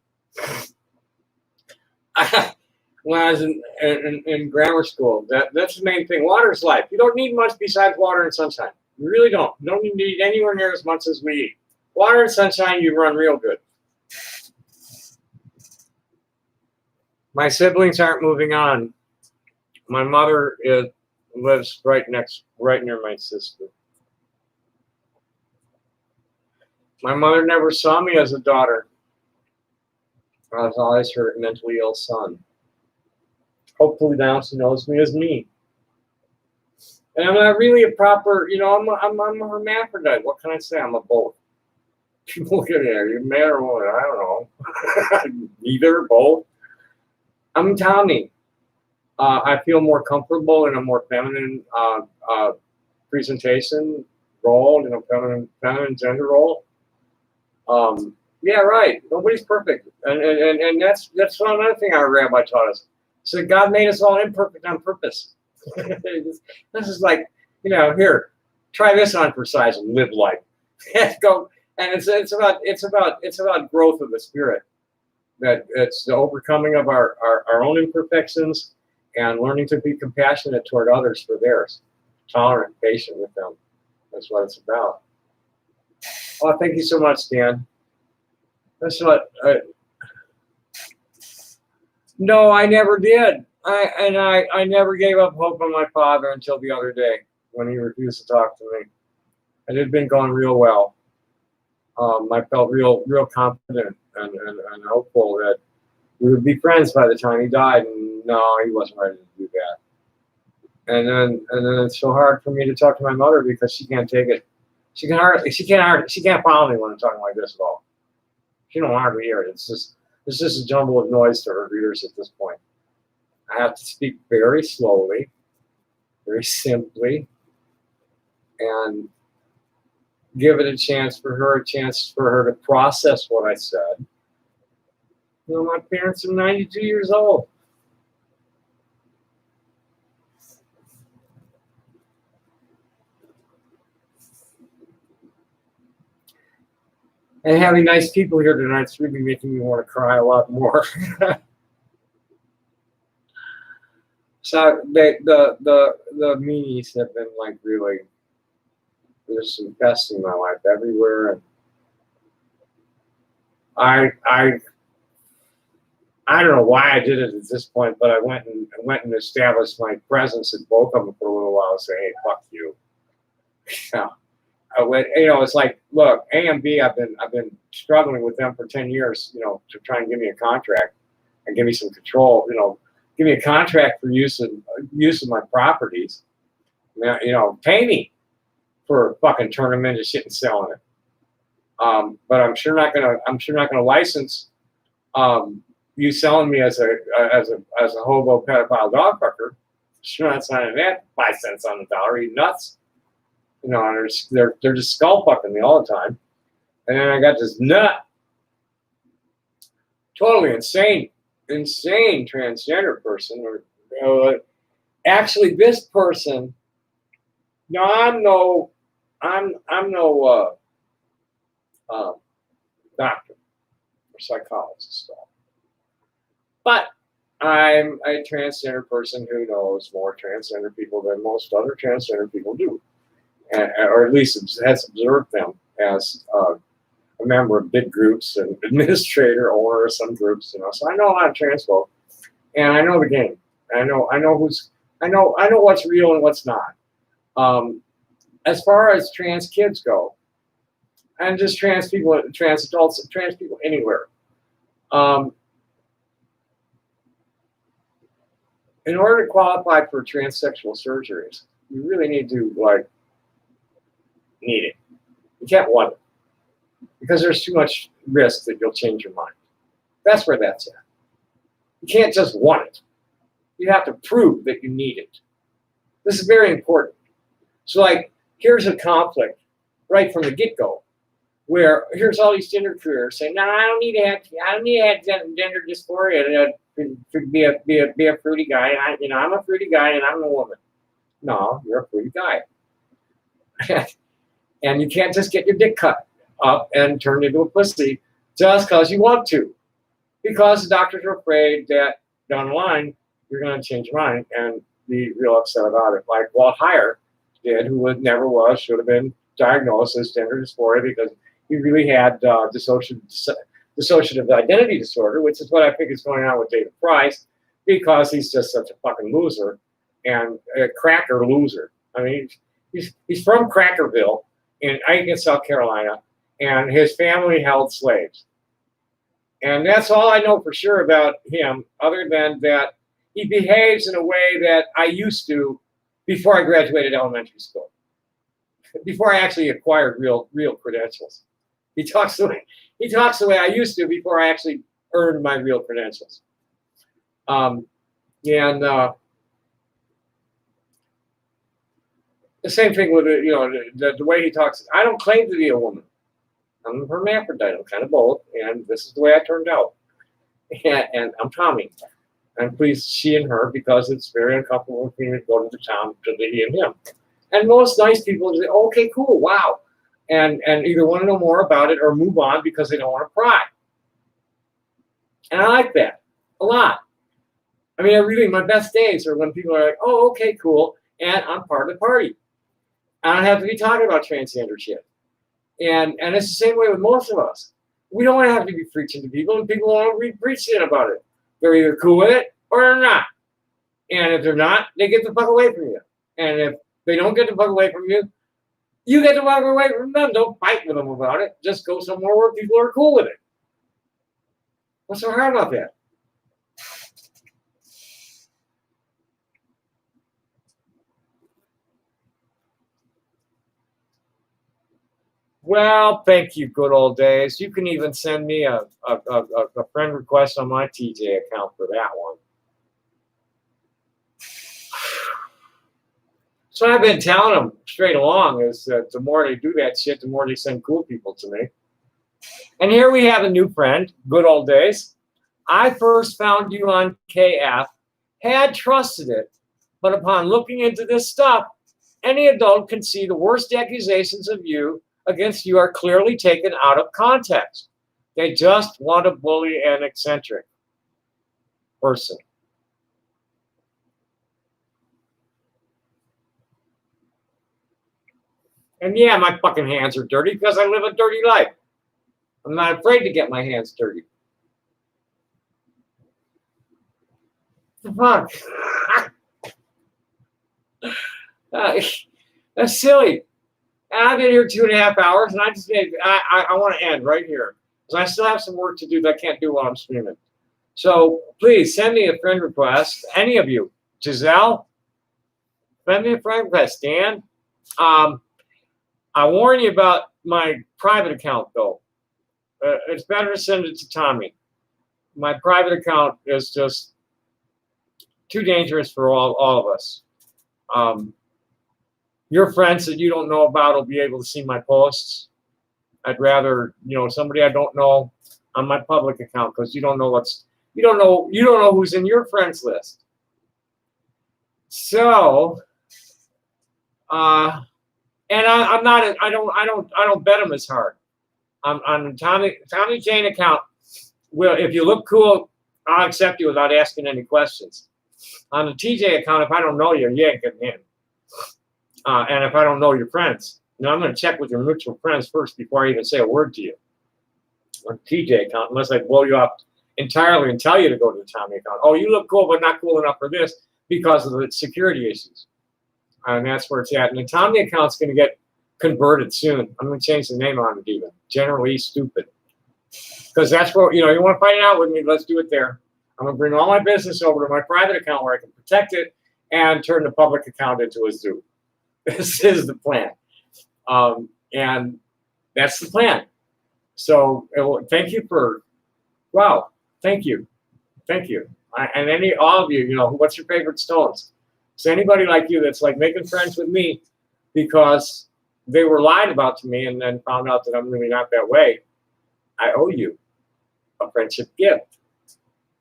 Speaker 1: When I was in grammar school, that's the main thing. Water is life. You don't need much besides water and sunshine. You really don't. You don't need anywhere near as much as we eat. Water and sunshine, you run real good. My siblings aren't moving on. My mother lives right near my sister. My mother never saw me as a daughter. I was always her mentally ill son. Hopefully now she knows me as me. And I'm not really a proper, I'm a hermaphrodite. What can I say? I'm a both. People look at it, are you a man or woman? I don't know. Neither, both. I'm Tommy. I feel more comfortable in a more feminine presentation role, feminine gender role. Yeah, right. Nobody's perfect, and that's another thing our rabbi taught us. So God made us all imperfect on purpose. This is like, here, try this on for size and live life. Go, and it's about growth of the spirit. That it's the overcoming of our own imperfections and learning to be compassionate toward others for theirs, tolerant, patient with them. That's what it's about. Oh, thank you so much, Dan. That's what. No, I never did. I never gave up hope on my father until the other day when he refused to talk to me. It had been going real well. I felt real confident and hopeful that we would be friends by the time he died, and no, he wasn't ready to do that. And then it's so hard for me to talk to my mother because she can't take it. She can't follow me when I'm talking like this at all. She don't hardly hear it. It's just a jumble of noise to her ears at this point. I have to speak very slowly very simply, and give it a chance for her to process what I said. You know, my parents are 92 years old. And having nice people here tonight's really making me want to cry a lot more. So the meanies have been like really, there's some pests in my life everywhere, and I don't know why I did it at this point, but I went and established my presence in both of them for a little while, saying, "Hey, fuck you." Yeah. I went, you know, it's like, look, A and B, I've been struggling with them for 10 years, you know, to try and give me a contract and give me some control, you know, give me a contract for use of my properties, you know, pay me for fucking turning them into shit and selling it. But I'm sure not gonna license you selling me as a hobo pedophile dog fucker. Sure not signing that 5 cents on the dollar. Are you nuts? You know, and they're just skull fucking me all the time. And then I got this nut, totally insane transgender person. Or actually, this person. No, I'm no doctor or psychologist, but I'm a transgender person who knows more transgender people than most other transgender people do. Or at least has observed them as a member of big groups and administrator, owner of some groups, you know. So I know a lot of trans folk, and I know the game. I know what's real and what's not. As far as trans kids go, and just trans people, trans adults, trans people anywhere. In order to qualify for transsexual surgeries, you really need to need it. You can't want it because there's too much risk that you'll change your mind. That's where that's at. You can't just want it. You have to prove that you need it. This is very important. So, like, here's a conflict right from the get-go, where here's all these gender careers saying, "No, I don't need to have gender dysphoria to be a fruity guy. And I'm a fruity guy, and I'm a woman." No, you're a fruity guy. And you can't just get your dick cut up and turned into a pussy just because you want to. Because the doctors are afraid that down the line, you're going to change your mind and be real upset about it. Like Walt Heyer did, who never was, should have been diagnosed as gender dysphoria because he really had dissociative identity disorder, which is what I think is going on with David Price, because he's just such a fucking loser and a cracker loser. I mean, he's from Crackerville in Aiken, South Carolina, and his family held slaves. And that's all I know for sure about him, other than that he behaves in a way that I used to before I graduated elementary school, before I actually acquired real credentials. He talks the way I used to before I actually earned my real credentials. The same thing with the way he talks. I don't claim to be a woman. I'm a hermaphrodite. I'm kind of both, and this is the way I turned out. And I'm Tommy. I'm pleased she and her because it's very uncomfortable for me to go to the town to the he and him. And most nice people say, "Okay, cool, wow," and either want to know more about it or move on because they don't want to pry. And I like that a lot. I mean, really, my best days are when people are like, "Oh, okay, cool," and I'm part of the party. I don't have to be talking about transgender shit. And it's the same way with most of us. We don't have to be preaching to people, and people won't be preaching about it. They're either cool with it or they're not. And if they're not, they get the fuck away from you. And if they don't get the fuck away from you, you get the fuck away from them. Don't fight with them about it. Just go somewhere where people are cool with it. What's so hard about that? Well, thank you, good old days. You can even send me a friend request on my TJ account for that one. So I've been telling them straight along is that the more they do that shit, the more they send cool people to me. And here we have a new friend, good old days. I first found you on KF, had trusted it, but upon looking into this stuff, any adult can see the worst accusations of you against you are clearly taken out of context. They just want to bully an eccentric person. And yeah, my fucking hands are dirty because I live a dirty life. I'm not afraid to get my hands dirty. The fuck? That's silly. And I've been here 2.5 hours, and I want to end right here because I still have some work to do that I can't do while I'm streaming. So please send me a friend request, any of you. Giselle, send me a friend request. Dan, I warn you about my private account, though. It's better to send it to Tommy. My private account is just too dangerous for all of us. Your friends that you don't know about will be able to see my posts. I'd rather, somebody I don't know on my public account because you don't know who's in your friends list. So, and I don't bet them as hard. On the Tommy Jane account, well, if you look cool, I'll accept you without asking any questions. On the TJ account, if I don't know you, you ain't getting in. And if I don't know your friends, I'm going to check with your mutual friends first before I even say a word to you. On the TJ account, unless I blow you up entirely and tell you to go to the Tommy account. Oh, you look cool, but not cool enough for this because of the security issues. And that's where it's at. And the Tommy account's going to get converted soon. I'm going to change the name on it even. Generally Stupid. Because that's what, you want to fight it out with me, let's do it there. I'm going to bring all my business over to my private account where I can protect it and turn the public account into a zoo. This is the plan. And that's the plan. So thank you for, wow, thank you. Thank you. And all of you, what's your favorite stones? So anybody like you that's like making friends with me because they were lied about to me and then found out that I'm really not that way, I owe you a friendship gift.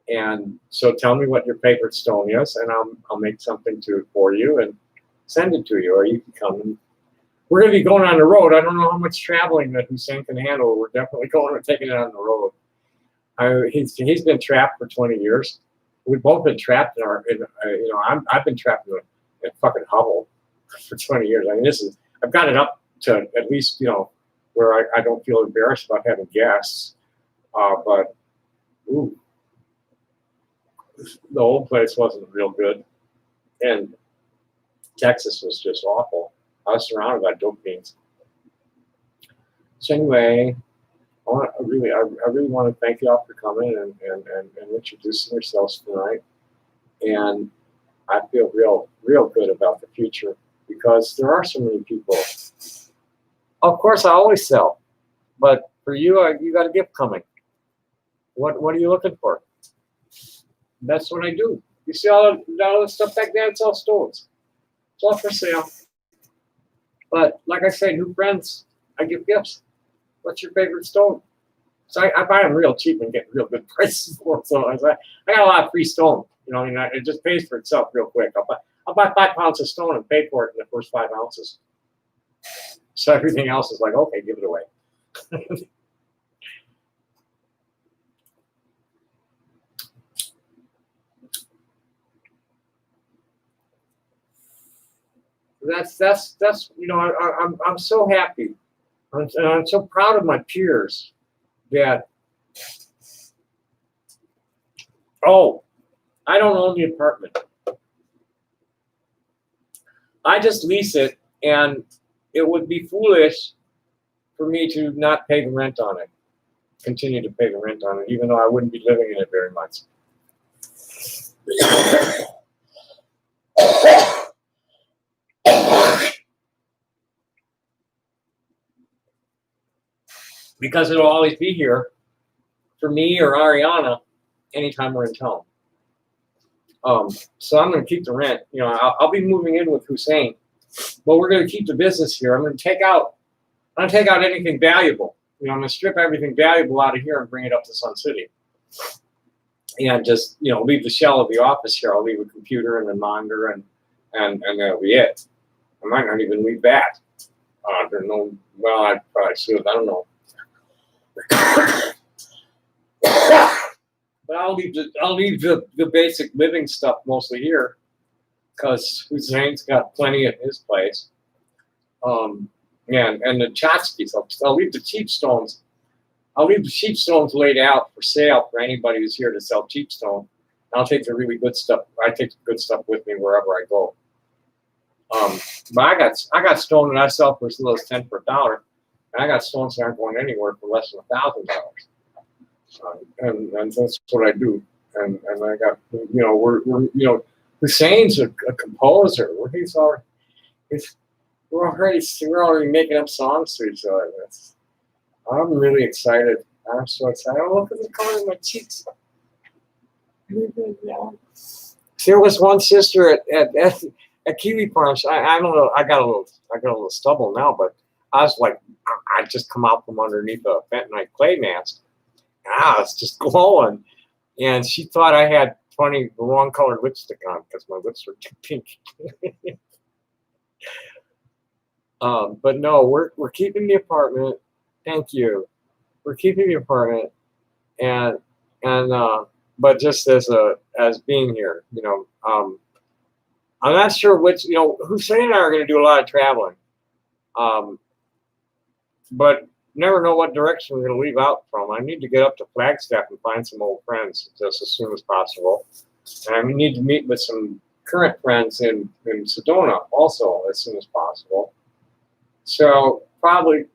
Speaker 1: And so tell me what your favorite stone is, and I'll make something for you and send it to you, or you can come. And we're going to be going on the road. I don't know how much traveling that Hussein can handle. We're definitely going and taking it on the road. He's been trapped for 20 years. We've both been trapped I've been trapped in a fucking hovel for 20 years. I mean, I've got it up to at least, where I don't feel embarrassed about having guests. But, ooh, the old place wasn't real good. And Texas was just awful. I was surrounded by dope fiends. So anyway, I really want to thank you all for coming and introducing yourselves tonight. And I feel real good about the future because there are so many people. Of course, I always sell, but for you, you got a gift coming. What are you looking for? That's what I do. You see all the stuff back there? It's all stones. It's all for sale. But like I say, new friends, I give gifts. What's your favorite stone? So I buy them real cheap and get real good prices for them. So I got a lot of free stone. It just pays for itself real quick. I'll buy 5 pounds of stone and pay for it in the first 5 ounces. So everything else is like, okay, give it away. That's I'm so happy. I'm so proud of my peers that, I don't own the apartment. I just lease it, and it would be foolish for me to not pay the rent on it, continue to pay the rent on it, even though I wouldn't be living in it very much. Because it'll always be here for me or Ariana anytime we're in town. So I'm going to keep the rent. I'll be moving in with Hussein But we're going to keep the business here. I'm going to take out anything valuable. You know, I'm going to strip everything valuable out of here and bring it up to Sun City. And just, you know, leave the shell of the office here. I'll leave a computer and a monitor, and that'll be it. I might not even leave that. I don't know. Well, I probably should. I don't know. But I'll leave the basic living stuff mostly here, because Hussein's got plenty at his place. And the tchotchkes. I'll leave the cheap stones. I'll leave the cheap stones laid out for sale for anybody who's here to sell cheap stone. I'll take the really good stuff. I take the good stuff with me wherever I go. But I got stone that I sell for as little as $10 for $1, and I got stones that aren't going anywhere for less than $1,000. And that's what I do. And I got, you know, we're Hussein's a composer. We're already making up songs to each other. I'm really excited. I'm so excited. Oh, look at the color of my cheeks. There was one sister at Kiwi Farms. I don't know. I got a little stubble now, but I was like, I just come out from underneath a bentonite clay mask. It's just glowing. And she thought I had the wrong colored lipstick on because my lips were too pink. But no, we're keeping the apartment. Thank you. We're keeping the apartment, and but just as being here, you know, I'm not sure which, you know, Hussein and I are going to do a lot of traveling, but never know what direction we're going to leave out from. I need to get up to Flagstaff and find some old friends just as soon as possible, and I need to meet with some current friends in Sedona also as soon as possible. So probably.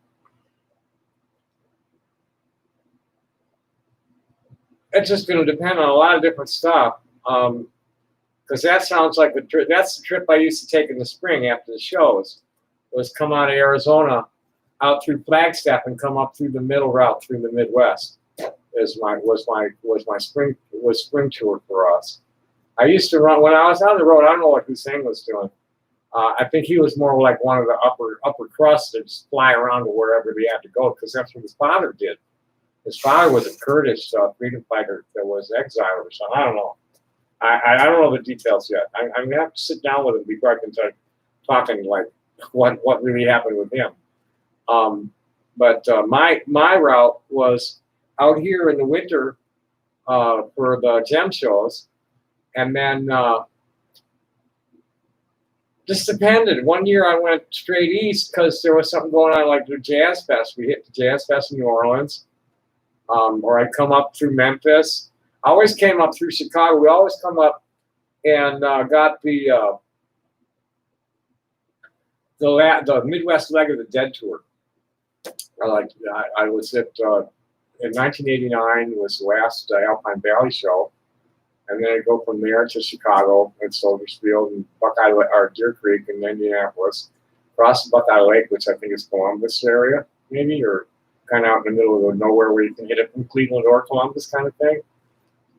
Speaker 1: It's just going to depend on a lot of different stuff, because that sounds like that's the trip I used to take in the spring after the shows, was come out of Arizona, out through Flagstaff, and come up through the middle route through the Midwest. Was my spring tour for us. I used to run when I was on the road. I don't know what Hussein was doing. I think he was more like one of the upper crust that just fly around to wherever they had to go, because that's what his father did. His father was a Kurdish freedom fighter that was exiled or something. I don't know. I don't know the details yet. I'm going to have to sit down with him before I can start talking like what really happened with him. But my route was out here in the winter for the gem shows, and then just depended. One year I went straight east because there was something going on, like the Jazz Fest. We hit the Jazz Fest in New Orleans. Or I'd come up through Memphis. I always came up through Chicago. We always come up and got the Midwest leg of the Dead tour. I was at in 1989 was the last Alpine Valley show, and then I go from there to Chicago and Soldiers Field and Deer Creek and Indianapolis, across the Buckeye Lake, which I think is Columbus area maybe, or kind of out in the middle of nowhere where you can hit it from Cleveland or Columbus kind of thing.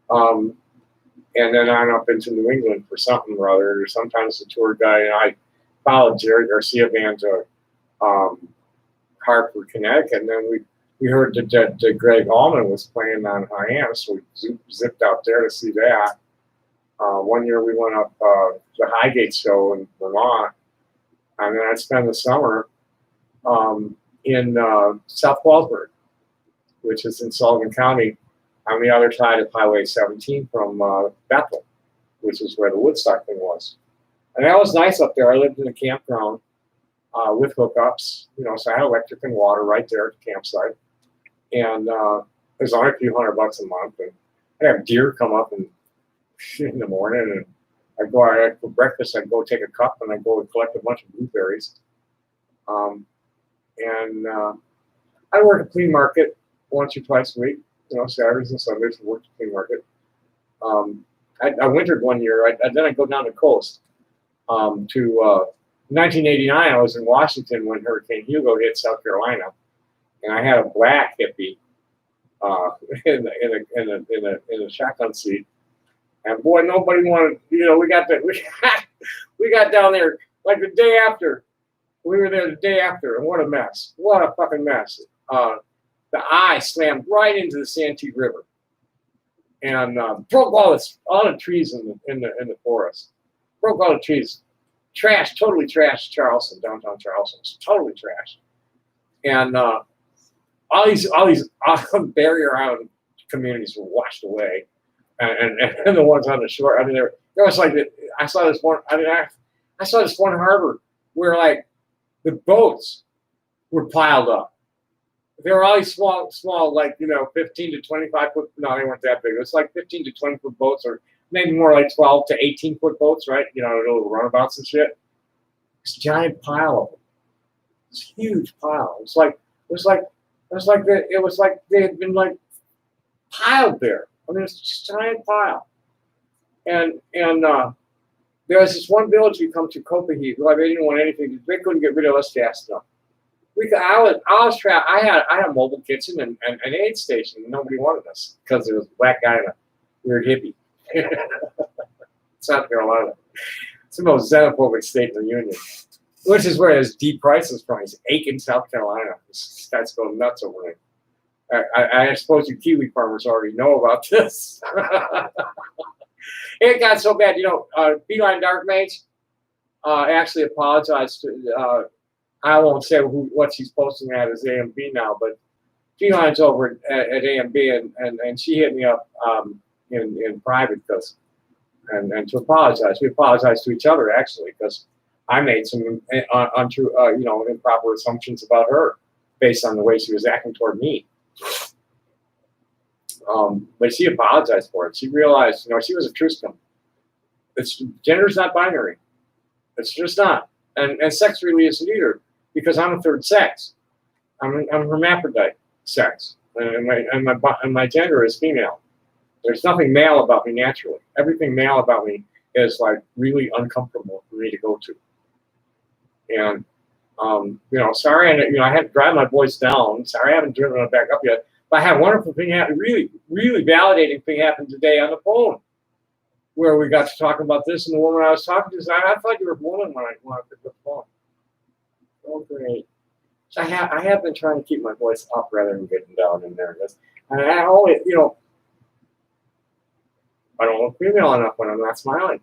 Speaker 1: And then on up into New England for something or other. Or sometimes the tour guide and I followed Jerry Garcia band to Hartford, Connecticut. And then we heard that Greg Allman was playing on Hyannis, so we zipped out there to see that. One year we went up the Highgate show in Vermont. And then I spent the summer in South Fallsburg, which is in Sullivan County on the other side of Highway 17 from Bethel, which is where the Woodstock thing was. And that was nice up there. I lived in a campground with hookups, you know, so I had electric and water right there at the campsite. And it was only a few $100 a month. And I'd have deer come up in the morning, and I'd go out for breakfast. I'd go take a cup, and I'd go and collect a bunch of blueberries. And I work at flea market once or twice a week, you know, Saturdays and Sundays. I worked at flea market. I wintered one year. Then I'd go down the coast to 1989. I was in Washington when Hurricane Hugo hit South Carolina, and I had a black hippie in a shotgun seat. And boy, nobody wanted. You know, we got down there Like the day after, we were there the day after, and what a mess. What a fucking mess. The eye slammed right into the Santee River and broke all the trees in the forest. Broke all the trees. Trash, totally trashed Charleston, downtown Charleston. It's totally trashed. And all these barrier island communities were washed away, and the ones on the shore. I mean, there was like I saw this one. I mean, I saw this one harbor where like the boats were piled up. They were all these small, like 15 to 25 foot. No, they weren't that big. It was like 15 to 20 foot boats, or maybe more like 12 to 18 foot boats, right? Little runabouts and shit. This giant pile of them. This huge pile. It was like they had been like piled there. I mean, it's just a giant pile. And there was this one village we come to, Copaheat. Well, they didn't want anything. They couldn't get rid of us fast enough. I had a mobile kitchen and an aid station, and nobody wanted us because there was a black guy and a weird hippie. South Carolina. It's the most xenophobic state in the union, which is where his deep prices from. He's Aiken, South Carolina. This guy's going nuts over there. I suppose you Kiwi farmers already know about this. It got so bad, Feline Dark Mage actually apologized to. I won't say what she's posting at as AMB now, but Feline's over at AMB, and she hit me up in private and to apologize. We apologized to each other actually because I made some untrue, improper assumptions about her based on the way she was acting toward me. But she apologized for it. She realized, she was a Truscum. Gender's not binary. It's just not. And sex really isn't either, because I'm a third sex. I'm hermaphrodite sex, and my gender is female. There's nothing male about me naturally. Everything male about me is like really uncomfortable for me to go to. And sorry, I had to drive my voice down. Sorry, I haven't driven it back up yet. But I had a wonderful thing happen. Really, really validating thing happened today on the phone, where we got to talk about this, and the woman I was talking to said, "I thought you were a woman when I picked up the phone." Oh, great. So I have been trying to keep my voice up rather than getting down in there. And I always, I don't look female enough when I'm not smiling.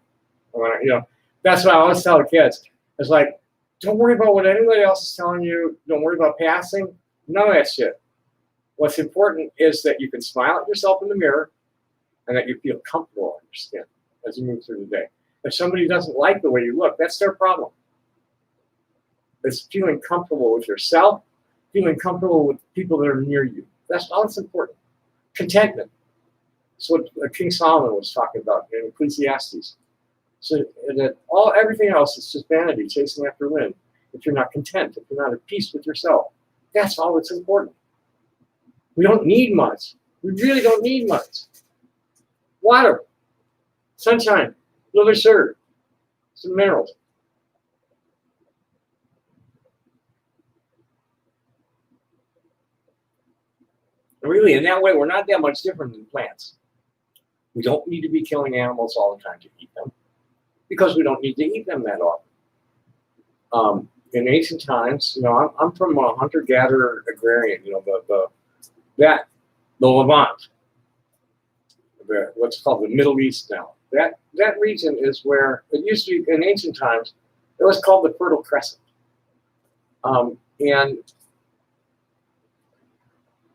Speaker 1: That's what I always tell the kids. It's like, don't worry about what anybody else is telling you. Don't worry about passing. None of that shit. What's important is that you can smile at yourself in the mirror and that you feel comfortable in your skin as you move through the day. If somebody doesn't like the way you look, that's their problem. It's feeling comfortable with yourself, feeling comfortable with people that are near you. That's all that's important. Contentment. That's what King Solomon was talking about in Ecclesiastes. So that everything else is just vanity, chasing after wind. If you're not content, if you're not at peace with yourself, that's all that's important. We don't need much. We really don't need much. Water, sunshine, liver sugar, some minerals. Really, in that way, we're not that much different than plants. We don't need to be killing animals all the time to eat them, because we don't need to eat them that often. In ancient times, I'm from a hunter-gatherer agrarian. The Levant, what's called the Middle East now. That region is where it used to be in ancient times. It was called the Fertile Crescent, and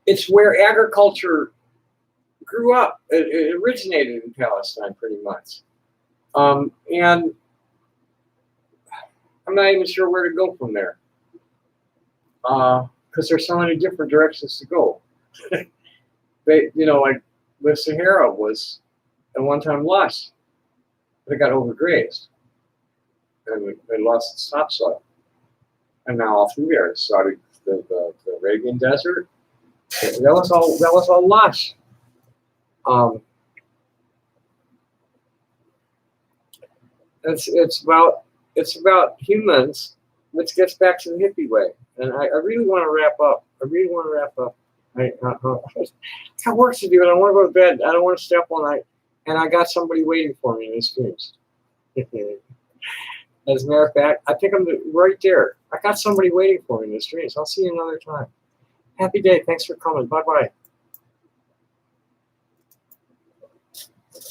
Speaker 1: it's where agriculture grew up. It originated in Palestine, pretty much. And I'm not even sure where to go from there, because there's so many different directions to go. Like the Sahara was at one time lush, but it got overgrazed, and they lost its topsoil. And now all through there, started the Arabian Desert. That was all lush. It's about humans, which gets back to the hippie way. And I really want to wrap up. I got work to do, and I want to go to bed. I don't want to stay up all night. And I got somebody waiting for me in his dreams. As a matter of fact, I think I'm right there. I got somebody waiting for me in the streets. I'll see you another time. Happy day. Thanks for coming. Bye-bye.